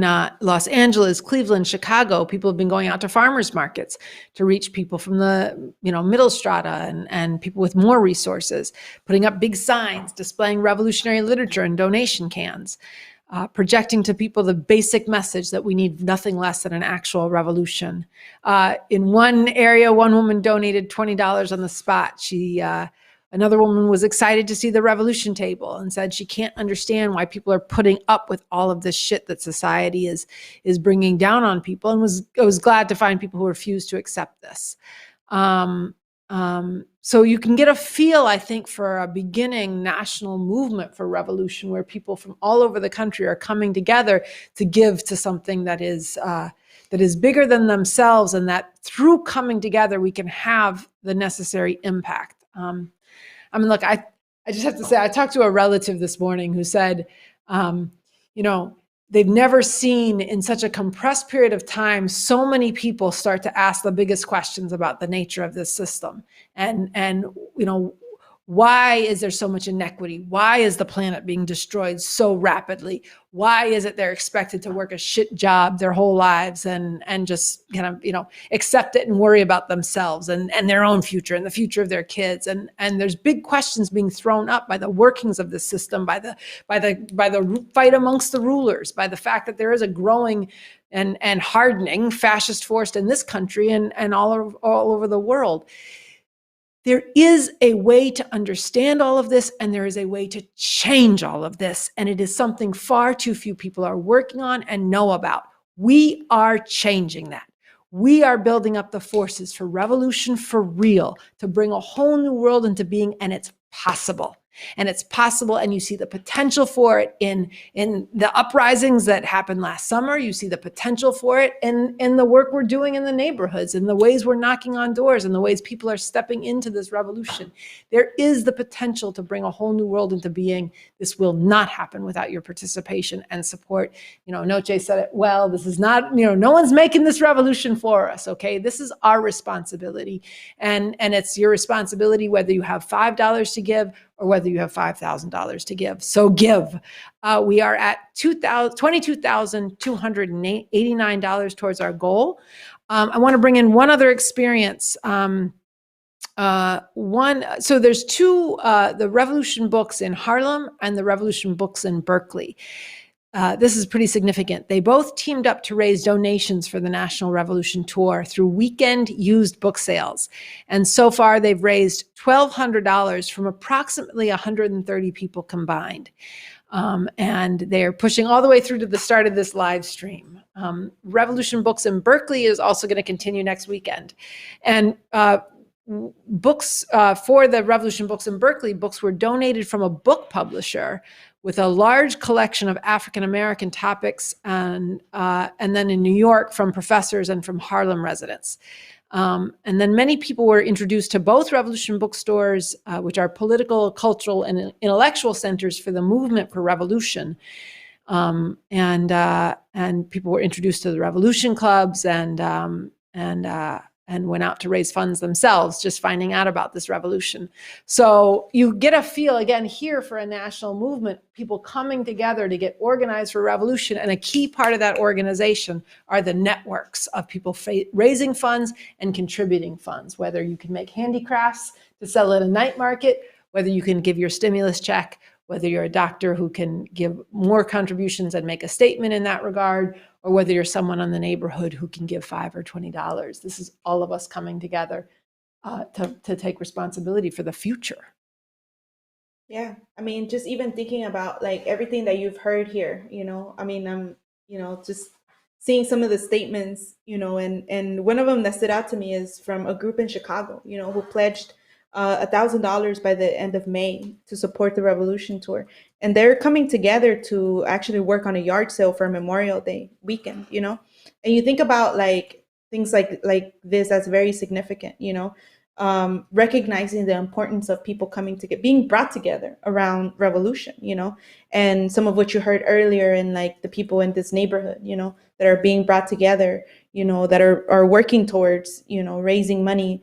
Los Angeles, Cleveland, Chicago, people have been going out to farmers markets to reach people from the middle strata and people with more resources, putting up big signs, displaying revolutionary literature and donation cans, projecting to people the basic message that we need nothing less than an actual revolution. In one area, one woman donated $20 on the spot. Another woman was excited to see the revolution table and said she can't understand why people are putting up with all of this shit that society is bringing down on people, and was glad to find people who refuse to accept this. So you can get a feel, I think, for a beginning national movement for revolution where people from all over the country are coming together to give to something that is bigger than themselves, and that through coming together, we can have the necessary impact. Look, I just have to say, I talked to a relative this morning who said, they've never seen in such a compressed period of time so many people start to ask the biggest questions about the nature of this system. And why is there so much inequity? Why is the planet being destroyed so rapidly? Why is it they're expected to work a shit job their whole lives and just kind of, accept it and worry about themselves and their own future and the future of their kids? And there's big questions being thrown up by the workings of the system, by the fight amongst the rulers, by the fact that there is a growing and hardening fascist force in this country and all over the world. There is a way to understand all of this, and there is a way to change all of this. And it is something far too few people are working on and know about. We are changing that. We are building up the forces for revolution for real, to bring a whole new world into being, and it's possible. And it's possible, and you see the potential for it in the uprisings that happened last summer. You see the potential for it in the work we're doing in the neighborhoods, in the ways we're knocking on doors, and the ways people are stepping into this revolution. There is the potential to bring a whole new world into being. This will not happen without your participation and support. Noche said it well. This is not, no one's making this revolution for us, okay? This is our responsibility. And it's your responsibility whether you have $5 to give or whether you have $5,000 to give. So give. We are at $22,289 towards our goal. I want to bring in one other experience. So there's two, the Revolution books in Harlem and the Revolution books in Berkeley. This is pretty significant. They both teamed up to raise donations for the National Revolution Tour through weekend used book sales. And so far, they've raised $1,200 from approximately 130 people combined. And they're pushing all the way through to the start of this live stream. Revolution Books in Berkeley is also going to continue next weekend. And books for the Revolution Books in Berkeley, books were donated from a book publisher with a large collection of African-American topics, and then in New York from professors and from Harlem residents. And then many people were introduced to both Revolution bookstores, which are political, cultural, and intellectual centers for the movement for revolution. And people were introduced to the revolution clubs and went out to raise funds themselves, just finding out about this revolution. So you get a feel, again, here for a national movement, people coming together to get organized for revolution. And a key part of that organization are the networks of people raising funds and contributing funds, whether you can make handicrafts to sell at a night market, whether you can give your stimulus check, whether you're a doctor who can give more contributions and make a statement in that regard, or whether you're someone in the neighborhood who can give $5 or $20. This is all of us coming together to take responsibility for the future. Yeah, I mean, just even thinking about like everything that you've heard here, just seeing some of the statements, and one of them that stood out to me is from a group in Chicago, who pledged $1,000 by the end of May to support the Revolution Tour. And they're coming together to actually work on a yard sale for Memorial Day weekend, and you think about like things like this as very significant, recognizing the importance of people coming together, being brought together around revolution, and some of what you heard earlier in like the people in this neighborhood, that are being brought together, that are working towards, raising money,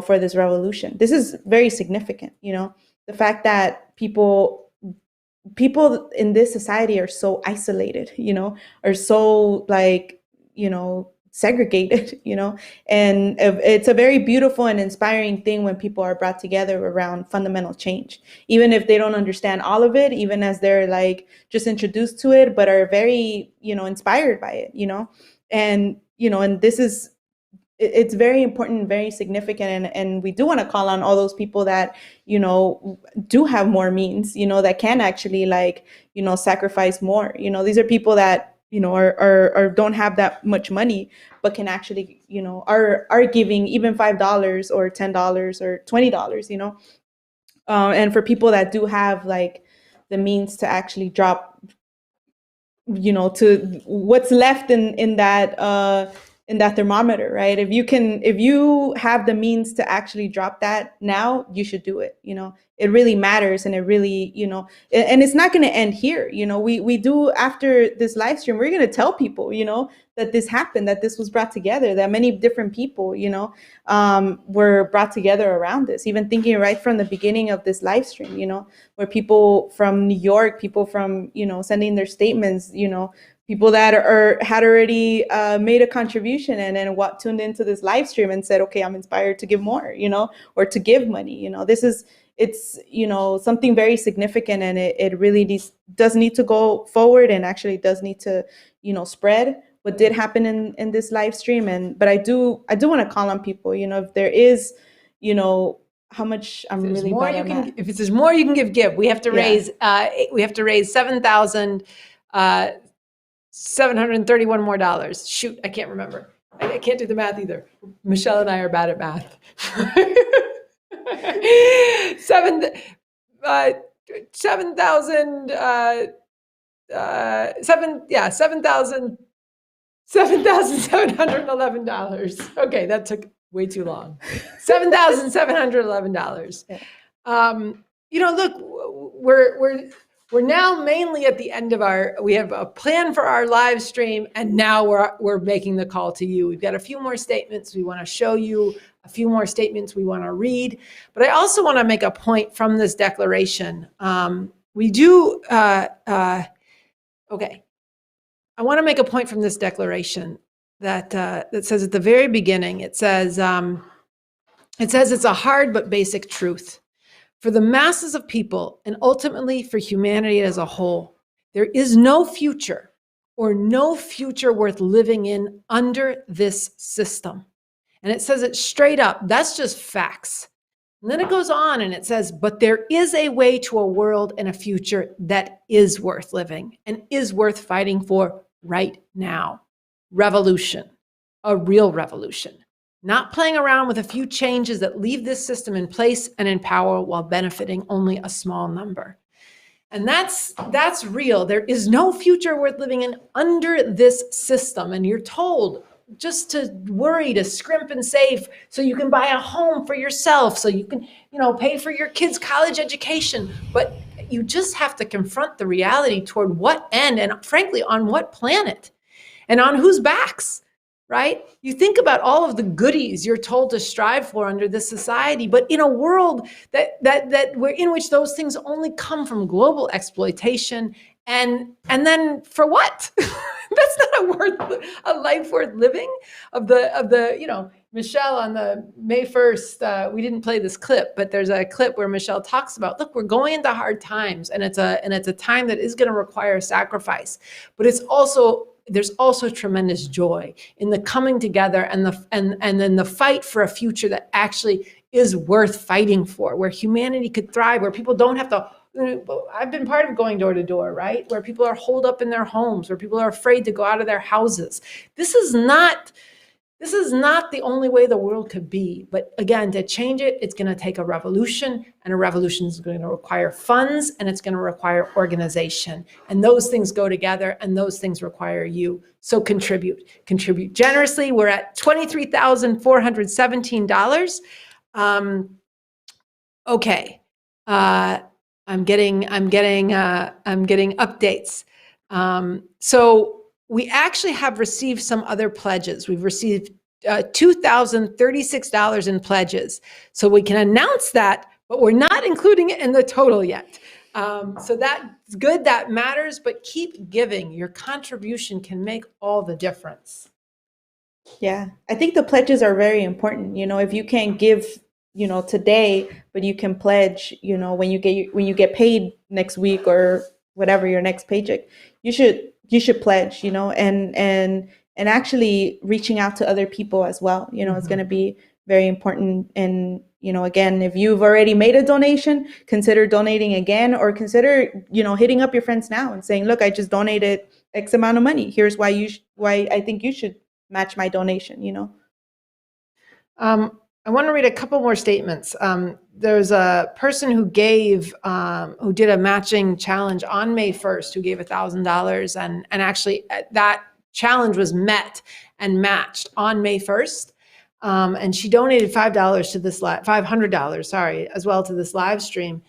for this revolution. This is very significant, the fact that people in this society are so isolated, are so like, segregated, and it's a very beautiful and inspiring thing when people are brought together around fundamental change, even if they don't understand all of it, even as they're like just introduced to it, but are very, inspired by it, and, and this is, it's very important, very significant. And we do want to call on all those people that, do have more means, that can actually like, sacrifice more. These are people that, are don't have that much money, but can actually, are giving even $5 or $10 or $20, and for people that do have like the means to actually drop, to what's left in that thermometer, right? If you have the means to actually drop that now, you should do it. It really matters, and it really, and it's not going to end here. We do, after this live stream, we're going to tell people, that this happened, that this was brought together, that many different people, were brought together around this. Even thinking right from the beginning of this live stream, where people from New York, people from, sending their statements, people that had already made a contribution and then tuned into this live stream and said, okay, I'm inspired to give more, or to give money. It's something very significant, and it really does need to go forward, and actually does need to, spread what did happen in this live stream. But I do want to call on people, if there is, how much I'm really bad on that. If there's more you can give. We have to raise $731 more dollars. Shoot, I can't remember. I can't do the math either. Michelle and I are bad at math. 7,000 $7,711. Okay, that took way too long. $7,711. Look, we're now mainly at the end of we have a plan for our live stream, and now we're making the call to you. We've got a few more statements we want to show you, a few more statements we want to read, but I also want to make a point from this declaration. I want to make a point from this declaration that says at the very beginning, it says it's a hard but basic truth. For the masses of people and ultimately for humanity as a whole, there is no future or no future worth living in under this system. And it says it straight up. That's just facts. And then it goes on and it says, but there is a way to a world and a future that is worth living and is worth fighting for right now. Revolution, a real revolution. Not playing around with a few changes that leave this system in place and in power while benefiting only a small number. And that's real. There is no future worth living in under this system. And you're told just to worry, to scrimp and save so you can buy a home for yourself, so you can, pay for your kids' college education. But you just have to confront the reality toward what end and frankly, on what planet and on whose backs. Right? You think about all of the goodies you're told to strive for under this society, but in a world that we're in which those things only come from global exploitation, and then for what? That's not a life worth living. Michelle on the May 1st, we didn't play this clip, but there's a clip where Michelle talks about, look, we're going into hard times, and it's a time that is going to require sacrifice, but there's also tremendous joy in the coming together and then the fight for a future that actually is worth fighting for, where humanity could thrive, where people don't have to. I've been part of going door to door, right? Where people are holed up in their homes, where people are afraid to go out of their houses. This is not the only way the world could be. But again, to change it, it's going to take a revolution, and a revolution is going to require funds, and it's going to require organization. And those things go together, and those things require you. So contribute generously. We're at $23,417. Okay. I'm getting updates. So we actually have received some other pledges. We've received $2,036 in pledges. So we can announce that, but we're not including it in the total yet. So that's good, that matters, but keep giving. Your contribution can make all the difference. Yeah, I think the pledges are very important. If you can't give, today, but you can pledge, when you get paid next week or whatever, your next paycheck, you should pledge, and actually reaching out to other people as well. It's going to be very important. And, again, if you've already made a donation, consider donating again, or consider, hitting up your friends now and saying, look, I just donated X amount of money. Here's why I think you should match my donation, I want to read a couple more statements. There's a person who did a matching challenge on May 1st, who gave $1,000, and actually that challenge was met and matched on May 1st. And she donated $500 to this $500, as well, to this live stream.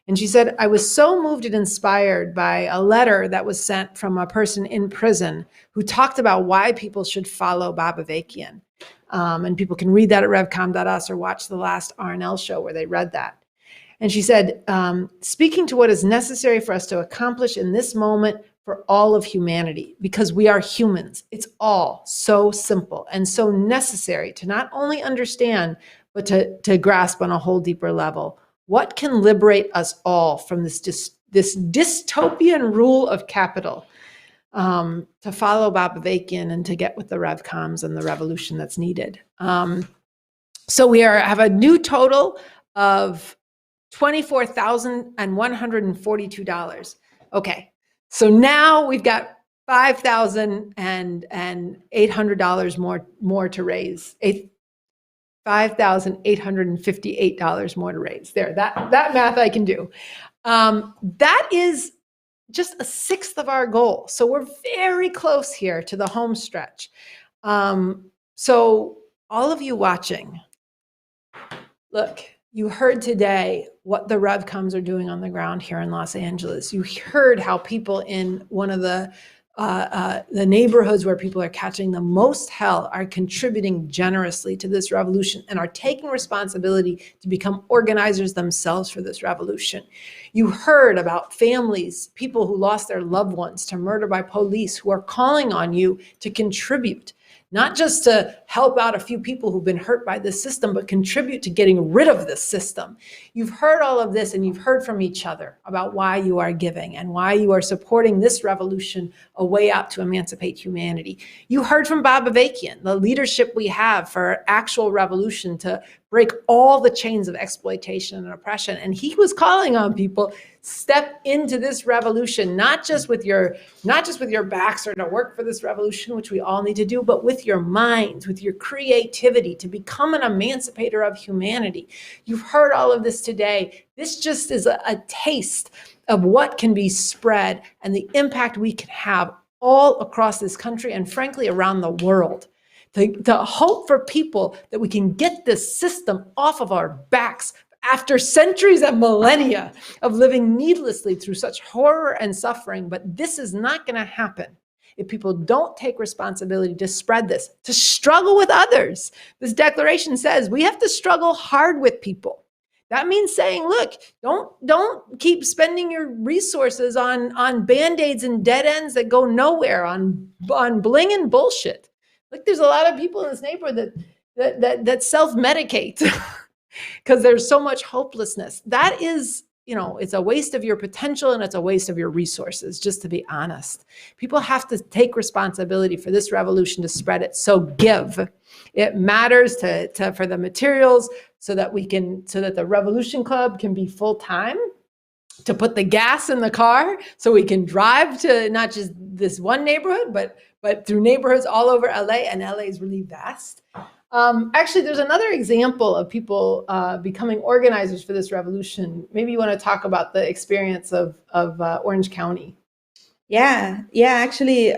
And she said, I was so moved and inspired by a letter that was sent from a person in prison who talked about why people should follow Baba Vakian. And people can read that at revcom.us or watch the last RNL show where they read that. And she said, speaking to what is necessary for us to accomplish in this moment for all of humanity, because we are humans. It's all so simple and so necessary to not only understand, but to grasp on a whole deeper level. What can liberate us all from this dystopian rule of capital? To follow Baba Vakian and to get with the Revcoms and the revolution that's needed. So we have a new total of $24,142. Okay, so now we've got $5,800 more to raise. $5,858 more to raise. There, that math I can do. That is just a sixth of our goal. So we're very close here to the home stretch. So all of you watching, look, you heard today what the Revcoms are doing on the ground here in Los Angeles. You heard how people in one of the neighborhoods where people are catching the most hell are contributing generously to this revolution and are taking responsibility to become organizers themselves for this revolution. You heard about families, people who lost their loved ones to murder by police, who are calling on you to contribute, not just to help out a few people who've been hurt by this system, but contribute to getting rid of this system. You've heard all of this, and you've heard from each other about why you are giving and why you are supporting this revolution, a way out to emancipate humanity. You heard from Bob Avakian, the leadership we have for actual revolution to break all the chains of exploitation and oppression. And he was calling on people, step into this revolution, not just with your backs or to work for this revolution, which we all need to do, but with your minds, with your creativity, to become an emancipator of humanity. You've heard all of this today. This just is a taste of what can be spread and the impact we can have all across this country and frankly around the world. To hope for people that we can get this system off of our backs after centuries and millennia of living needlessly through such horror and suffering. But this is not going to happen if people don't take responsibility to spread this, to struggle with others. This declaration says we have to struggle hard with people. That means saying, look, don't keep spending your resources on Band-Aids and dead ends that go nowhere, on bling and bullshit. Like, there's a lot of people in this neighborhood that self-medicate because there's so much hopelessness. That is, it's a waste of your potential and it's a waste of your resources, just to be honest. People have to take responsibility for this revolution to spread it. So give. It matters for the materials so that the Revolution Club can be full-time, to put the gas in the car so we can drive to not just this one neighborhood, but through neighborhoods all over LA, and LA is really vast. Actually, there's another example of people becoming organizers for this revolution. Maybe you want to talk about the experience of Orange County. Yeah. Actually,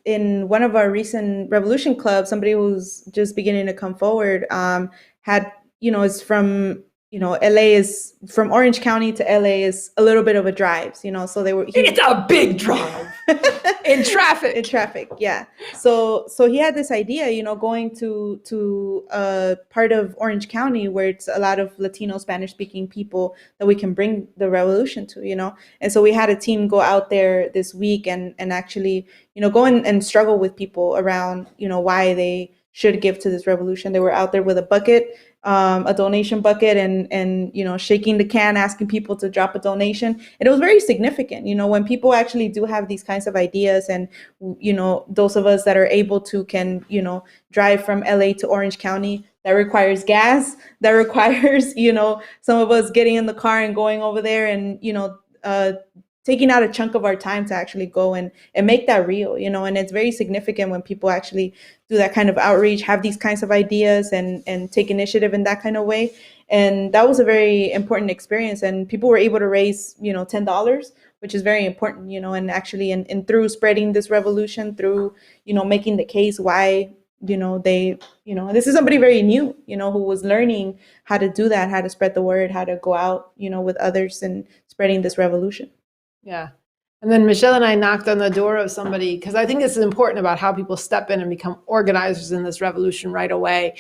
in one of our recent revolution clubs, somebody who's just beginning to come forward had, is from, LA is from Orange County to LA is a little bit of a drive, so it's a big drive in traffic. In traffic, yeah. So he had this idea, going to a part of Orange County where it's a lot of Latino, Spanish-speaking people that we can bring the revolution to, And so we had a team go out there this week and actually, go and struggle with people around, why they should give to this revolution. They were out there with a bucket, a donation bucket, and shaking the can, asking people to drop a donation. And it was very significant, when people actually do have these kinds of ideas, and those of us that are able to can drive from LA to Orange County. That requires gas. That requires some of us getting in the car and going over there, and taking out a chunk of our time to actually go and make that real, and it's very significant when people actually do that kind of outreach, have these kinds of ideas, and take initiative in that kind of way. And that was a very important experience, and people were able to raise, $10, which is very important, and actually, and through spreading this revolution, through, making the case why, this is somebody very new, who was learning how to do that, how to spread the word, how to go out, with others and spreading this revolution. Yeah. And then Michelle and I knocked on the door of somebody, because I think this is important about how people step in and become organizers in this revolution right away.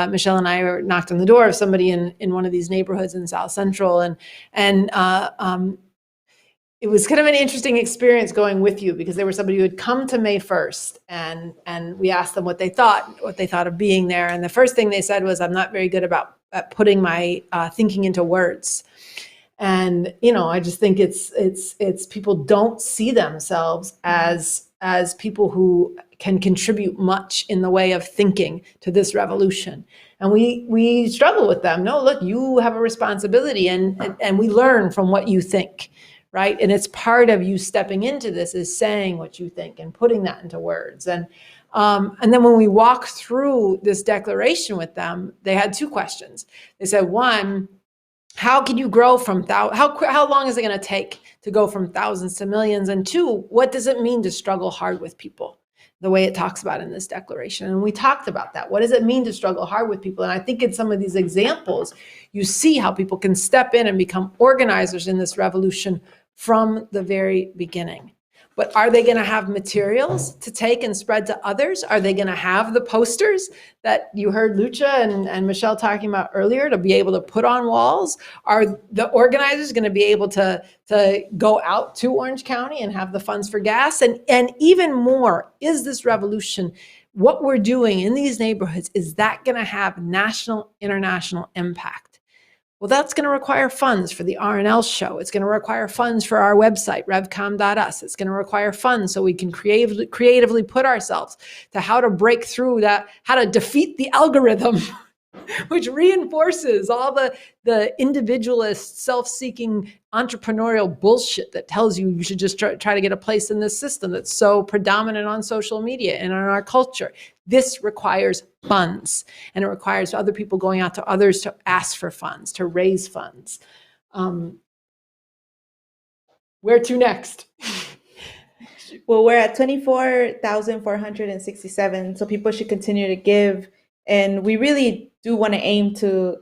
Michelle and I knocked on the door of somebody in one of these neighborhoods in South Central. And it was kind of an interesting experience going with you, because there was somebody who had come to May 1st, and we asked them what they thought of being there. And the first thing they said was, I'm not very good at putting my thinking into words. And, I just think it's people don't see themselves as people who can contribute much in the way of thinking to this revolution. And we struggle with them. No, look, you have a responsibility, and we learn from what you think, right? And it's part of you stepping into this is saying what you think and putting that into words. And And then when we walked through this declaration with them, they had two questions. They said, one, how can you grow from how long is it going to take to go from thousands to millions? And two, what does it mean to struggle hard with people? The way it talks about in this declaration. And we talked about that. What does it mean to struggle hard with people? And I think in some of these examples, you see how people can step in and become organizers in this revolution from the very beginning. But are they going to have materials to take and spread to others? Are they going to have the posters that you heard Lucha and Michelle talking about earlier to be able to put on walls? Are the organizers going to be able to go out to Orange County and have the funds for gas? And even more, is this revolution, what we're doing in these neighborhoods, is that going to have national, international impact? Well, that's going to require funds for the R&L show. It's going to require funds for our website, revcom.us. It's going to require funds so we can creatively put ourselves to how to break through that, how to defeat the algorithm, which reinforces all the individualist, self-seeking, entrepreneurial bullshit that tells you should just try to get a place in this system that's so predominant on social media and in our culture. This requires funds, and it requires other people going out to others to ask for funds, to raise funds. Where to next? Well, we're at 24,467, so people should continue to give. And we really do want to aim to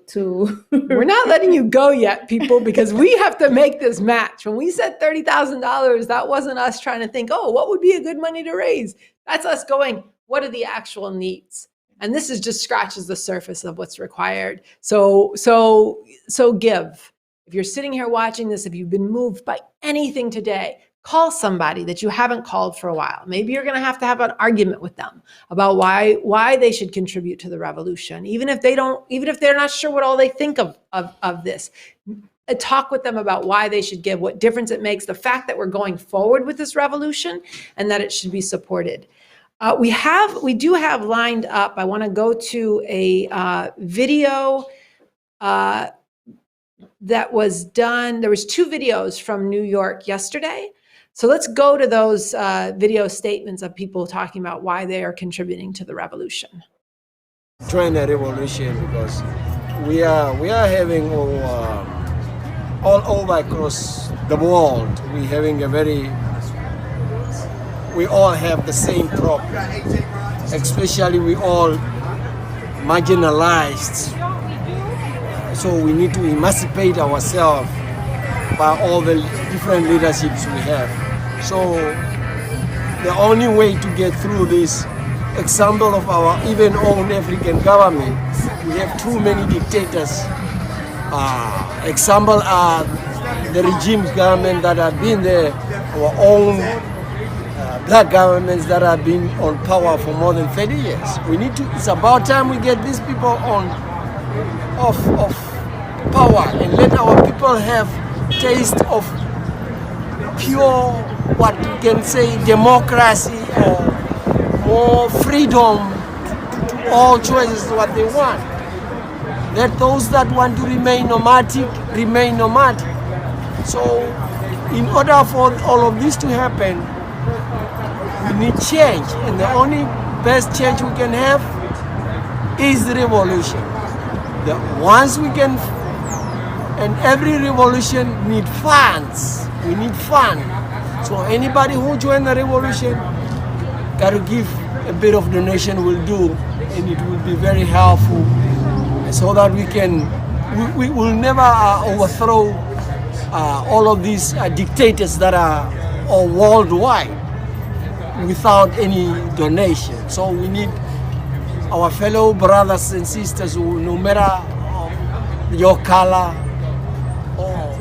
We're not letting you go yet, people, because we have to make this match. When we said $30,000, that wasn't us trying to think, oh, what would be a good money to raise? That's us going, what are the actual needs? And this is just scratches the surface of what's required. So give. If you're sitting here watching this, if you've been moved by anything today, call somebody that you haven't called for a while. Maybe you're going to have an argument with them about why they should contribute to the revolution, even if they're not sure what all they think of this. Talk with them about why they should give, what difference it makes, the fact that we're going forward with this revolution, and that it should be supported. We do have lined up. I want to go to a video that was done. There was 2 videos from New York yesterday. So let's go to those video statements of people talking about why they are contributing to the revolution. Join the revolution because we are having all over across the world. We all have the same problem. Especially we all marginalized. So we need to emancipate ourselves by all the different leaderships we have. So the only way to get through this example of our even own African government, we have too many dictators. Example are the regimes government that have been there, our own black governments that have been on power for more than 30 years. It's about time we get these people off power and let our people have taste of pure, what you can say, democracy or more freedom to all choices what they want. Let those that want to remain nomadic. So in order for all of this to happen, we need change, and the only best change we can have is the revolution. Once we can, and every revolution needs funds. We need funds. So anybody who join the revolution got to give a bit of donation will do, and it will be very helpful, so that we will never overthrow all of these dictators that are all worldwide without any donation. So we need our fellow brothers and sisters who, no matter your color or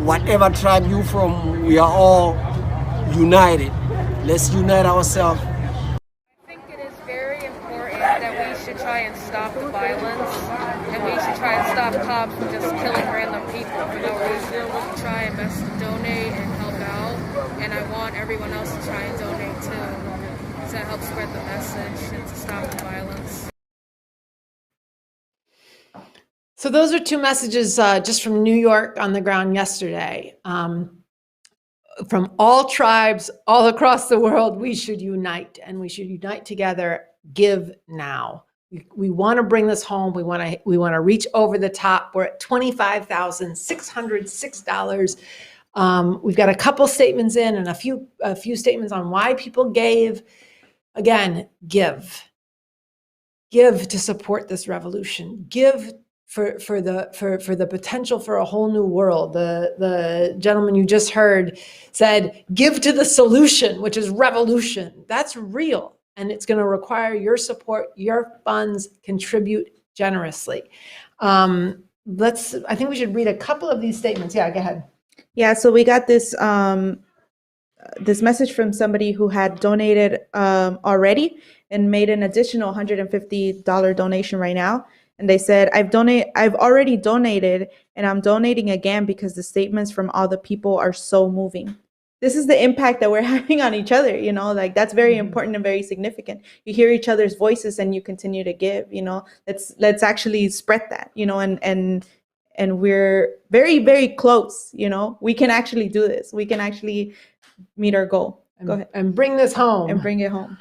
whatever tribe you're from, we are all united. Let's unite ourselves. I think it is very important that we should try and stop the violence, and we should try and stop cops from just killing random people for no reason. We should try and best donate and help out, and I want everyone else to try and donate too, to help spread the message and to stop the violence. So those are 2 messages just from New York on the ground yesterday. from all tribes, all across the world, we should unite, and we should unite together. Give now. We want to bring this home. We want to reach over the top. We're at $25,606. We've got a couple statements in and a few statements on why people gave. Again, give to support this revolution. Give for the potential for a whole new world. The gentleman you just heard said, give to the solution, which is revolution. That's real. And it's going to require your support, your funds, contribute generously. I think we should read a couple of these statements. Yeah, go ahead. Yeah, so we got this this message from somebody who had donated already and made an additional $150 donation right now. And they said, I've already donated, and I'm donating again because the statements from all the people are so moving. This is the impact that we're having on each other, like that's very important and very significant. You hear each other's voices and you continue to give, let's actually spread that, and we're very, very close, we can actually do this. We can actually meet our goal. Go ahead. And bring this home. And bring it home.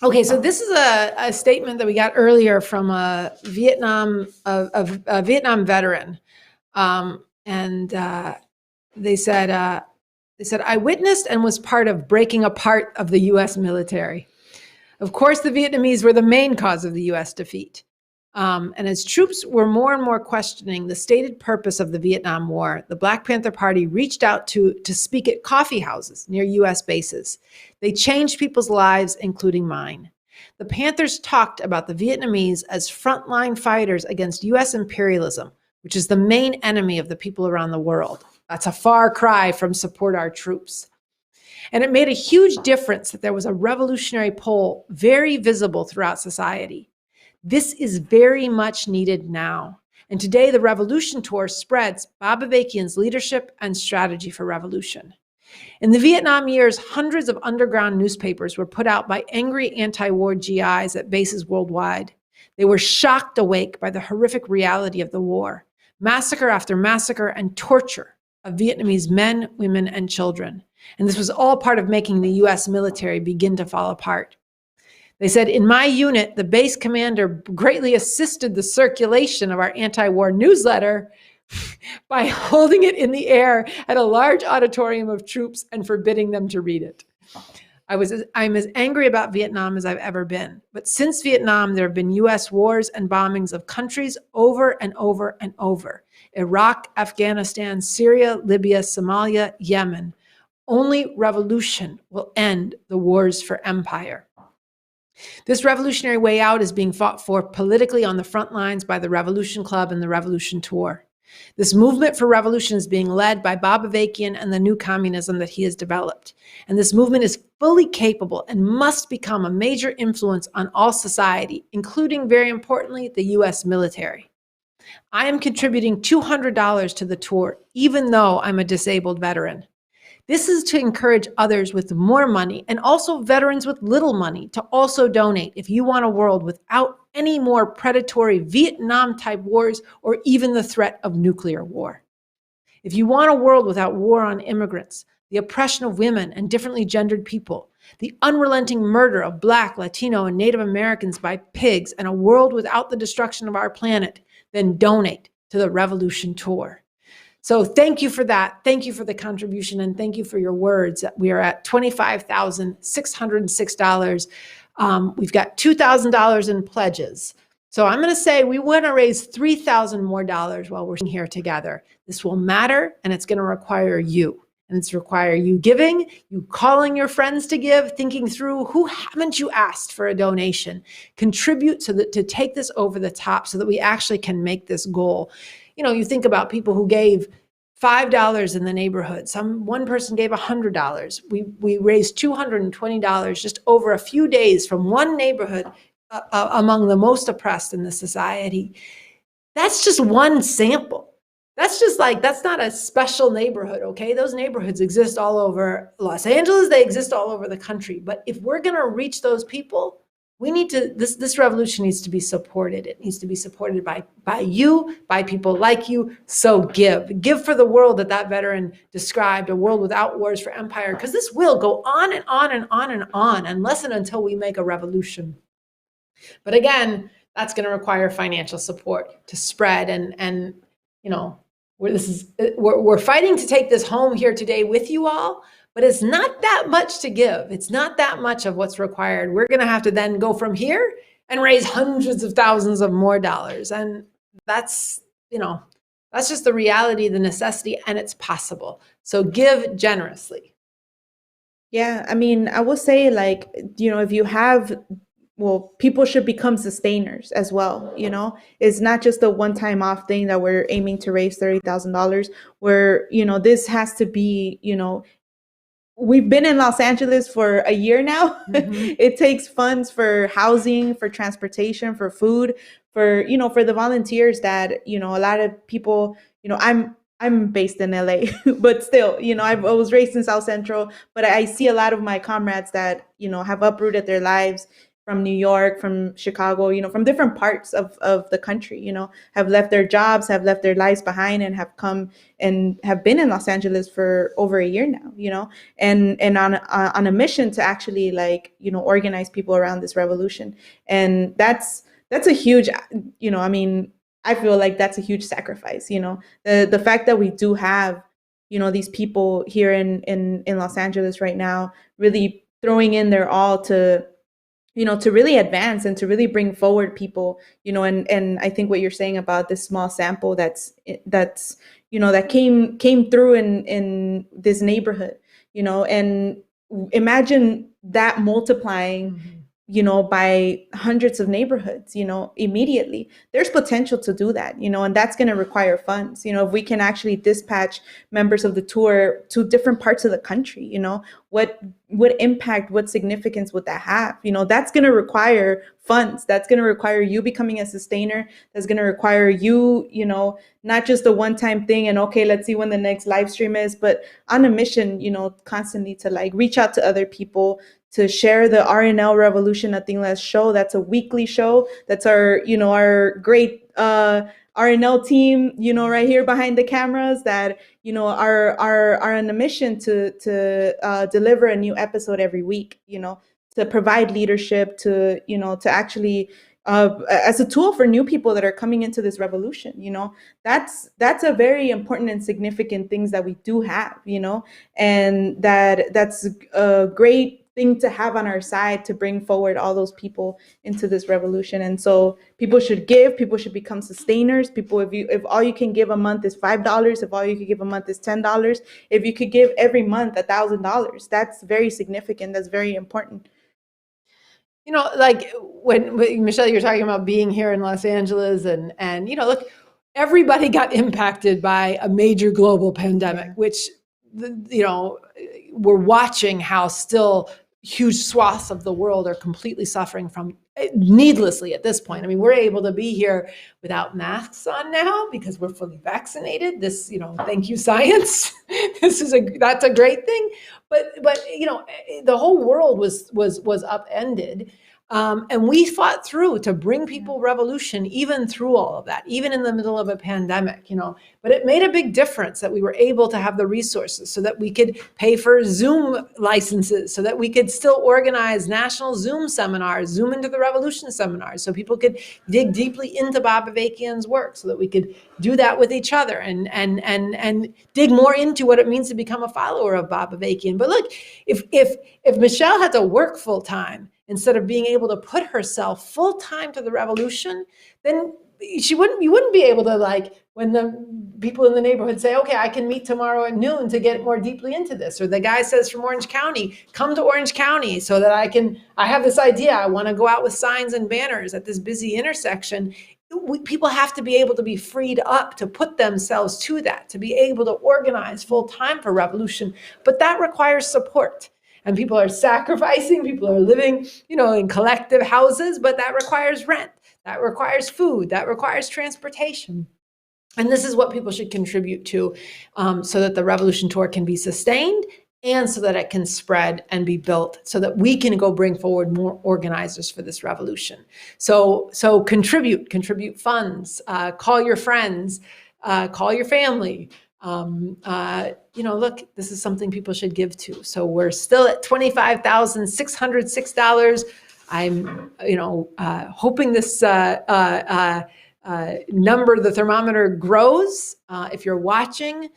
Okay, so this is a statement that we got earlier from a Vietnam veteran, and they said, I witnessed and was part of breaking apart of the U.S. military. Of course, the Vietnamese were the main cause of the U.S. defeat. And as troops were more and more questioning the stated purpose of the Vietnam War, the Black Panther Party reached out to speak at coffee houses near U.S. bases. They changed people's lives, including mine. The Panthers talked about the Vietnamese as frontline fighters against U.S. imperialism, which is the main enemy of the people around the world. That's a far cry from support our troops. And it made a huge difference that there was a revolutionary pole very visible throughout society. This is very much needed now. And today, the Revolution Tour spreads Bob Avakian's leadership and strategy for revolution. In the Vietnam years, hundreds of underground newspapers were put out by angry anti-war GIs at bases worldwide. They were shocked awake by the horrific reality of the war, massacre after massacre and torture of Vietnamese men, women, and children. And this was all part of making the U.S. military begin to fall apart. They said, in my unit, the base commander greatly assisted the circulation of our anti-war newsletter by holding it in the air at a large auditorium of troops and forbidding them to read it. I'm as angry about Vietnam as I've ever been. But since Vietnam, there have been U.S. wars and bombings of countries over and over and over. Iraq, Afghanistan, Syria, Libya, Somalia, Yemen. Only revolution will end the wars for empire. This revolutionary way out is being fought for politically on the front lines by the Revolution Club and the Revolution Tour. This movement for revolution is being led by Bob Avakian and the new communism that he has developed. And this movement is fully capable and must become a major influence on all society, including, very importantly, the U.S. military. I am contributing $200 to the tour, even though I'm a disabled veteran. This is to encourage others with more money and also veterans with little money to also donate if you want a world without any more predatory Vietnam-type wars or even the threat of nuclear war. If you want a world without war on immigrants, the oppression of women and differently gendered people, the unrelenting murder of Black, Latino, and Native Americans by pigs, and a world without the destruction of our planet, then donate to the Revolution Tour. So thank you for that. Thank you for the contribution, and thank you for your words. We are at $25,606. We've got $2,000 in pledges. So I'm going to say we want to raise $3,000 more while we're here together. This will matter, and it's going to require you. And it's require you giving, you calling your friends to give, thinking through who haven't you asked for a donation. Contribute to take this over the top so that we actually can make this goal. You think about people who gave $5 in the neighborhood. One person gave $100. We raised $220 just over a few days from one neighborhood among the most oppressed in the society. That's just one sample. That's not a special neighborhood, okay? Those neighborhoods exist all over Los Angeles. They exist all over the country. But if we're going to reach those people, we need to, this revolution needs to be supported. It needs to be supported by you, by people like you. So give for the world that veteran described, a world without wars for empire, because this will go on and on and on and on, unless and until we make a revolution. But again, that's going to require financial support to spread. And you know, we're fighting to take this home here today with you all. But it's not that much to give. It's not that much of what's required. We're going to have to then go from here and raise hundreds of thousands of more dollars. And that's, that's just the reality, the necessity, and it's possible. So give generously. Yeah, I mean, I will say, like, if you have, well, people should become sustainers as well. It's not just a one-time off thing that we're aiming to raise $30,000, where, this has to be, we've been in Los Angeles for a year now. Mm-hmm. It takes funds for housing, for transportation, for food, for the volunteers that, a lot of people, I'm based in LA, but still, I was raised in South Central, but I see a lot of my comrades that, have uprooted their lives from New York, from Chicago, from different parts of the country, have left their jobs, have left their lives behind, and have come and have been in Los Angeles for over a year now, and on a mission to actually, like, organize people around this revolution. And that's a huge, I mean, I feel like that's a huge sacrifice, the fact that we do have, these people here in Los Angeles right now really throwing in their all to really advance and to really bring forward people, and I think what you're saying about this small sample that's that came through in this neighborhood, and imagine that multiplying, mm-hmm. By hundreds of neighborhoods, immediately. There's potential to do that, and that's going to require funds. If we can actually dispatch members of the tour to different parts of the country, what impact, what significance would that have? That's going to require funds. That's going to require you becoming a sustainer. That's going to require you, not just a one-time thing and, okay, let's see when the next live stream is, but on a mission, constantly to, like, reach out to other people, to share the RNL Revolution Nothing Less show. That's a weekly show. That's our, our great RNL team, right here behind the cameras that, are on a mission to deliver a new episode every week, to provide leadership, to, to actually, as a tool for new people that are coming into this revolution. That's a very important and significant things that we do have, and that's a great thing to have on our side to bring forward all those people into this revolution. And so people should give, people should become sustainers. People, if all you can give a month is $5, if all you can give a month is $10, if you could give every month $1,000, that's very significant. That's very important. Like when Michelle, you're talking about being here in Los Angeles and look, everybody got impacted by a major global pandemic, which, we're watching how still huge swaths of the world are completely suffering from needlessly at this point. I mean, we're able to be here without masks on now because we're fully vaccinated. This, thank you, science. That's a great thing. But the whole world was upended. And we fought through to bring people revolution, even through all of that, even in the middle of a pandemic, but it made a big difference that we were able to have the resources so that we could pay for Zoom licenses, so that we could still organize national Zoom seminars, Zoom into the Revolution seminars, so people could dig deeply into Bob Avakian's work, so that we could do that with each other and dig more into what it means to become a follower of Bob Avakian. But look, if Michelle had to work full time, instead of being able to put herself full time to the revolution, then you wouldn't be able to, like, when the people in the neighborhood say, okay, I can meet tomorrow at noon to get more deeply into this. Or the guy says from Orange County, come to Orange County so that I have this idea. I want to go out with signs and banners at this busy intersection. People have to be able to be freed up to put themselves to that, to be able to organize full time for revolution. But that requires support. And people are sacrificing, people are living, in collective houses, but that requires rent, that requires food, that requires transportation. And this is what people should contribute to, so that the Revolution Tour can be sustained and so that it can spread and be built so that we can go bring forward more organizers for this revolution. So contribute funds, call your friends, call your family. Look, this is something people should give to. So we're still at $25,606. I'm, hoping this number, the thermometer grows. If you're watching,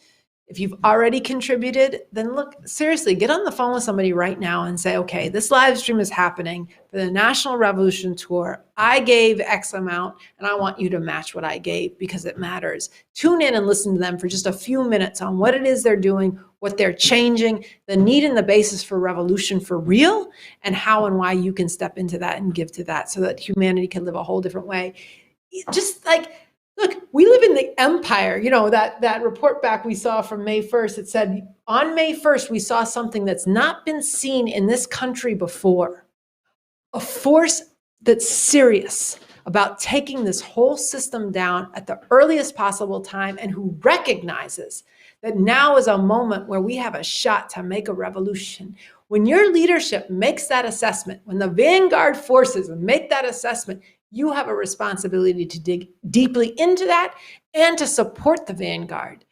if you've already contributed, then look, seriously, get on the phone with somebody right now and say, okay, this live stream is happening for the National Revolution Tour. I gave X amount and I want you to match what I gave because it matters. Tune in and listen to them for just a few minutes on what it is they're doing, what they're changing, the need and the basis for revolution for real, and how and why you can step into that and give to that so that humanity can live a whole different way. Just like, look, we live in the empire. That report back we saw from May 1st, it said on May 1st, we saw something that's not been seen in this country before. A force that's serious about taking this whole system down at the earliest possible time and who recognizes that now is a moment where we have a shot to make a revolution. When your leadership makes that assessment, when the vanguard forces make that assessment, you have a responsibility to dig deeply into that and to support the vanguard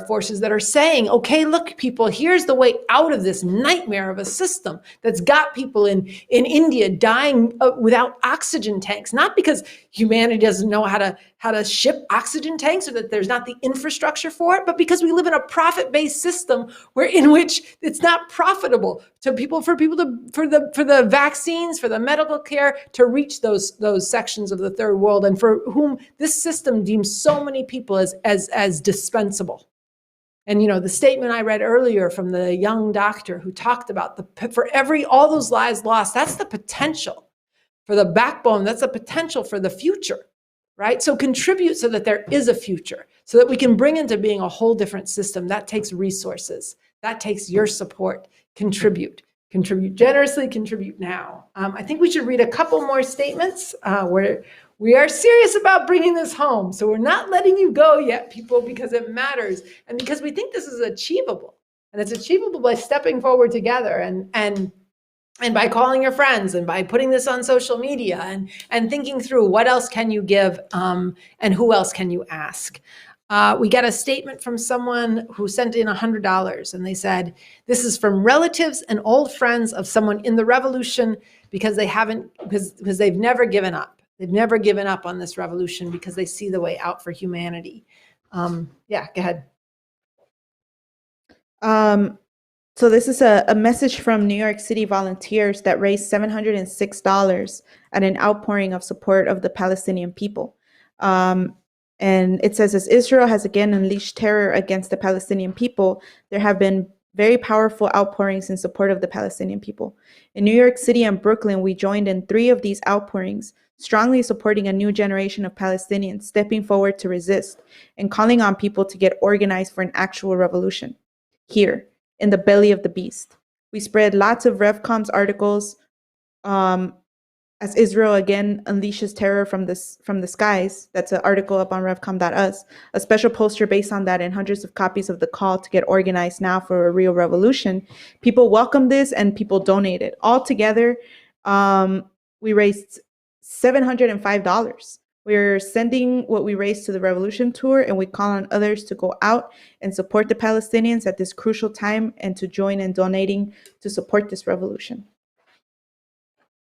forces that are saying, okay, look, people, here's the way out of this nightmare of a system that's got people in India dying without oxygen tanks, not because humanity doesn't know how to ship oxygen tanks or that there's not the infrastructure for it, but because we live in a profit-based system in which it's not profitable for the vaccines, for the medical care to reach those sections of the third world, and for whom this system deems so many people as dispensable. And the statement I read earlier from the young doctor who talked about all those lives lost, that's the potential for the backbone, that's the potential for the future, right? So contribute so that there is a future, so that we can bring into being a whole different system. That takes resources. That takes your support. Contribute generously, contribute now. I think we should read a couple more statements where we are serious about bringing this home. So we're not letting you go yet, people, because it matters and because we think this is achievable. And it's achievable by stepping forward together and by calling your friends and by putting this on social media and thinking through what else can you give and who else can you ask. We got a statement from someone who sent in $100, and they said, this is from relatives and old friends of someone in the revolution because they've never given up. They've never given up on this revolution because they see the way out for humanity. Yeah, go ahead. So this is a message from New York City volunteers that raised $706 at an outpouring of support of the Palestinian people. And it says, as Israel has again unleashed terror against the Palestinian people, there have been very powerful outpourings in support of the Palestinian people. In New York City and Brooklyn, we joined in 3 of these outpourings, strongly supporting a new generation of Palestinians stepping forward to resist and calling on people to get organized for an actual revolution. Here, in the belly of the beast, we spread lots of Revcoms articles as Israel again unleashes terror from the skies. That's an article up on revcom.us, a special poster based on that, and hundreds of copies of the call to get organized now for a real revolution. People welcomed this and people donated. Altogether, we raised $705. We're sending what we raised to the Revolution Tour, and we call on others to go out and support the Palestinians at this crucial time and to join in donating to support this revolution.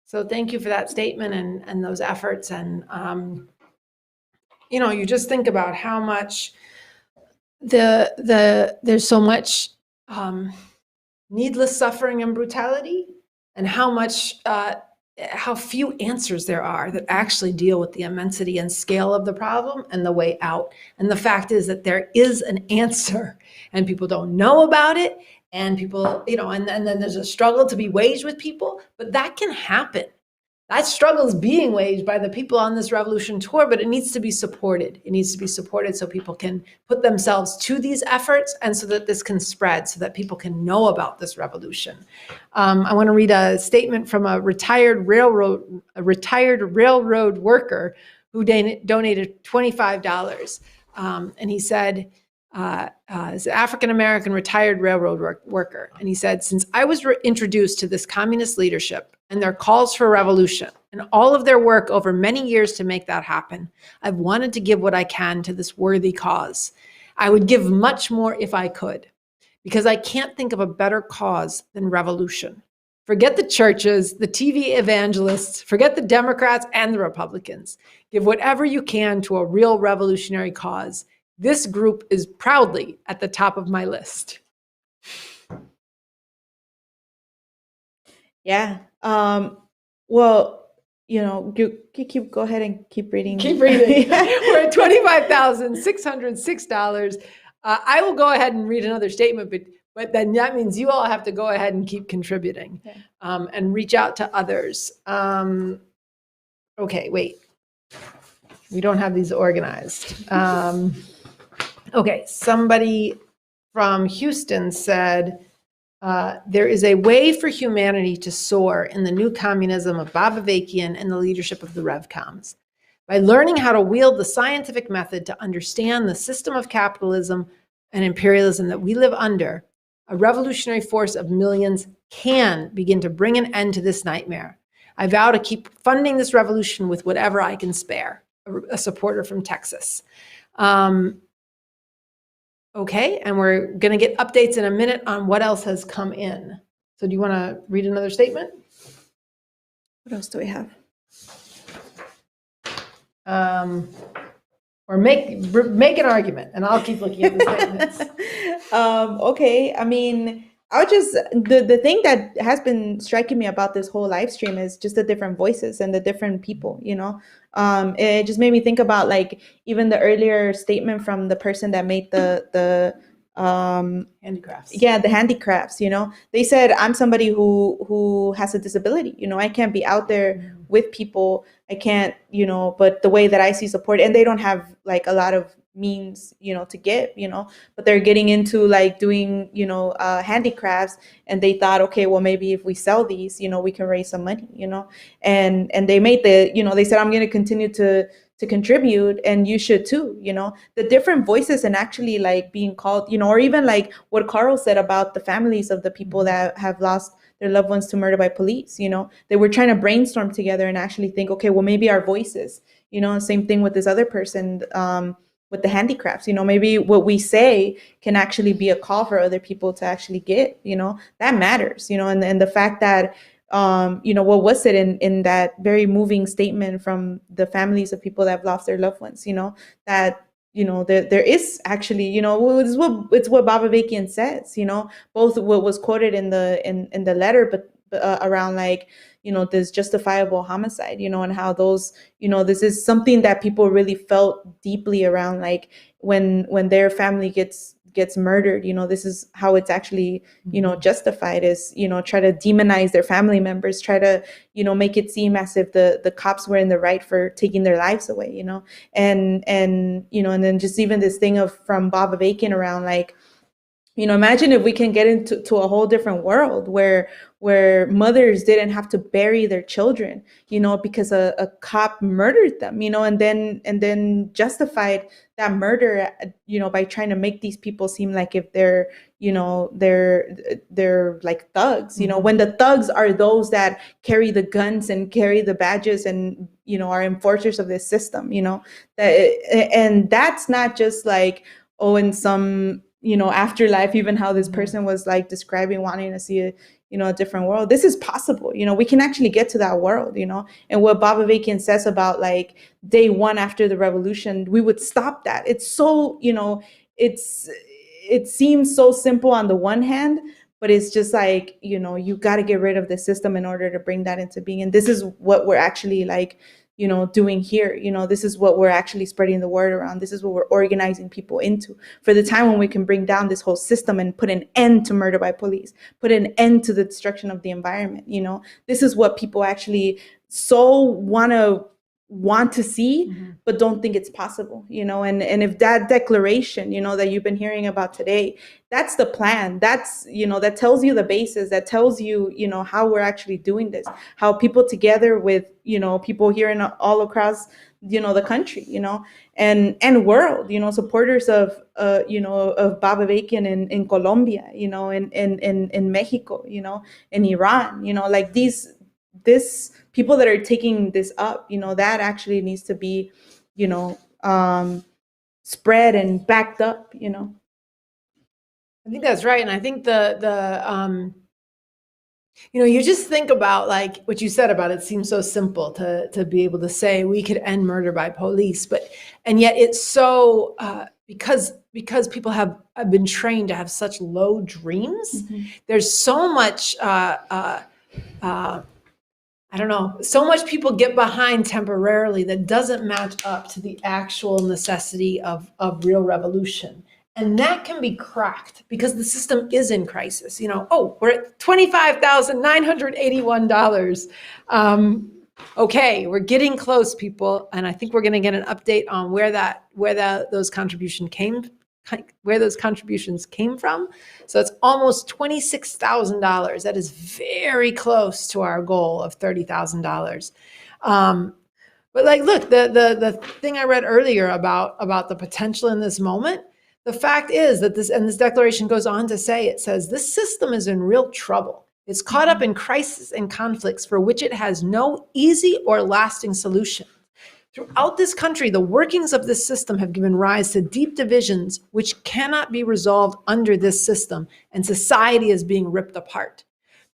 So thank you for that statement and those efforts. And, you just think about how much there's so much needless suffering and brutality, and how few answers there are that actually deal with the immensity and scale of the problem and the way out. And the fact is that there is an answer and people don't know about it. And people, and then there's a struggle to be waged with people, but that can happen. That struggle is being waged by the people on this revolution tour, but it needs to be supported. It needs to be supported so people can put themselves to these efforts and so that this can spread, so that people can know about this revolution. I want to read a statement from a retired railroad worker who donated $25. And he said, is an African-American retired railroad worker. And he said, since I was introduced to this communist leadership and their calls for revolution and all of their work over many years to make that happen, I've wanted to give what I can to this worthy cause. I would give much more if I could, because I can't think of a better cause than revolution. Forget the churches, the TV evangelists, forget the Democrats and the Republicans. Give whatever you can to a real revolutionary cause. This group is proudly at the top of my list. Yeah. Well, you keep go ahead and keep reading. Keep reading. We're at $25,606. I will go ahead and read another statement, but then that means you all have to go ahead and keep contributing and reach out to others. Okay, wait. We don't have these organized. Okay, somebody from Houston said, there is a way for humanity to soar in the new communism of Bob Avakian and the leadership of the Revcoms. By learning how to wield the scientific method to understand the system of capitalism and imperialism that we live under, a revolutionary force of millions can begin to bring an end to this nightmare. I vow to keep funding this revolution with whatever I can spare. A supporter from Texas. Okay, and we're going to get updates in a minute on what else has come in. So do you want to read another statement? What else do we have? Or make an argument, and I'll keep looking at the statements. Okay, I mean, I'll just, the thing that has been striking me about this whole live stream is just the different voices and the different people, it just made me think about like even the earlier statement from the person that made the handicrafts. Yeah, the handicrafts, they said, I'm somebody who has a disability, I can't be out there with people. I can't, but the way that I see support, and they don't have like a lot of means, to give, but they're getting into like doing, handicrafts, and they thought, okay, well, maybe if we sell these, we can raise some money, and they made they said, I'm going to continue to contribute, and you should too, the different voices, and actually like being called, or even like what Carl said about the families of the people that have lost their loved ones to murder by police, they were trying to brainstorm together and actually think, okay, well, maybe our voices, same thing with this other person, with the handicrafts, maybe what we say can actually be a call for other people to actually get, that matters, and the fact that, what was it in that very moving statement from the families of people that have lost their loved ones, that, there is actually, it's what Bob Avakian says, both what was quoted in the letter, but around like, this justifiable homicide, and how those, this is something that people really felt deeply around, like when their family gets murdered, this is how it's actually, justified, is, try to demonize their family members, try to, make it seem as if the cops were in the right for taking their lives away, and then just even this thing from Bob Avakian around like, imagine if we can get into a whole different world where mothers didn't have to bury their children, because a cop murdered them, and then justified that murder, by trying to make these people seem like if they're like thugs, when the thugs are those that carry the guns and carry the badges and, are enforcers of this system, and that's not just like, oh, in some, afterlife, even how this person was like describing wanting to see a different world. This is possible, we can actually get to that world, and what Bob Avakian says about like day one after the revolution, we would stop that. It's so, it seems so simple on the one hand, but it's just like, you got to get rid of the system in order to bring that into being. And this is what we're actually like, doing here. This is what we're actually spreading the word around. This is what we're organizing people into for the time when we can bring down this whole system and put an end to murder by police, put an end to the destruction of the environment. This is what people actually so want to want to see, but don't think it's possible, and if that declaration, that you've been hearing about today, that's the plan, that's, that tells you the basis, that tells you, how we're actually doing this, how people together with, people here in all across, the country, and world, supporters of, of Baba Bacon in Colombia, in Mexico, in Iran, like this people that are taking this up, that actually needs to be, spread and backed up, I think that's right. And I think you just think about like what you said about it seems so simple to be able to say we could end murder by police, and yet it's so because people have been trained to have such low dreams. There's so much I don't know, so much people get behind temporarily that doesn't match up to the actual necessity of real revolution. And that can be cracked because the system is in crisis. We're at $25,981. Okay, we're getting close, people. And I think we're going to get an update on where those contributions came from. So it's almost $26,000. That is very close to our goal of $30,000. But like, look, the thing I read earlier about the potential in this moment, the fact is that this declaration goes on to say, it says, this system is in real trouble. It's caught up in crisis and conflicts for which it has no easy or lasting solution. Throughout this country, the workings of this system have given rise to deep divisions which cannot be resolved under this system, and society is being ripped apart.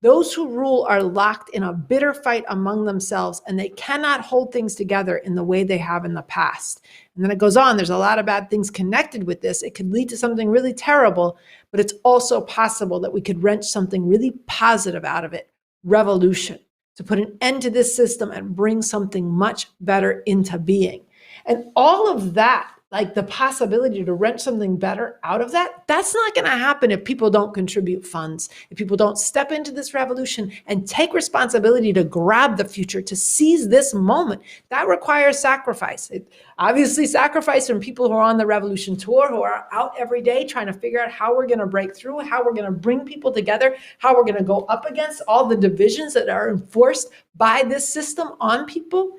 Those who rule are locked in a bitter fight among themselves, and they cannot hold things together in the way they have in the past. And then it goes on, there's a lot of bad things connected with this. It could lead to something really terrible, but it's also possible that we could wrench something really positive out of it, revolution, to put an end to this system and bring something much better into being. And all of that, like the possibility to wrench something better out of that, that's not going to happen if people don't contribute funds, if people don't step into this revolution and take responsibility to grab the future, to seize this moment. That requires sacrifice. Obviously, sacrifice from people who are on the revolution tour, who are out every day trying to figure out how we're going to break through, how we're going to bring people together, how we're going to go up against all the divisions that are enforced by this system on people.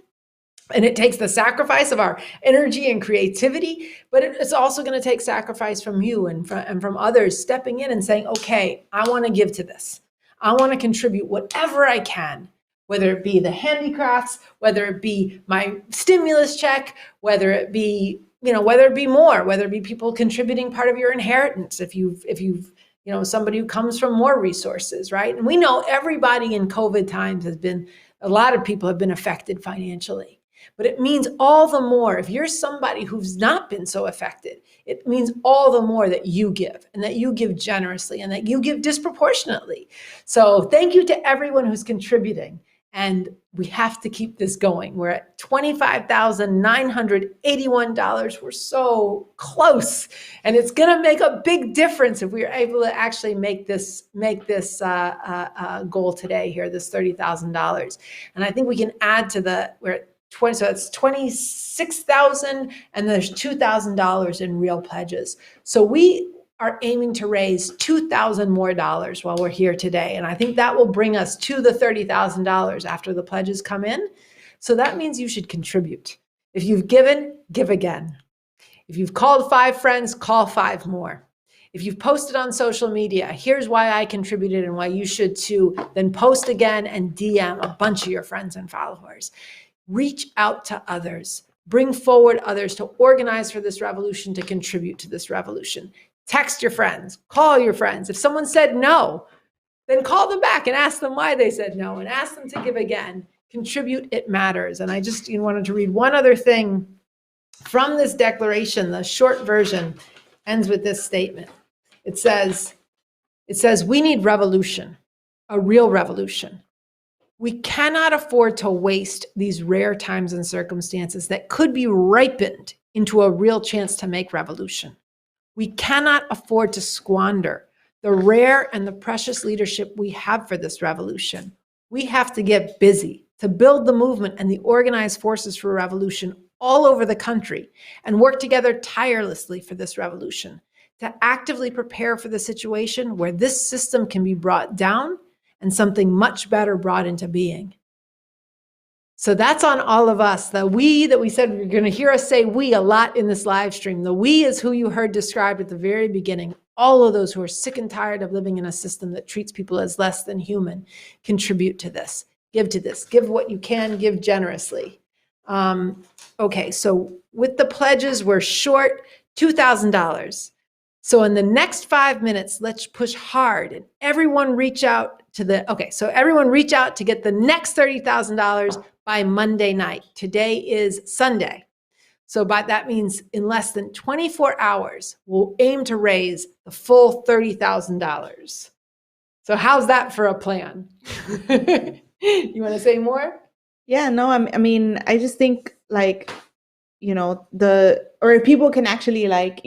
And it takes the sacrifice of our energy and creativity, but it's also going to take sacrifice from you and from others stepping in and saying, okay, I want to give to this. I want to contribute whatever I can, whether it be the handicrafts, whether it be my stimulus check, whether it be more, whether it be people contributing part of your inheritance. If you've somebody who comes from more resources, right? And we know everybody in COVID times a lot of people have been affected financially. But it means all the more, if you're somebody who's not been so affected, it means all the more that you give, and that you give generously, and that you give disproportionately. So thank you to everyone who's contributing. And we have to keep this going. We're at $25,981. We're so close. And it's going to make a big difference if we are able to actually make this goal today here, this $30,000. And I think we can add to we're at 20, so it's 26,000, and there's $2,000 in real pledges. So we are aiming to raise $2,000 more while we're here today. And I think that will bring us to the $30,000 after the pledges come in. So that means you should contribute. If you've given, give again. If you've called 5 friends, call 5 more. If you've posted on social media, here's why I contributed and why you should too, then post again and DM a bunch of your friends and followers. Reach out to others. Bring forward others to organize for this revolution, to contribute to this revolution. Text your friends. Call your friends. If someone said no, then call them back and ask them why they said no, and ask them to give again. Contribute, it matters. And I just wanted to read one other thing from this declaration. The short version ends with this statement. It says, we need revolution, a real revolution. We cannot afford to waste these rare times and circumstances that could be ripened into a real chance to make revolution. We cannot afford to squander the rare and the precious leadership we have for this revolution. We have to get busy. to build the movement and the organized forces for revolution all over the country and work together tirelessly for this revolution, to actively prepare for the situation where this system can be brought down and something much better brought into being. So that's on all of us. The we that we said, you're going to hear us say we a lot in this live stream. The we is who you heard described at the very beginning. All of those who are sick and tired of living in a system that treats people as less than human, contribute to this, give what you can, give generously. Okay, so with the pledges, we're short $2,000. So in the next 5 minutes, let's push hard and everyone reach out to everyone reach out to get the next $30,000 by Monday night. Today is Sunday. So that means in less than 24 hours, we'll aim to raise the full $30,000. So how's that for a plan? You want to say more? Yeah, no, I mean, I just think like, or if people can actually like,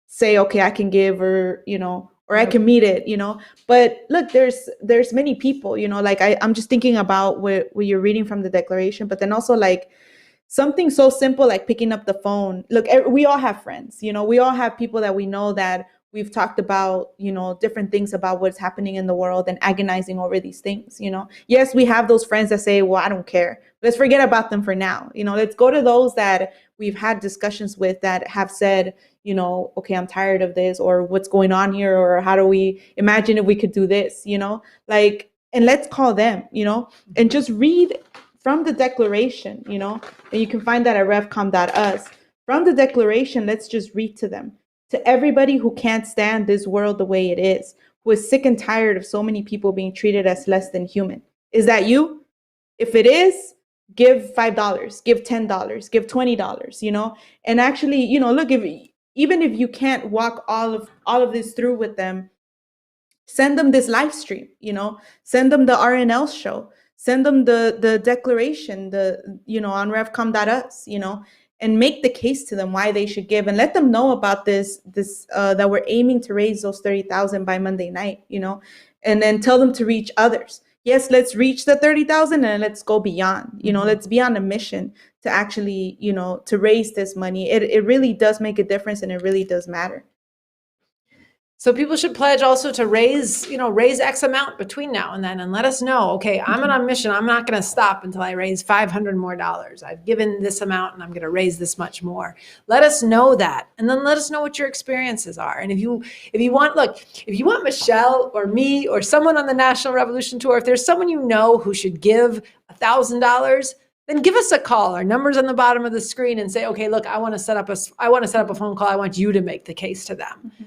say, okay, I can give, or, or I can meet it, but look, there's many people, like I'm just thinking about what you're reading from the declaration, but then also like something so simple like picking up the phone. Look, we all have friends, we all have people that we know that we've talked about, different things about what's happening in the world and agonizing over these things, Yes, we have those friends that say, well, I don't care. Let's forget about them for now. Let's go to those that we've had discussions with that have said, okay, I'm tired of this, or what's going on here, or how do we imagine if we could do this, and let's call them, and just read from the declaration, and you can find that at revcom.us. From the declaration, let's just read to them. To everybody who can't stand this world the way it is, who is sick and tired of so many people being treated as less than human. Is that you? If it is, give $5, give $10, give $20, and actually, look, even if you can't walk all of this through with them, send them this live stream, send them the RNL show, send them the declaration, on revcom.us, and make the case to them why they should give, and let them know about this that we're aiming to raise those 30,000 by Monday night, and then tell them to reach others. Yes, let's reach the 30,000 and let's go beyond, let's be on a mission to actually, to raise this money. It really does make a difference, and it really does matter. So people should pledge also to raise X amount between now and then, and let us know, okay, I'm on a mission. I'm not going to stop until I raise $500 more. I've given this amount and I'm going to raise this much more. Let us know that. And then let us know what your experiences are. And if you want Michelle or me or someone on the National Revolution Tour, if there's someone you know who should give $1,000, then give us a call. Our number's on the bottom of the screen, and say, okay, look, I want to set up a phone call. I want you to make the case to them. Mm-hmm.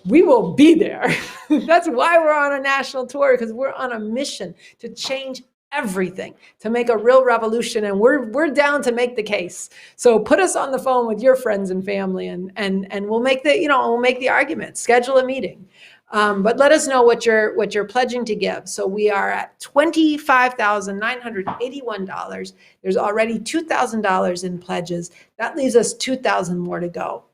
We will be there. That's why we're on a national tour, because we're on a mission to change everything, to make a real revolution, and we're down to make the case. So put us on the phone with your friends and family, and we'll make the argument. Schedule a meeting, but let us know what you're pledging to give. So we are at $25,981. There's already $2,000 in pledges. That leaves us $2,000 more to go.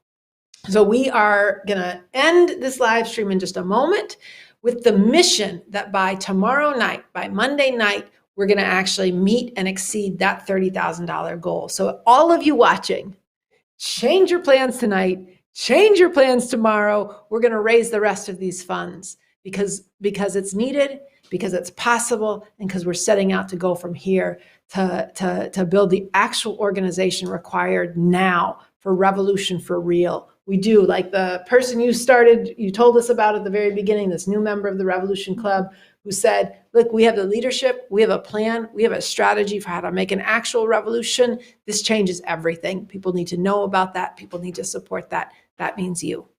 So we are going to end this live stream in just a moment with the mission that by tomorrow night, by Monday night, we're going to actually meet and exceed that $30,000 goal. So all of you watching, change your plans tonight, change your plans tomorrow. We're going to raise the rest of these funds because it's needed, because it's possible, and because we're setting out to go from here to build the actual organization required now for revolution for real. We do, like the person you told us about at the very beginning, this new member of the Revolution Club, who said, look, we have the leadership, we have a plan, we have a strategy for how to make an actual revolution. This changes everything. People need to know about that. People need to support that. That means you.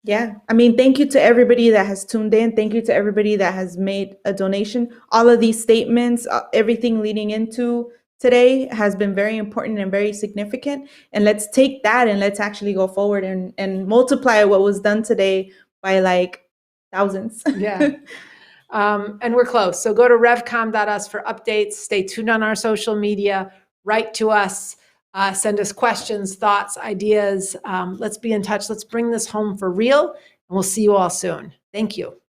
Yeah. I mean, thank you to everybody that has tuned in. Thank you to everybody that has made a donation. All of these statements, everything leading into today has been very important and very significant. And let's take that and let's actually go forward and multiply what was done today by like thousands. Yeah. And we're close. So go to revcom.us for updates. Stay tuned on our social media. Write to us. Send us questions, thoughts, ideas. Let's be in touch. Let's bring this home for real. And we'll see you all soon. Thank you.